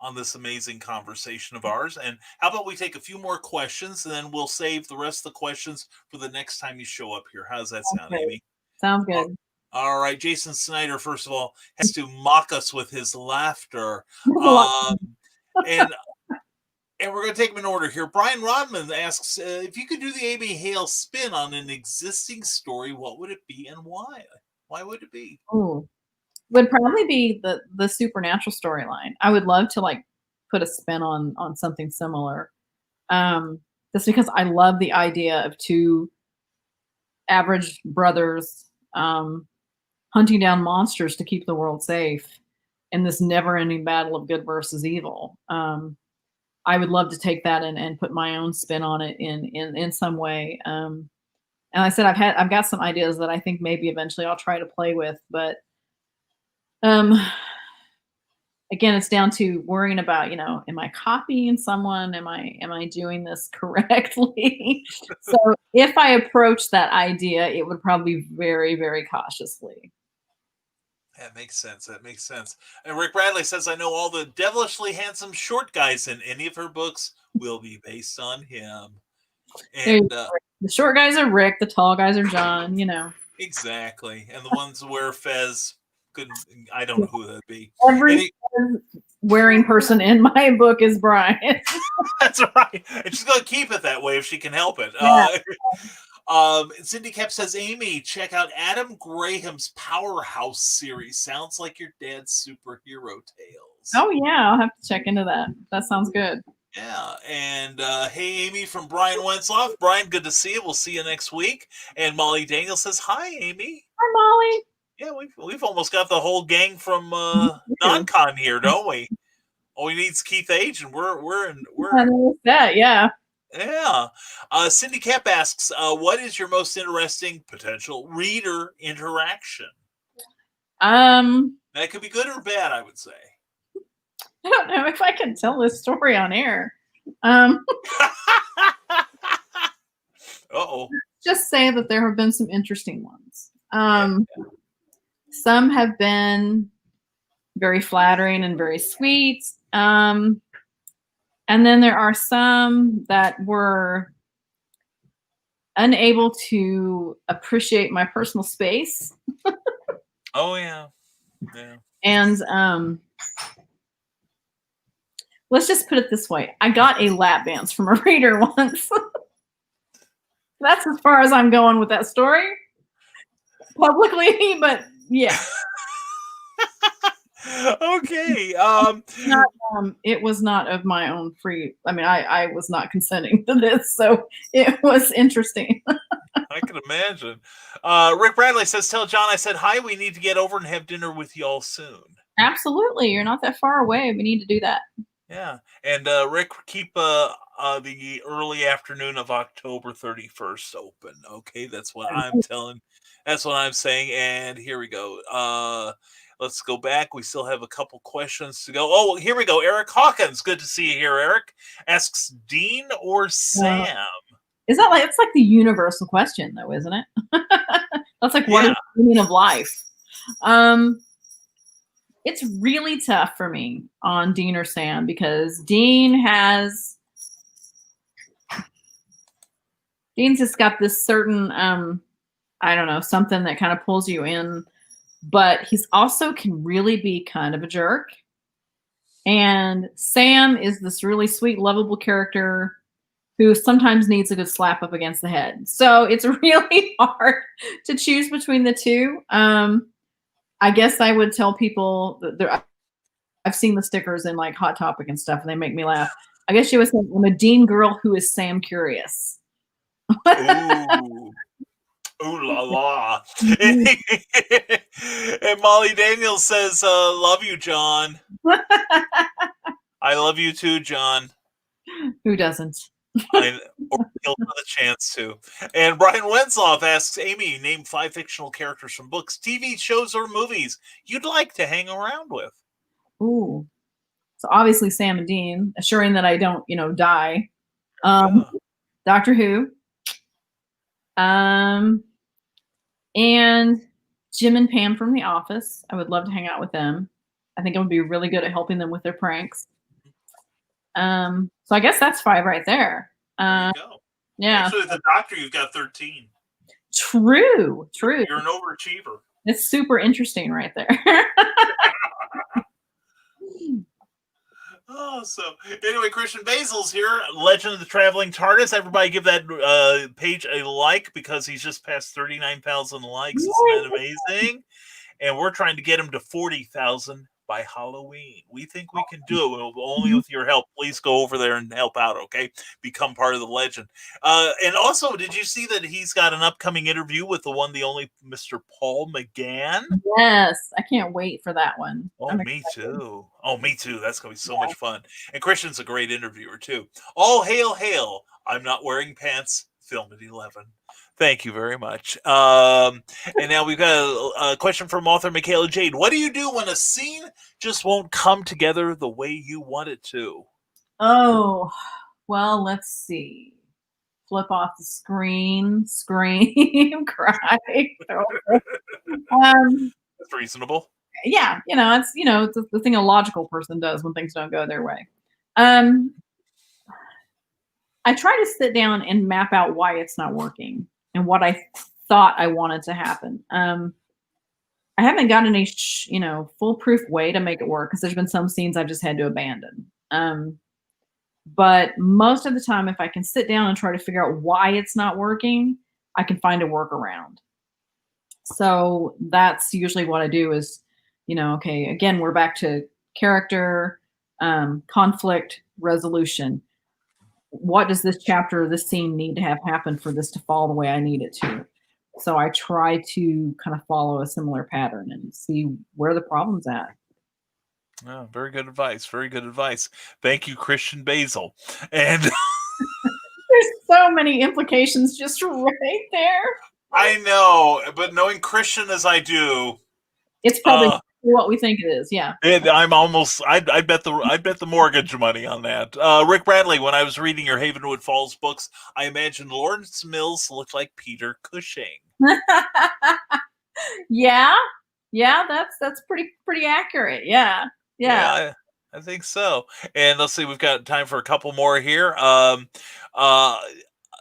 on this amazing conversation of ours. And how about we take a few more questions, and then we'll save the rest of the questions for the next time you show up here. How does that sound, Okay. Amy? Sounds good. All right. Jason Snyder, first of all, has to mock us with his laughter. And we're going to take them in order here. Brian Rodman asks, if you could do the Amy Hale spin on an existing story, what would it be and why? Why would it be? Ooh. Would probably be the supernatural storyline. I would love to like put a spin on something similar. Just because I love the idea of two average brothers hunting down monsters to keep the world safe in this never-ending battle of good versus evil. I would love to take that and put my own spin on it in some way. And I said I've got some ideas that I think maybe eventually I'll try to play with, but again, it's down to worrying about, am I copying someone? Am I doing this correctly? So if I approach that idea, it would probably be very, very cautiously. That makes sense. That makes sense. And Rick Bradley says, I know all the devilishly handsome short guys in any of her books will be based on him. And the short guys are Rick, the tall guys are John, Exactly. And the ones who wear fez, I don't know who that'd be. Every wearing person in my book is Brian. That's right. And she's going to keep it that way if she can help it. Yeah. Cindy Kep says, Amy, check out Adam Graham's Powerhouse series. Sounds like your dad's superhero tales. Oh, yeah. I'll have to check into that. That sounds good. Yeah. And hey, Amy from Brian Wentzoff. Brian, good to see you. We'll see you next week. And Molly Daniel says, hi, Amy. Hi, Molly. Yeah, we've almost got the whole gang from non-con here, don't we? All we need is Keith Age, and we're that, yeah. Yeah. Cindy Kep asks, what is your most interesting potential reader interaction? That could be good or bad, I would say. I don't know if I can tell this story on air. Uh-oh. Just say that there have been some interesting ones. Some have been very flattering and very sweet. And then there are some that were unable to appreciate my personal space. Oh, yeah. Yeah. And let's just put it this way. I got a lap dance from a reader once. That's as far as I'm going with that story publicly, but yeah. Okay. It was not of my own free. I mean, I was not consenting to this, so it was interesting. I can imagine. Rick Bradley says, tell John I said hi. We need to get over and have dinner with y'all soon. Absolutely. You're not that far away. We need to do that. Yeah. And Rick, keep the early afternoon of October 31st open. Okay. That's what I'm telling. That's what I'm saying. And here we go. Let's go back. We still have a couple questions to go. Oh, here we go. Eric Hawkins. Good to see you here, Eric. Asks Dean or Sam? Is that it's like the universal question though, isn't it? That's like, what is the meaning of life? It's really tough for me on Dean or Sam because Dean's just got this certain, I don't know, something that kind of pulls you in. But he's also can really be kind of a jerk. And Sam is this really sweet, lovable character who sometimes needs a good slap up against the head. So it's really hard to choose between the two. I guess I would tell people that I've seen the stickers in like Hot Topic and stuff, and they make me laugh. I guess you would say I'm a Dean girl who is Sam curious. Ooh. Ooh la la. And Molly Daniels says, love you, John. I love you too, John. Who doesn't? Or he'll have a chance to. And Brian Wenzoff asks Amy, name 5 fictional characters from books, TV shows, or movies you'd like to hang around with. Ooh. So obviously Sam and Dean, assuring that I don't, die. Um, Yeah. Doctor Who. And Jim and Pam from The Office. I would love to hang out with them. I think I would be really good at helping them with their pranks. So I guess that's 5 right there. There you go. Yeah. Actually, with the Doctor, you've got 13. True. You're an overachiever. It's super interesting right there. Oh, so anyway, Christian Basil's here. Legend of the Traveling TARDIS. Everybody give that page a like because he's just passed 39,000 likes. Isn't that amazing? And we're trying to get him to 40,000 by Halloween. We think we can do it, only with your help. Please go over there and help out, okay? Become part of the legend. And also, did you see that he's got an upcoming interview with the one, the only Mr. Paul McGann? Yes, I can't wait for that one. Oh, me too. Oh, me too. That's going to be so much fun. And Christian's a great interviewer, too. All hail, hail. I'm not wearing pants. Film at 11. Thank you very much. And now we've got a question from author Michaela Jade. What do you do when a scene just won't come together the way you want it to? Oh, well, let's see. Flip off the screen, scream, cry. That's reasonable. Yeah, it's the thing a logical person does when things don't go their way. I try to sit down and map out why it's not working and what I thought I wanted to happen. I haven't gotten a foolproof way to make it work because there's been some scenes I've just had to abandon. But most of the time, if I can sit down and try to figure out why it's not working, I can find a workaround. So that's usually what I do is, okay, again, we're back to character, conflict, resolution. What does this chapter or this scene need to have happen for this to fall the way I need it to? So I try to kind of follow a similar pattern and see where the problem's at. Oh, very good advice. Very good advice. Thank you, Christian Basil. And there's so many implications just right there. I know, but knowing Christian as I do, it's probably what we think it is. Yeah. I'm almost. I bet the mortgage money on that. Rick Bradley. When I was reading your Havenwood Falls books, I imagined Lawrence Mills looked like Peter Cushing. Yeah, that's pretty accurate. Yeah. I think so. And let's see, we've got time for a couple more here.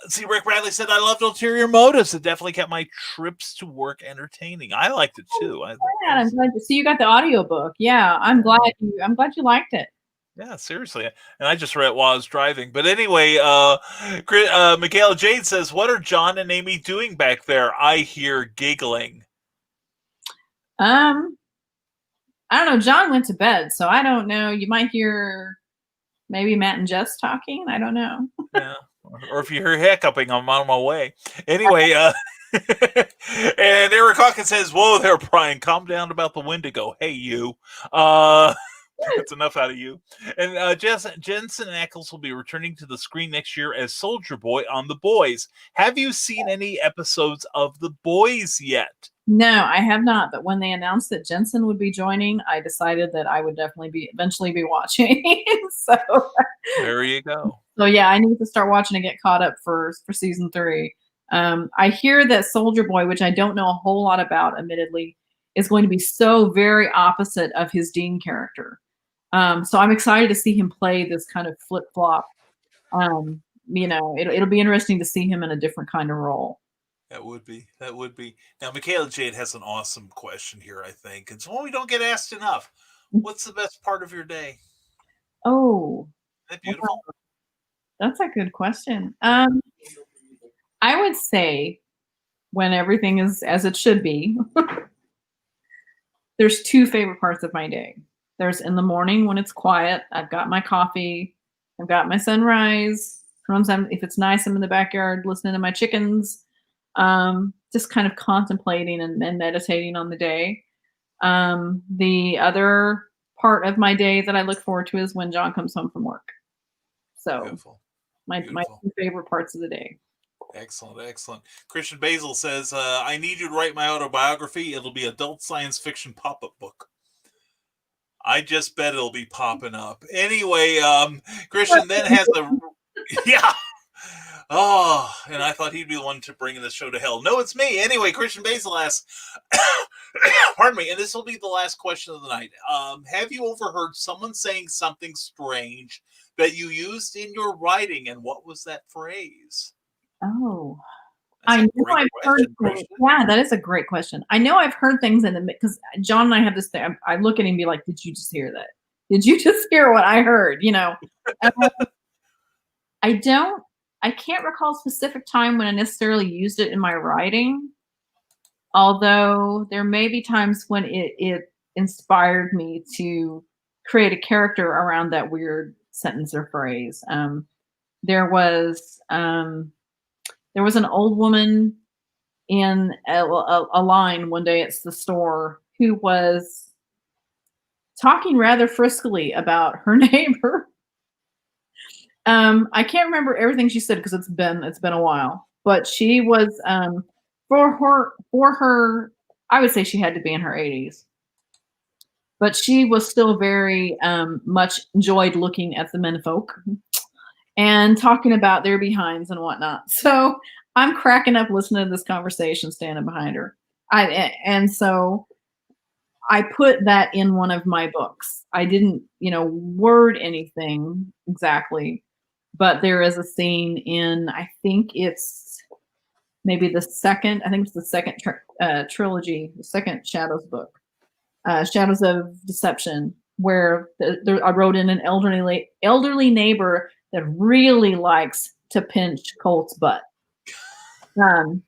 See, Rick Bradley said, I loved Ulterior Motives. It definitely kept my trips to work entertaining. I liked it too. I'm glad to see you got the audiobook. Yeah, I'm glad you liked it. Yeah, seriously. And I just read it while I was driving. But anyway, Michaela Jade says, what are John and Amy doing back there? I hear giggling. I don't know. John went to bed, so I don't know. You might hear maybe Matt and Jess talking. I don't know. Yeah. Or if you hear hiccuping, I'm on my way. Anyway, and Eric Hawkins says, whoa there, Brian. Calm down about the Wendigo. Hey, you. That's enough out of you. And Jensen Ackles will be returning to the screen next year as Soldier Boy on The Boys. Have you seen any episodes of The Boys yet? No, I have not. But when they announced that Jensen would be joining, I decided that I would definitely eventually be watching. So there you go. So yeah, I need to start watching and get caught up for season 3. I hear that Soldier Boy, which I don't know a whole lot about, admittedly, is going to be so very opposite of his Dean character. So I'm excited to see him play this kind of flip flop. It'll be interesting to see him in a different kind of role. That would be. Now, Michaela Jade has an awesome question here, I think. It's one we don't get asked enough. What's the best part of your day? Oh. Isn't that beautiful? That's a good question. I would say when everything is as it should be, there's 2 favorite parts of my day. There's in the morning when it's quiet. I've got my coffee. I've got my sunrise. Sometimes if it's nice, I'm in the backyard listening to my chickens. Just kind of contemplating and meditating on the day. The other part of my day that I look forward to is when John comes home from work. So beautiful. My Beautiful. two favorite parts of the day. Excellent. Christian Basil says, I need you to write my autobiography. It'll be adult science fiction pop-up book. I just bet it'll be popping up. Anyway, Christian then has a... Yeah. Oh, and I thought he'd be the one to bring this show to hell. No, it's me. Anyway, Christian Basil asks, pardon me, and this will be the last question of the night. Have you overheard someone saying something strange that you used in your writing, and what was that phrase? Oh, That's I a know great I've heard question, things. Christian. Yeah, that is a great question. I know I've heard things in the because John and I have this thing. I look at him and be like, "Did you just hear that? Did you just hear what I heard?" You know, I don't. I can't recall a specific time when I necessarily used it in my writing. Although there may be times when it inspired me to create a character around that weird sentence or phrase. There was an old woman in a line one day at the store who was talking rather friskily about her neighbor. I can't remember everything she said because it's been a while, but she was for her I would say she had to be in her 80s, but she was still very much enjoyed looking at the menfolk and talking about their behinds and whatnot. So I'm cracking up listening to this conversation standing behind her. So I put that in one of my books. I didn't, word anything exactly, but there is a scene in, I think it's maybe the second trilogy, the second Shadows book, Shadows of Deception, where I wrote in an elderly neighbor that really likes to pinch Colt's butt. To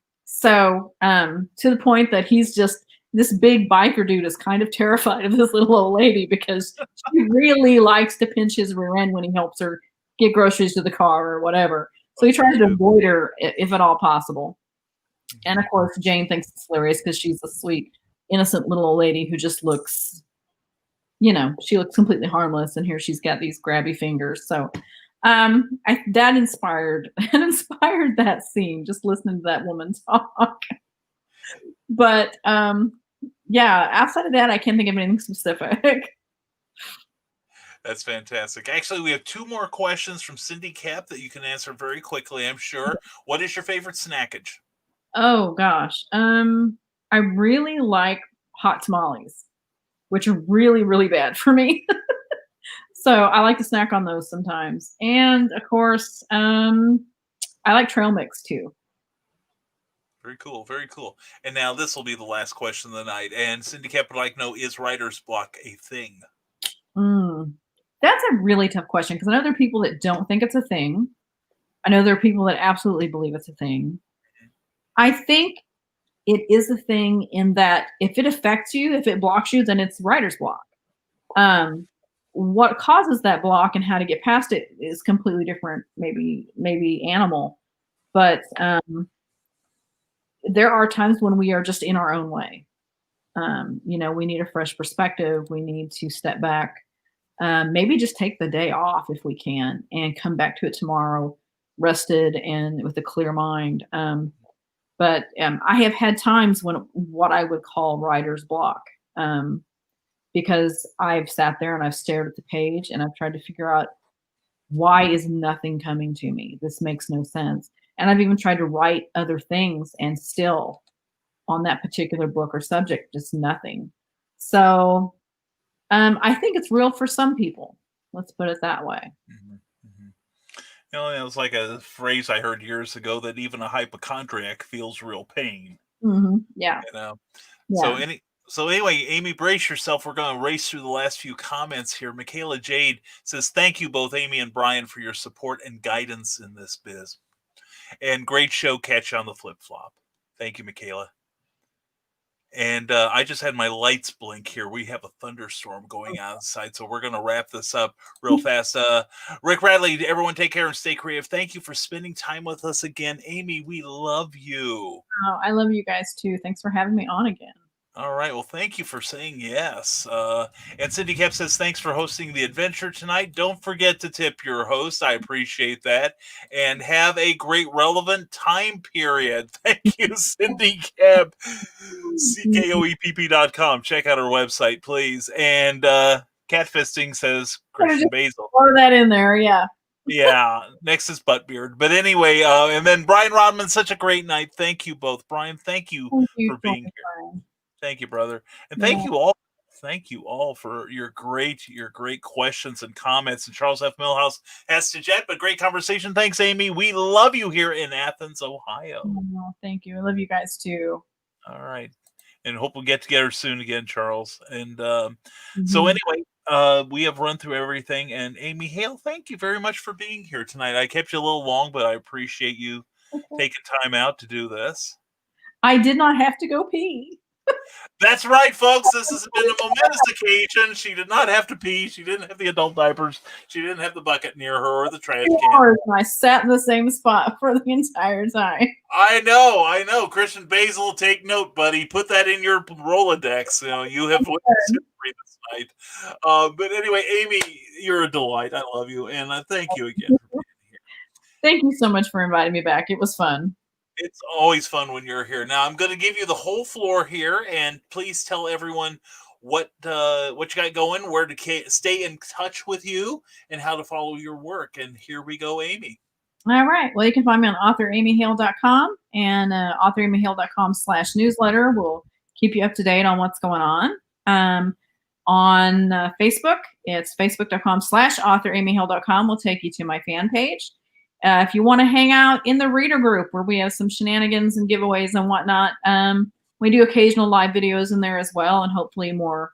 the point that he's just, this big biker dude is kind of terrified of this little old lady because she really likes to pinch his rear end when he helps her get groceries to the car or whatever. So he tries to avoid her if at all possible. And of course, Jane thinks it's hilarious because she's a sweet, innocent little old lady who just looks, she looks completely harmless. And here she's got these grabby fingers. So that inspired that scene, just listening to that woman talk. But outside of that, I can't think of anything specific. That's fantastic. Actually, we have two more questions from Cindy Cap that you can answer very quickly, I'm sure. What is your favorite snackage? Oh gosh. I really like hot tamales, which are really, really bad for me. So I like to snack on those sometimes. And of course, I like trail mix too. Very cool. And now this will be the last question of the night. And Cindy Cap would like to know, is writer's block a thing? That's a really tough question because I know there are people that don't think it's a thing. I know there are people that absolutely believe it's a thing. I think it is a thing in that if it affects you, if it blocks you, then it's writer's block. What causes that block and how to get past it is completely different, maybe animal. But there are times when we are just in our own way. We need a fresh perspective. We need to step back. Maybe just take the day off if we can and come back to it tomorrow, rested and with a clear mind. But I have had times when what I would call writer's block, because I've sat there and I've stared at the page and I've tried to figure out, why is nothing coming to me? This makes no sense. And I've even tried to write other things and still on that particular book or subject, just nothing. So I think it's real for some people. Let's put it that way. It was like a phrase I heard years ago that even a hypochondriac feels real pain. Yeah. Yeah. Yeah. So anyway, Amy, brace yourself. We're going to race through the last few comments here. Michaela Jade says, thank you both, Amy and Brian, for your support and guidance in this biz. And great show. Catch you on the flip-flop. Thank you, Michaela. And I just had my lights blink here. We have a thunderstorm going outside, so we're going to wrap this up real fast. Rick Radley, everyone take care and stay creative. Thank you for spending time with us again. Amy, we love you. Oh, I love you guys too. Thanks for having me on again. All right. Well, thank you for saying yes. And Cindy Cap says, thanks for hosting the adventure tonight. Don't forget to tip your host. I appreciate that. And have a great relevant time period. Thank you, Cindy Cap. CKOEPP.com. Check out our website, please. And Catfisting says, I'm gonna Christian just Basil. throw that in there. Yeah. Yeah, next is Buttbeard. But anyway, and then Brian Rodman, such a great night. Thank you both. Brian, thank you Thank you for so being much, here. Brian. Thank you, brother. And Yeah. thank you all. Thank you all for your great questions and comments. And Charles F. Millhouse has to jet, but great conversation. Thanks, Amy. We love you here in Athens, Ohio. Oh, thank you. I love you guys too. All right. And hope we get together soon again, Charles. And so Mhm. anyway, we have run through everything. And Amy Hale, thank you very much for being here tonight. I kept you a little long, but I appreciate you taking time out to do this. I did not have to go pee. That's right, folks. This has been a momentous occasion. She did not have to pee. She didn't have the adult diapers. She didn't have the bucket near her or the trash 2 can. hours and I sat in the same spot for the entire time. I know. Christian Basil, take note, buddy. Put that in your Rolodex. You know, you have witnessed history this night. But anyway, Amy, you're a delight. I love you, and thank you again for being here. Thank you so much for inviting me back. It was fun. It's always fun when you're here. Now I'm going to give you the whole floor here, and please tell everyone what you got going, where to stay in touch with you, and how to follow your work. And here we go, Amy. All right. Well, you can find me on authoramyhale.com and authoramyhale.com/newsletter will keep you up to date on what's going on. On Facebook, it's facebook.com/authoramyhale.com will take you to my fan page. If you want to hang out in the reader group where we have some shenanigans and giveaways and whatnot, we do occasional live videos in there as well, and hopefully more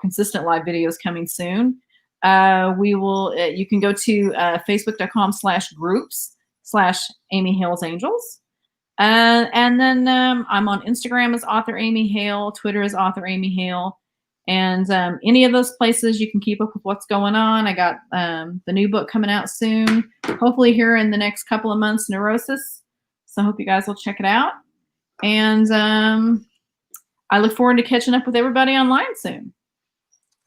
consistent live videos coming soon. You can go to facebook.com/groups/Amy Hale's Angels. And then I'm on Instagram as author Amy Hale, Twitter is author Amy Hale. And any of those places you can keep up with what's going on. I got the new book coming out soon, hopefully here in the next couple of months, Neurosis. So I hope you guys will check it out. And I look forward to catching up with everybody online soon.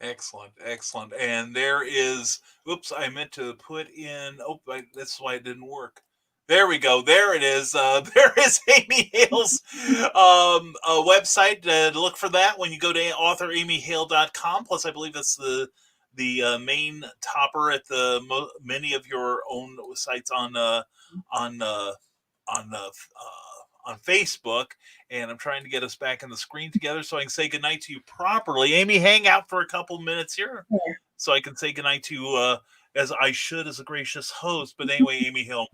Excellent. And there is, oops, I meant to put in, that's why it didn't work. There we go. There it is. There is Amy Hale's website. Look for that when you go to authoramyhale.com. Plus, I believe that's the main topper at many of your own sites on Facebook. And I'm trying to get us back in the screen together so I can say goodnight to you properly. Amy, hang out for a couple minutes here so I can say goodnight to you as I should as a gracious host. But anyway, Amy Hale,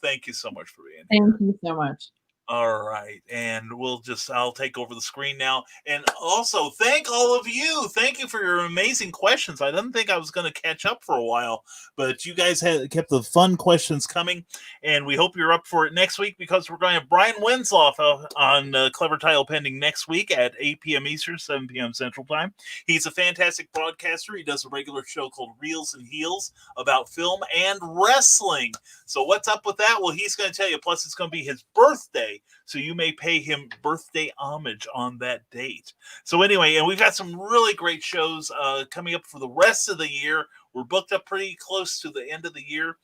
thank you so much for being here. Thank you so much. All right. And I'll take over the screen now. And also thank all of you. Thank you for your amazing questions. I didn't think I was going to catch up for a while, but you guys kept the fun questions coming. And we hope you're up for it next week, because we're going to have Brian Winslow on Clever Title Pending next week at 8 p.m. Eastern, 7 p.m. Central Time. He's a fantastic broadcaster. He does a regular show called Reels and Heels about film and wrestling. So what's up with that? Well, he's going to tell you. Plus, it's going to be his birthday, so you may pay him birthday homage on that date. So anyway, and we've got some really great shows coming up for the rest of the year. We're booked up pretty close to the end of the year,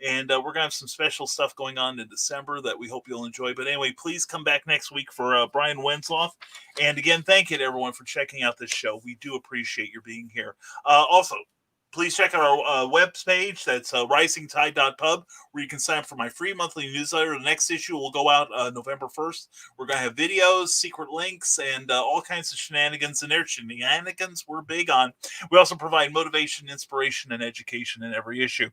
and we're going to have some special stuff going on in December that we hope you'll enjoy. But anyway, please come back next week for Brian Winslow. And again, thank you to everyone for checking out this show. We do appreciate your being here. Also, please check out our web page. That's risingtide.pub, where you can sign up for my free monthly newsletter. The next issue will go out November 1st. We're going to have videos, secret links, and all kinds of shenanigans. And their shenanigans we're big on. We also provide motivation, inspiration, and education in every issue.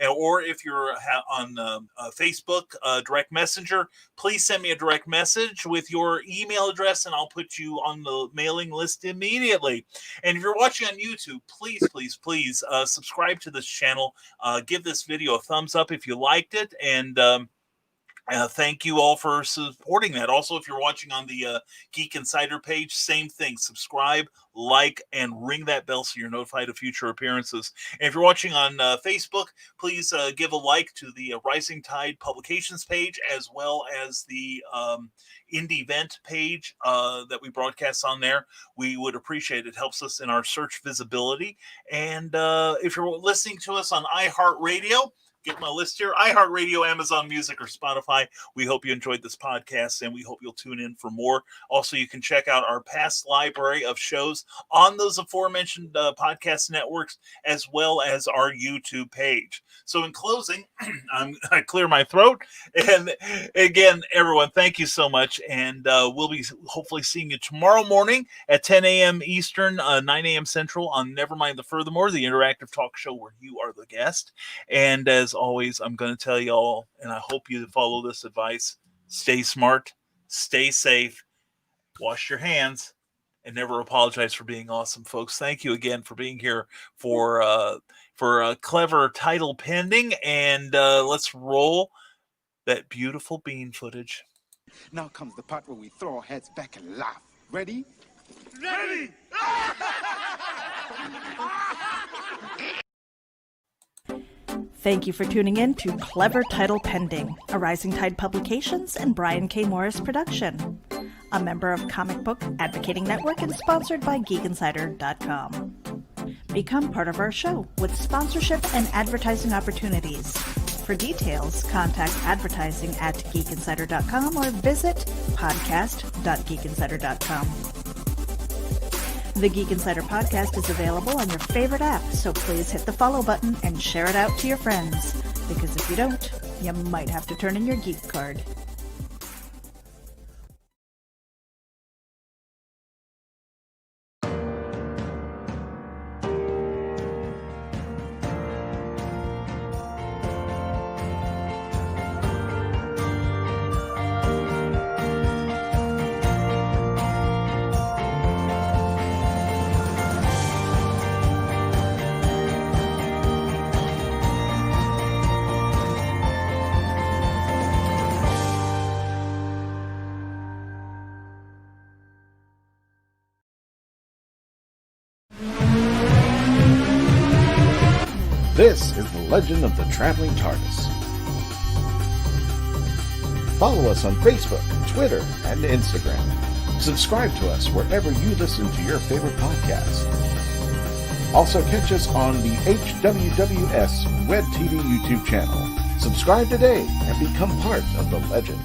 Or if you're on Facebook, direct messenger, please send me a direct message with your email address, and I'll put you on the mailing list immediately. And if you're watching on YouTube, please subscribe to this channel. Give this video a thumbs up if you liked it, and Thank you all for supporting that. Also, if you're watching on the Geek Insider page, same thing. Subscribe, like, and ring that bell so you're notified of future appearances. And if you're watching on Facebook, please give a like to the Rising Tide Publications page, as well as the Indie Vent page that we broadcast on there. We would appreciate it. It helps us in our search visibility. And if you're listening to us on iHeartRadio, get my list here: iHeartRadio, Amazon Music, or Spotify. We hope you enjoyed this podcast, and we hope you'll tune in for more. Also, you can check out our past library of shows on those aforementioned podcast networks, as well as our YouTube page. So in closing, I clear my throat. And again, everyone, thank you so much. And we'll be hopefully seeing you tomorrow morning at 10 a.m. Eastern, 9 a.m. Central on Nevermind the Furthermore, the interactive talk show where you are the guest. And as always, I'm going to tell you all, and I hope you follow this advice: stay smart, stay safe, wash your hands, and never apologize for being awesome, folks. Thank you again for being here for a clever title pending, and let's roll that beautiful bean footage. Now comes the part where we throw our heads back and laugh. Ready? Ready! Thank you for tuning in to Clever Title Pending, a Rising Tide Publications and Brian K. Morris production. A member of Comic Book Advocating Network and sponsored by GeekInsider.com. Become part of our show with sponsorship and advertising opportunities. For details, contact advertising at GeekInsider.com or visit podcast.geekinsider.com. The Geek Insider podcast is available on your favorite app, so please hit the follow button and share it out to your friends, because if you don't, you might have to turn in your geek card. This is the Legend of the Traveling TARDIS. Follow us on Facebook, Twitter, and Instagram. Subscribe to us wherever you listen to your favorite podcast. Also catch us on the HWWS Web TV YouTube channel. Subscribe today and become part of the legend.